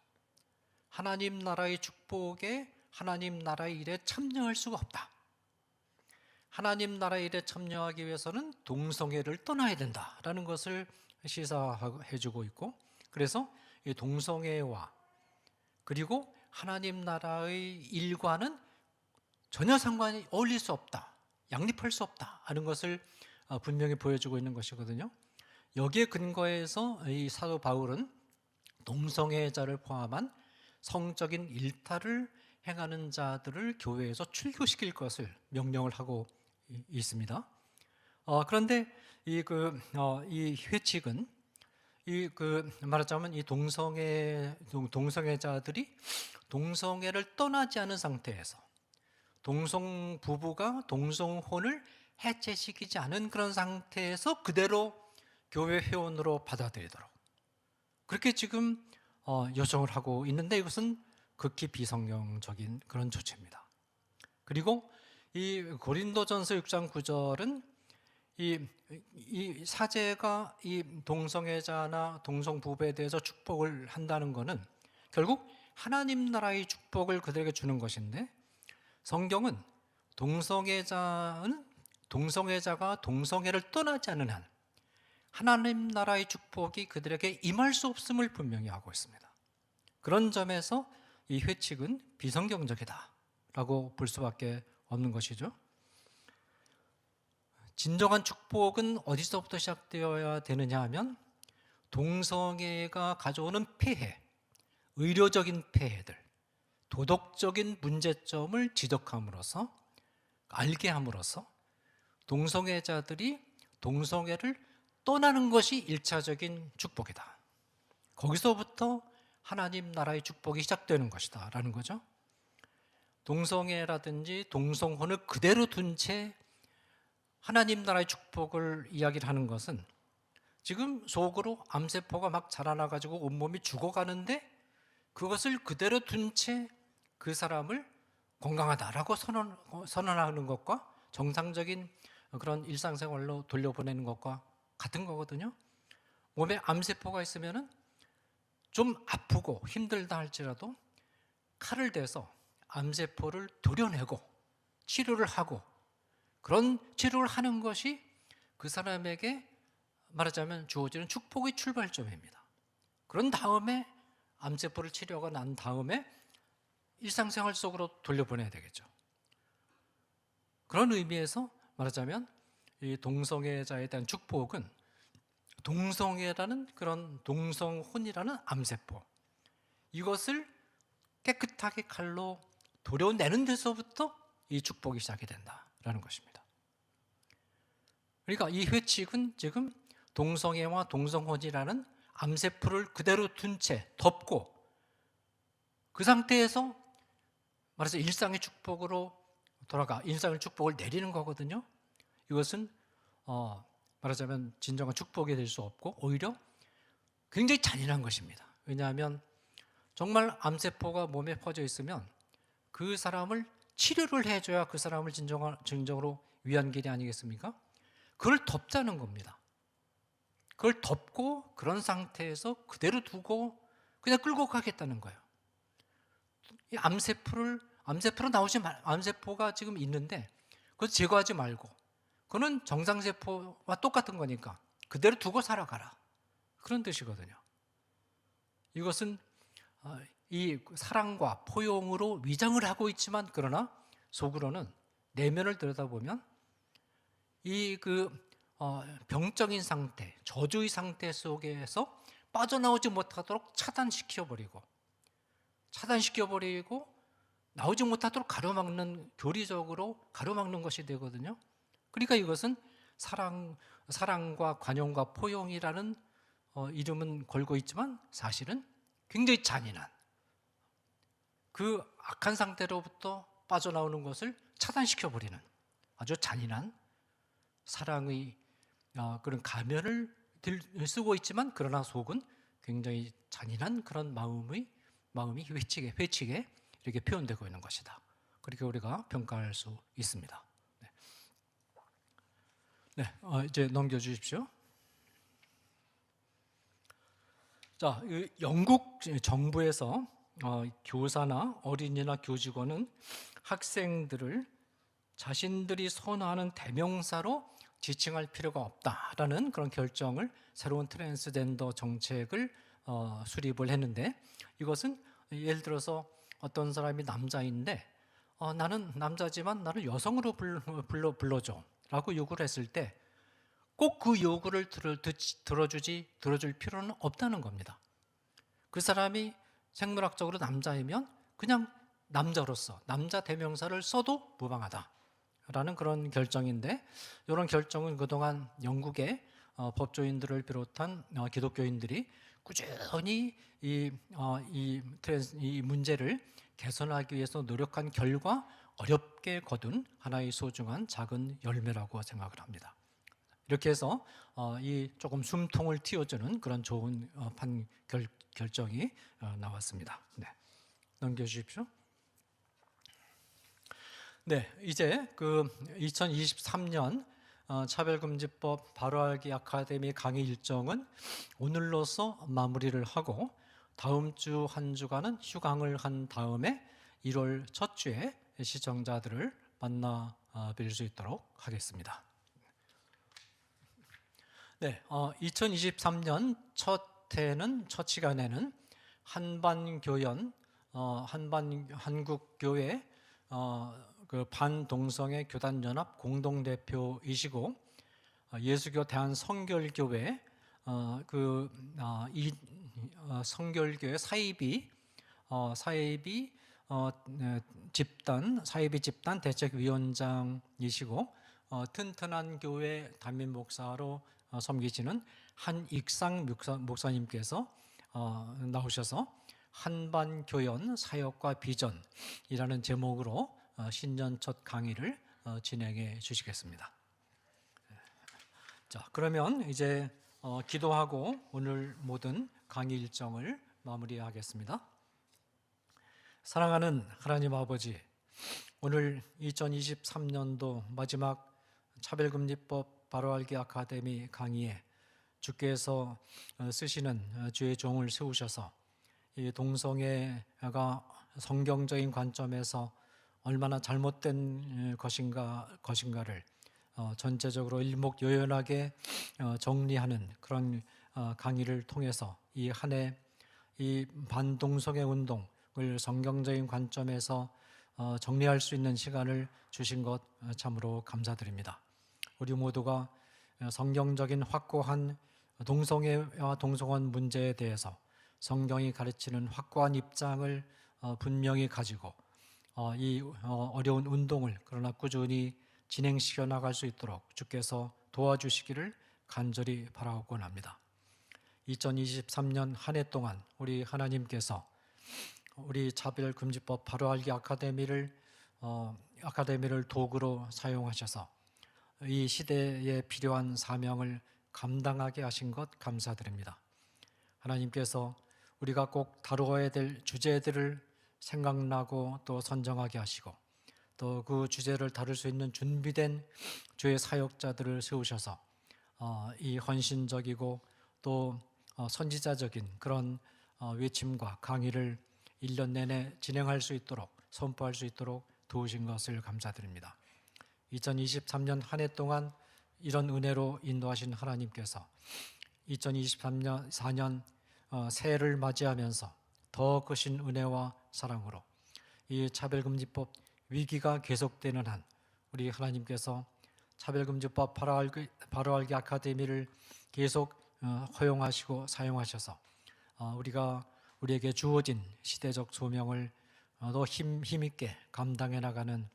하나님 나라의 축복에, 하나님 나라의 일에 참여할 수가 없다. 하나님 나라의 일에 참여하기 위해서는 동성애를 떠나야 된다라는 것을 시사해주고 있고, 그래서 이 동성애와 그리고 하나님 나라의 일과는 전혀 상관이 어울릴 수 없다, 양립할 수 없다 하는 것을 분명히 보여주고 있는 것이거든요. 여기에 근거해서 이 사도 바울은 동성애자를 포함한 성적인 일탈을 행하는 자들을 교회에서 출교시킬 것을 명령을 하고 있습니다. 그런데 이 회칙은 말하자면 이 동성애자들이 동성애를 떠나지 않은 상태에서 동성 부부가 동성혼을 해체시키지 않은 그런 상태에서 그대로 교회 회원으로 받아들이도록 그렇게 지금 요청을 하고 있는데, 이것은 극히 비성경적인 그런 조치입니다. 그리고 이 고린도전서 6장 9절은 이 사제가 이 동성애자나 동성부부에 대해서 축복을 한다는 것은 결국 하나님 나라의 축복을 그들에게 주는 것인데, 성경은 동성애자가 동성애를 떠나지 않는 한 하나님 나라의 축복이 그들에게 임할 수 없음을 분명히 하고 있습니다. 그런 점에서 이 회칙은 비성경적이다라고 볼 수밖에 없는 것이죠. 진정한 축복은 어디서부터 시작되어야 되느냐 하면 동성애가 가져오는 폐해, 의료적인 폐해들, 도덕적인 문제점을 지적함으로써, 알게 함으로써 동성애자들이 동성애를 떠나는 것이 1차적인 축복이다. 거기서부터 하나님 나라의 축복이 시작되는 것이다 라는 거죠. 동성애라든지 동성혼을 그대로 둔 채 하나님 나라의 축복을 이야기를 하는 것은 지금 속으로 암세포가 막 자라나가지고 온몸이 죽어가는데 그것을 그대로 둔 채 그 사람을 건강하다라고 선언하는 것과 정상적인 그런 일상생활로 돌려보내는 것과 같은 거거든요. 몸에 암세포가 있으면은 좀 아프고 힘들다 할지라도 칼을 대서 암세포를 도려내고 치료를 하고, 그런 치료를 하는 것이 그 사람에게 말하자면 주어지는 축복의 출발점입니다. 그런 다음에 암세포를 치료하고 난 다음에 일상생활 속으로 돌려보내야 되겠죠. 그런 의미에서 말하자면 이 동성애자에 대한 축복은 동성애라는 그런 동성혼이라는 암세포, 이것을 깨끗하게 칼로 도려내는 데서부터 이 축복이 시작이 된다라는 것입니다. 그러니까 이 회칙은 지금 동성애와 동성혼이라는 암세포를 그대로 둔 채 덮고 그 상태에서 말해서 일상의 축복으로 돌아가 일상의 축복을 내리는 거거든요. 이것은 말하자면 진정한 축복이 될 수 없고 오히려 굉장히 잔인한 것입니다. 왜냐하면 정말 암세포가 몸에 퍼져 있으면 그 사람을 치료를 해줘야 그 사람을 진정으로 위한 길이 아니겠습니까? 그걸 덮자는 겁니다. 그걸 덮고 그런 상태에서 그대로 두고 그냥 끌고 가겠다는 거예요. 이 암세포로 나오지 말, 암세포가 지금 있는데 그걸 제거하지 말고 그거는 정상세포와 똑같은 거니까 그대로 두고 살아가라. 그런 뜻이거든요. 이것은 이 사랑과 포용으로 위장을 하고 있지만 그러나 속으로는 내면을 들여다보면 이 병적인 상태, 저주의 상태 속에서 빠져나오지 못하도록 차단시켜버리고 나오지 못하도록 교리적으로 가로막는 것이 되거든요. 그러니까 이것은 사랑과 관용과 포용이라는 이름은 걸고 있지만 사실은 굉장히 잔인한 그 악한 상태로부터 빠져나오는 것을 차단시켜버리는 아주 잔인한 사랑의 그런 가면을 쓰고 있지만 그러나 속은 굉장히 잔인한 그런 마음이 회치게 이렇게 표현되고 있는 것이다. 그렇게 우리가 평가할 수 있습니다. 네, 이제 넘겨주십시오. 자, 영국 정부에서 교사나 어린이나 교직원은 학생들을 자신들이 선호하는 대명사로 지칭할 필요가 없다라는 그런 결정을 새로운 트랜스젠더 정책을 수립을 했는데 이것은 예를 들어서 어떤 사람이 남자인데 나는 남자지만 나를 여성으로 불러줘 라고 요구를 했을 때 꼭 그 요구를 들어줄 필요는 없다는 겁니다. 그 사람이 생물학적으로 남자이면 그냥 남자로서 남자 대명사를 써도 무방하다라는 그런 결정인데 이런 결정은 그동안 영국의 법조인들을 비롯한 기독교인들이 꾸준히 이 문제를 개선하기 위해서 노력한 결과 어렵게 거둔 하나의 소중한 작은 열매라고 생각을 합니다. 이렇게 해서 이 조금 숨통을 틔워주는 그런 좋은 결정이 나왔습니다. 네. 넘겨주십시오. 네, 이제 2023년 차별금지법 바로알기 아카데미 강의 일정은 오늘로서 마무리를 하고 다음 주 한 주간은 휴강을 한 다음에 1월 첫 주에 시청자들을 만나 뵐 수 있도록 하겠습니다. 네, 2023년 첫 시간에는 한반교연, 한국교회 반동성애 교단연합 공동대표이시고 예수교 대한성결교회 성결교회 사이비 집단 대책위원장이시고 튼튼한 교회 담임 목사로 섬기시는 한익상 목사님께서 나오셔서 한반교연 사역과 비전이라는 제목으로 신년 첫 강의를 진행해 주시겠습니다. 자, 그러면 이제 기도하고 오늘 모든 강의 일정을 마무리하겠습니다. 사랑하는 하나님 아버지, 오늘 2023년도 마지막 차별금지법 바로알기 아카데미 강의에 주께서 쓰시는 주의 종을 세우셔서 이 동성애가 성경적인 관점에서 얼마나 잘못된 것인가를 전체적으로 일목요연하게 정리하는 그런 강의를 통해서 이 한 해 이 반동성애 운동을 성경적인 관점에서 정리할 수 있는 시간을 주신 것 참으로 감사드립니다. 우리 모두가 성경적인 확고한 동성애와 동성혼 문제에 대해서 성경이 가르치는 확고한 입장을 분명히 가지고 이 어려운 운동을 그러나 꾸준히 진행시켜 나갈 수 있도록 주께서 도와주시기를 간절히 바라곤 합니다. 2023년 한 해 동안 우리 하나님께서 우리 차별금지법 바로알기 아카데미를 도구로 사용하셔서 이 시대에 필요한 사명을 감당하게 하신 것 감사드립니다. 하나님께서 우리가 꼭 다루어야 될 주제들을 생각나고 또 선정하게 하시고 또 그 주제를 다룰 수 있는 준비된 주의 사역자들을 세우셔서 이 헌신적이고 또 선지자적인 그런 외침과 강의를 1년 내내 진행할 수 있도록 선포할 수 있도록 도우신 것을 감사드립니다. 2023년 한 해 동안 이런 은혜로 인도하신 하나님께서 2023년 새해를 맞이하면서 더 크신 은혜와 사랑으로 이 차별금지법 위기가 계속되는 한 우리 하나님께서 차별금지법 바로알기 아카데미를 계속 허용하시고 사용하셔서 우리에게 주어진 시대적 소명을 더 힘있게 감당해 나가는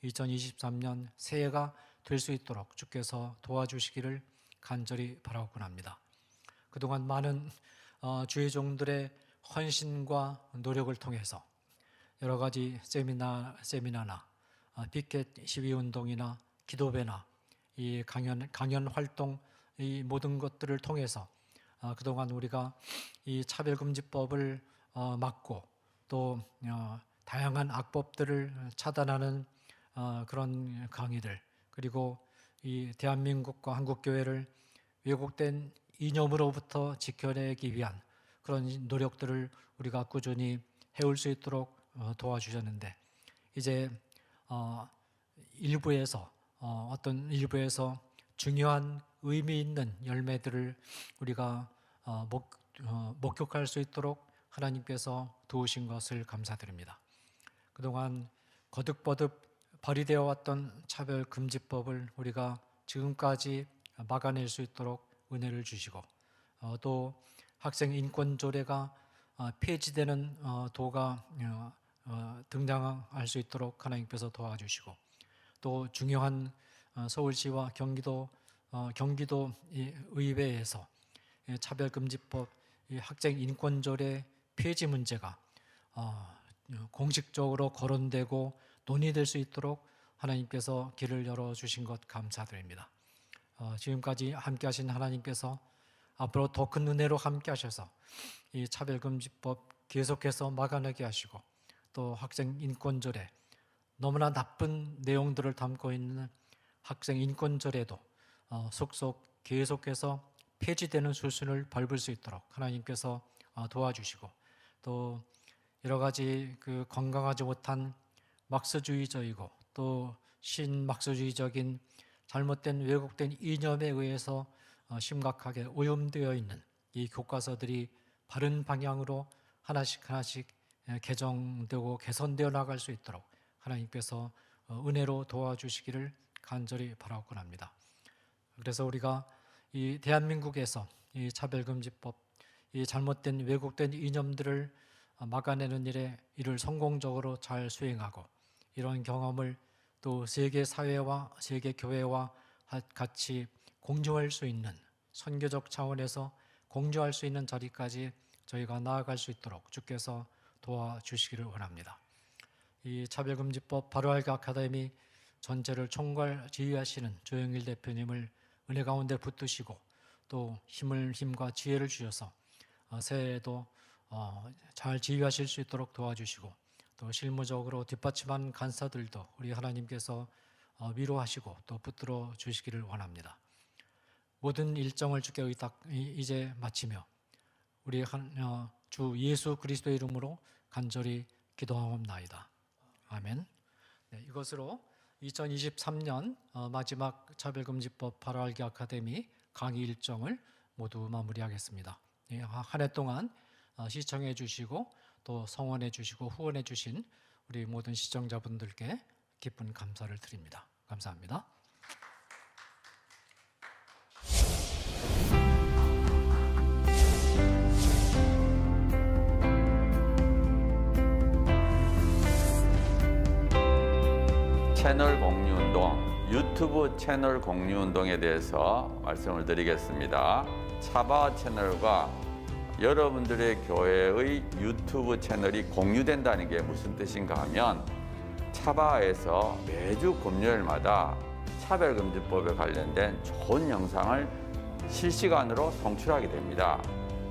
2023년 새해가 될 수 있도록 주께서 도와주시기를 간절히 바라곤 합니다. 그동안 많은 주의 종들의 헌신과 노력을 통해서 여러 가지 세미나나 피켓 시위 운동이나 기도회나 이 강연 활동 이 모든 것들을 통해서 그동안 우리가 이 차별금지법을 막고 또 다양한 악법들을 차단하는 그런 강의들 그리고 이 대한민국과 한국교회를 왜곡된 이념으로부터 지켜내기 위한 그런 노력들을 우리가 꾸준히 해올 수 있도록 도와주셨는데 이제 어떤 일부에서 중요한 의미 있는 열매들을 우리가 목격할 수 있도록 하나님께서 도우신 것을 감사드립니다. 그동안 거듭거듭 발휘되어 왔던 차별금지법을 우리가 지금까지 막아낼 수 있도록 은혜를 주시고 또 학생 인권조례가 폐지되는 도가 등장할 수 있도록 하나님께서 도와주시고 또 중요한 서울시와 경기도 의회에서 차별금지법 학생 인권조례 폐지 문제가 공식적으로 거론되고 논의될 수 있도록 하나님께서 길을 열어주신 것 감사드립니다. 지금까지 함께하신 하나님께서 앞으로 더 큰 은혜로 함께하셔서 이 차별금지법 계속해서 막아내게 하시고 또 학생 인권조례 너무나 나쁜 내용들을 담고 있는 학생 인권조례도 속속 계속해서 폐지되는 수순을 밟을 수 있도록 하나님께서 도와주시고 또 여러 가지 그 건강하지 못한 막스주의적이고 또 신막스주의적인 잘못된 왜곡된 이념에 의해서 심각하게 오염되어 있는 이 교과서들이 바른 방향으로 하나씩 개정되고 개선되어 나갈 수 있도록 하나님께서 은혜로 도와주시기를 간절히 바라곤 합니다. 그래서 우리가 이 대한민국에서 이 차별금지법, 이 잘못된 왜곡된 이념들을 막아내는 일에 이를 성공적으로 잘 수행하고 이런 경험을 또 세계 사회와 세계 교회와 같이 공유할 수 있는 선교적 차원에서 공유할 수 있는 자리까지 저희가 나아갈 수 있도록 주께서 도와주시기를 원합니다. 이 차별금지법 바로알기 아카데미 전체를 총괄 지휘하시는 조영일 대표님을 은혜 가운데 붙드시고 또 힘과 지혜를 주셔서 새해에도 잘 지휘하실 수 있도록 도와주시고 또 실무적으로 뒷받침한 간사들도 우리 하나님께서 위로하시고 또 붙들어 주시기를 원합니다. 모든 일정을 주께 이제 마치며 우리 주 예수 그리스도의 이름으로 간절히 기도하옵나이다. 아멘. 네, 이것으로 2023년 마지막 차별금지법 바로알기 아카데미 강의 일정을 모두 마무리하겠습니다. 한 해 동안 시청해 주시고 또 성원해 주시고 후원해 주신 우리 모든 시청자분들께 깊은 감사를 드립니다. 감사합니다. 채널 공유운동, 유튜브 채널 공유운동에 대해서 말씀을 드리겠습니다. 차바 채널과 여러분들의 교회의 유튜브 채널이 공유된다는 게 무슨 뜻인가 하면 차바에서 매주 금요일마다 차별금지법에 관련된 좋은 영상을 실시간으로 송출하게 됩니다.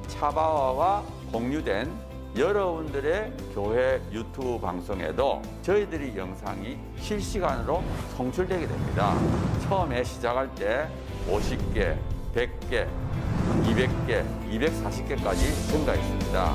차바와가 공유된 여러분들의 교회 유튜브 방송에도 저희들이 영상이 실시간으로 송출되게 됩니다. 처음에 시작할 때 50개, 100개, 200개, 240개까지 증가했습니다.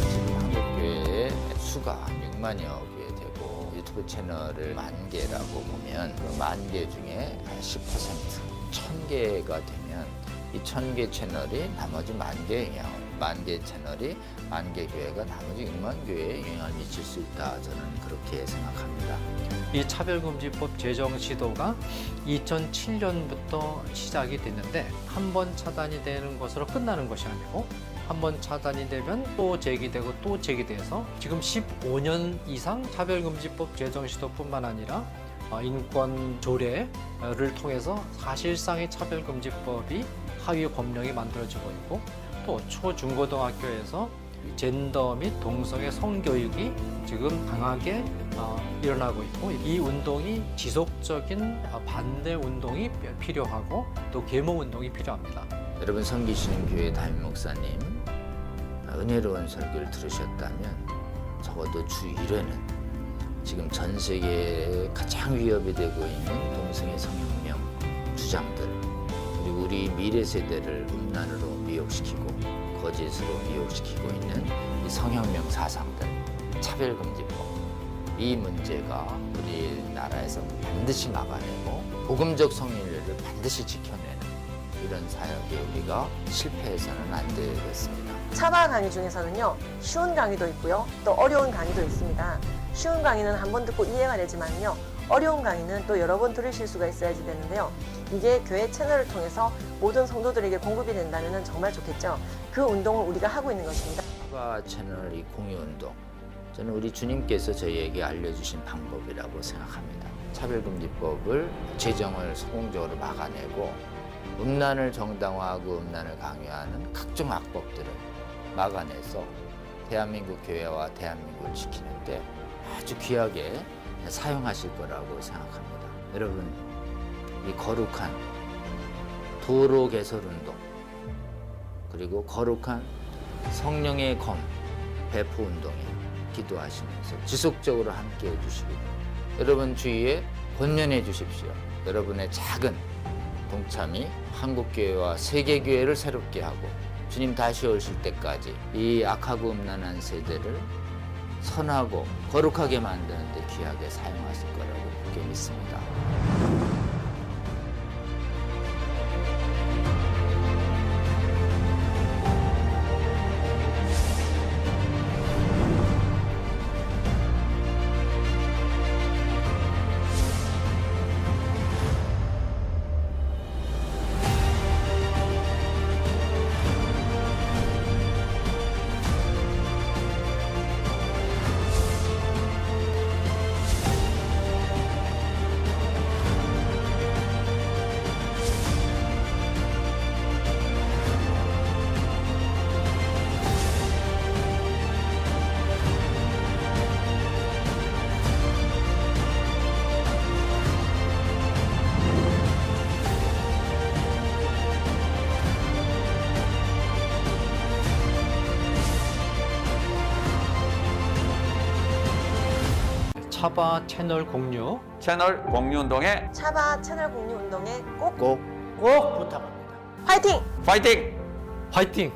지금 한국교회의 수가 6만여 개 되고 유튜브 채널을 10,000개라고 보면 그 10,000개 중에 한 10%, 1,000개가 되면 이 1,000개 채널이 나머지 10,000개에 영향을 10,000개 채널이 10,000개 교회가 나머지 6만 교회에 영향을 미칠 수 있다. 저는 그렇게 생각합니다. 이 차별금지법 제정 시도가 2007년부터 시작이 됐는데 한 번 차단이 되는 것으로 끝나는 것이 아니고 한 번 차단이 되면 또 제기되고 또 제기돼서 지금 15년 이상 차별금지법 제정 시도뿐만 아니라 인권 조례를 통해서 사실상의 차별금지법이 하위 법령이 만들어지고 있고 또 초중고등학교에서 젠더 및 동성애 성교육이 지금 강하게 일어나고 있고 이 운동이 지속적인 반대 운동이 필요하고 또 계몽 운동이 필요합니다. 여러분 섬기시는 교회 담임 목사님 은혜로운 설교를 들으셨다면 적어도 주 1회는 지금 전 세계에 가장 위협이 되고 있는 동성애 성혁명 주장들 그리고 우리 미래 세대를 음란으로 미혹시키고 거짓으로 미혹시키고 있는 이 성혁명 사상들 차별금지법 이 문제가 우리나라에서 반드시 막아내고 복음적 성인례를 반드시 지켜내는 이런 사역에 우리가 실패해서는 안 되겠습니다. 차바 강의 중에서는요, 쉬운 강의도 있고요, 또 어려운 강의도 있습니다. 쉬운 강의는 한 번 듣고 이해가 되지만요, 어려운 강의는 또 여러 번 들으실 수가 있어야지 되는데요. 이게 교회 채널을 통해서 모든 성도들에게 공급이 된다면 정말 좋겠죠. 그 운동을 우리가 하고 있는 것입니다. 차바 채널 이 공유 운동, 저는 우리 주님께서 저희에게 알려주신 방법이라고 생각합니다. 차별금지법을 제정을 성공적으로 막아내고 음란을 정당화하고 음란을 강요하는 각종 악법들을 막아내서 대한민국 교회와 대한민국을 지키는데 아주 귀하게 사용하실 거라고 생각합니다. 여러분, 이 거룩한 도로 개설 운동 그리고 거룩한 성령의 검 배포 운동에 기도하시면서 지속적으로 함께 해주시고 여러분 주위에 권면해 주십시오. 여러분의 작은 동참이 한국교회와 세계교회를 새롭게 하고 주님 다시 오실 때까지 이 악하고 음란한 세대를 선하고 거룩하게 만드는 데 귀하게 사용하실 거라고 그렇게 믿습니다. 차바 채널 공유 채널 공유 운동에 차바 채널 공유 운동에 꼭 꼭 꼭 부탁합니다. 파이팅! 파이팅! 화이팅!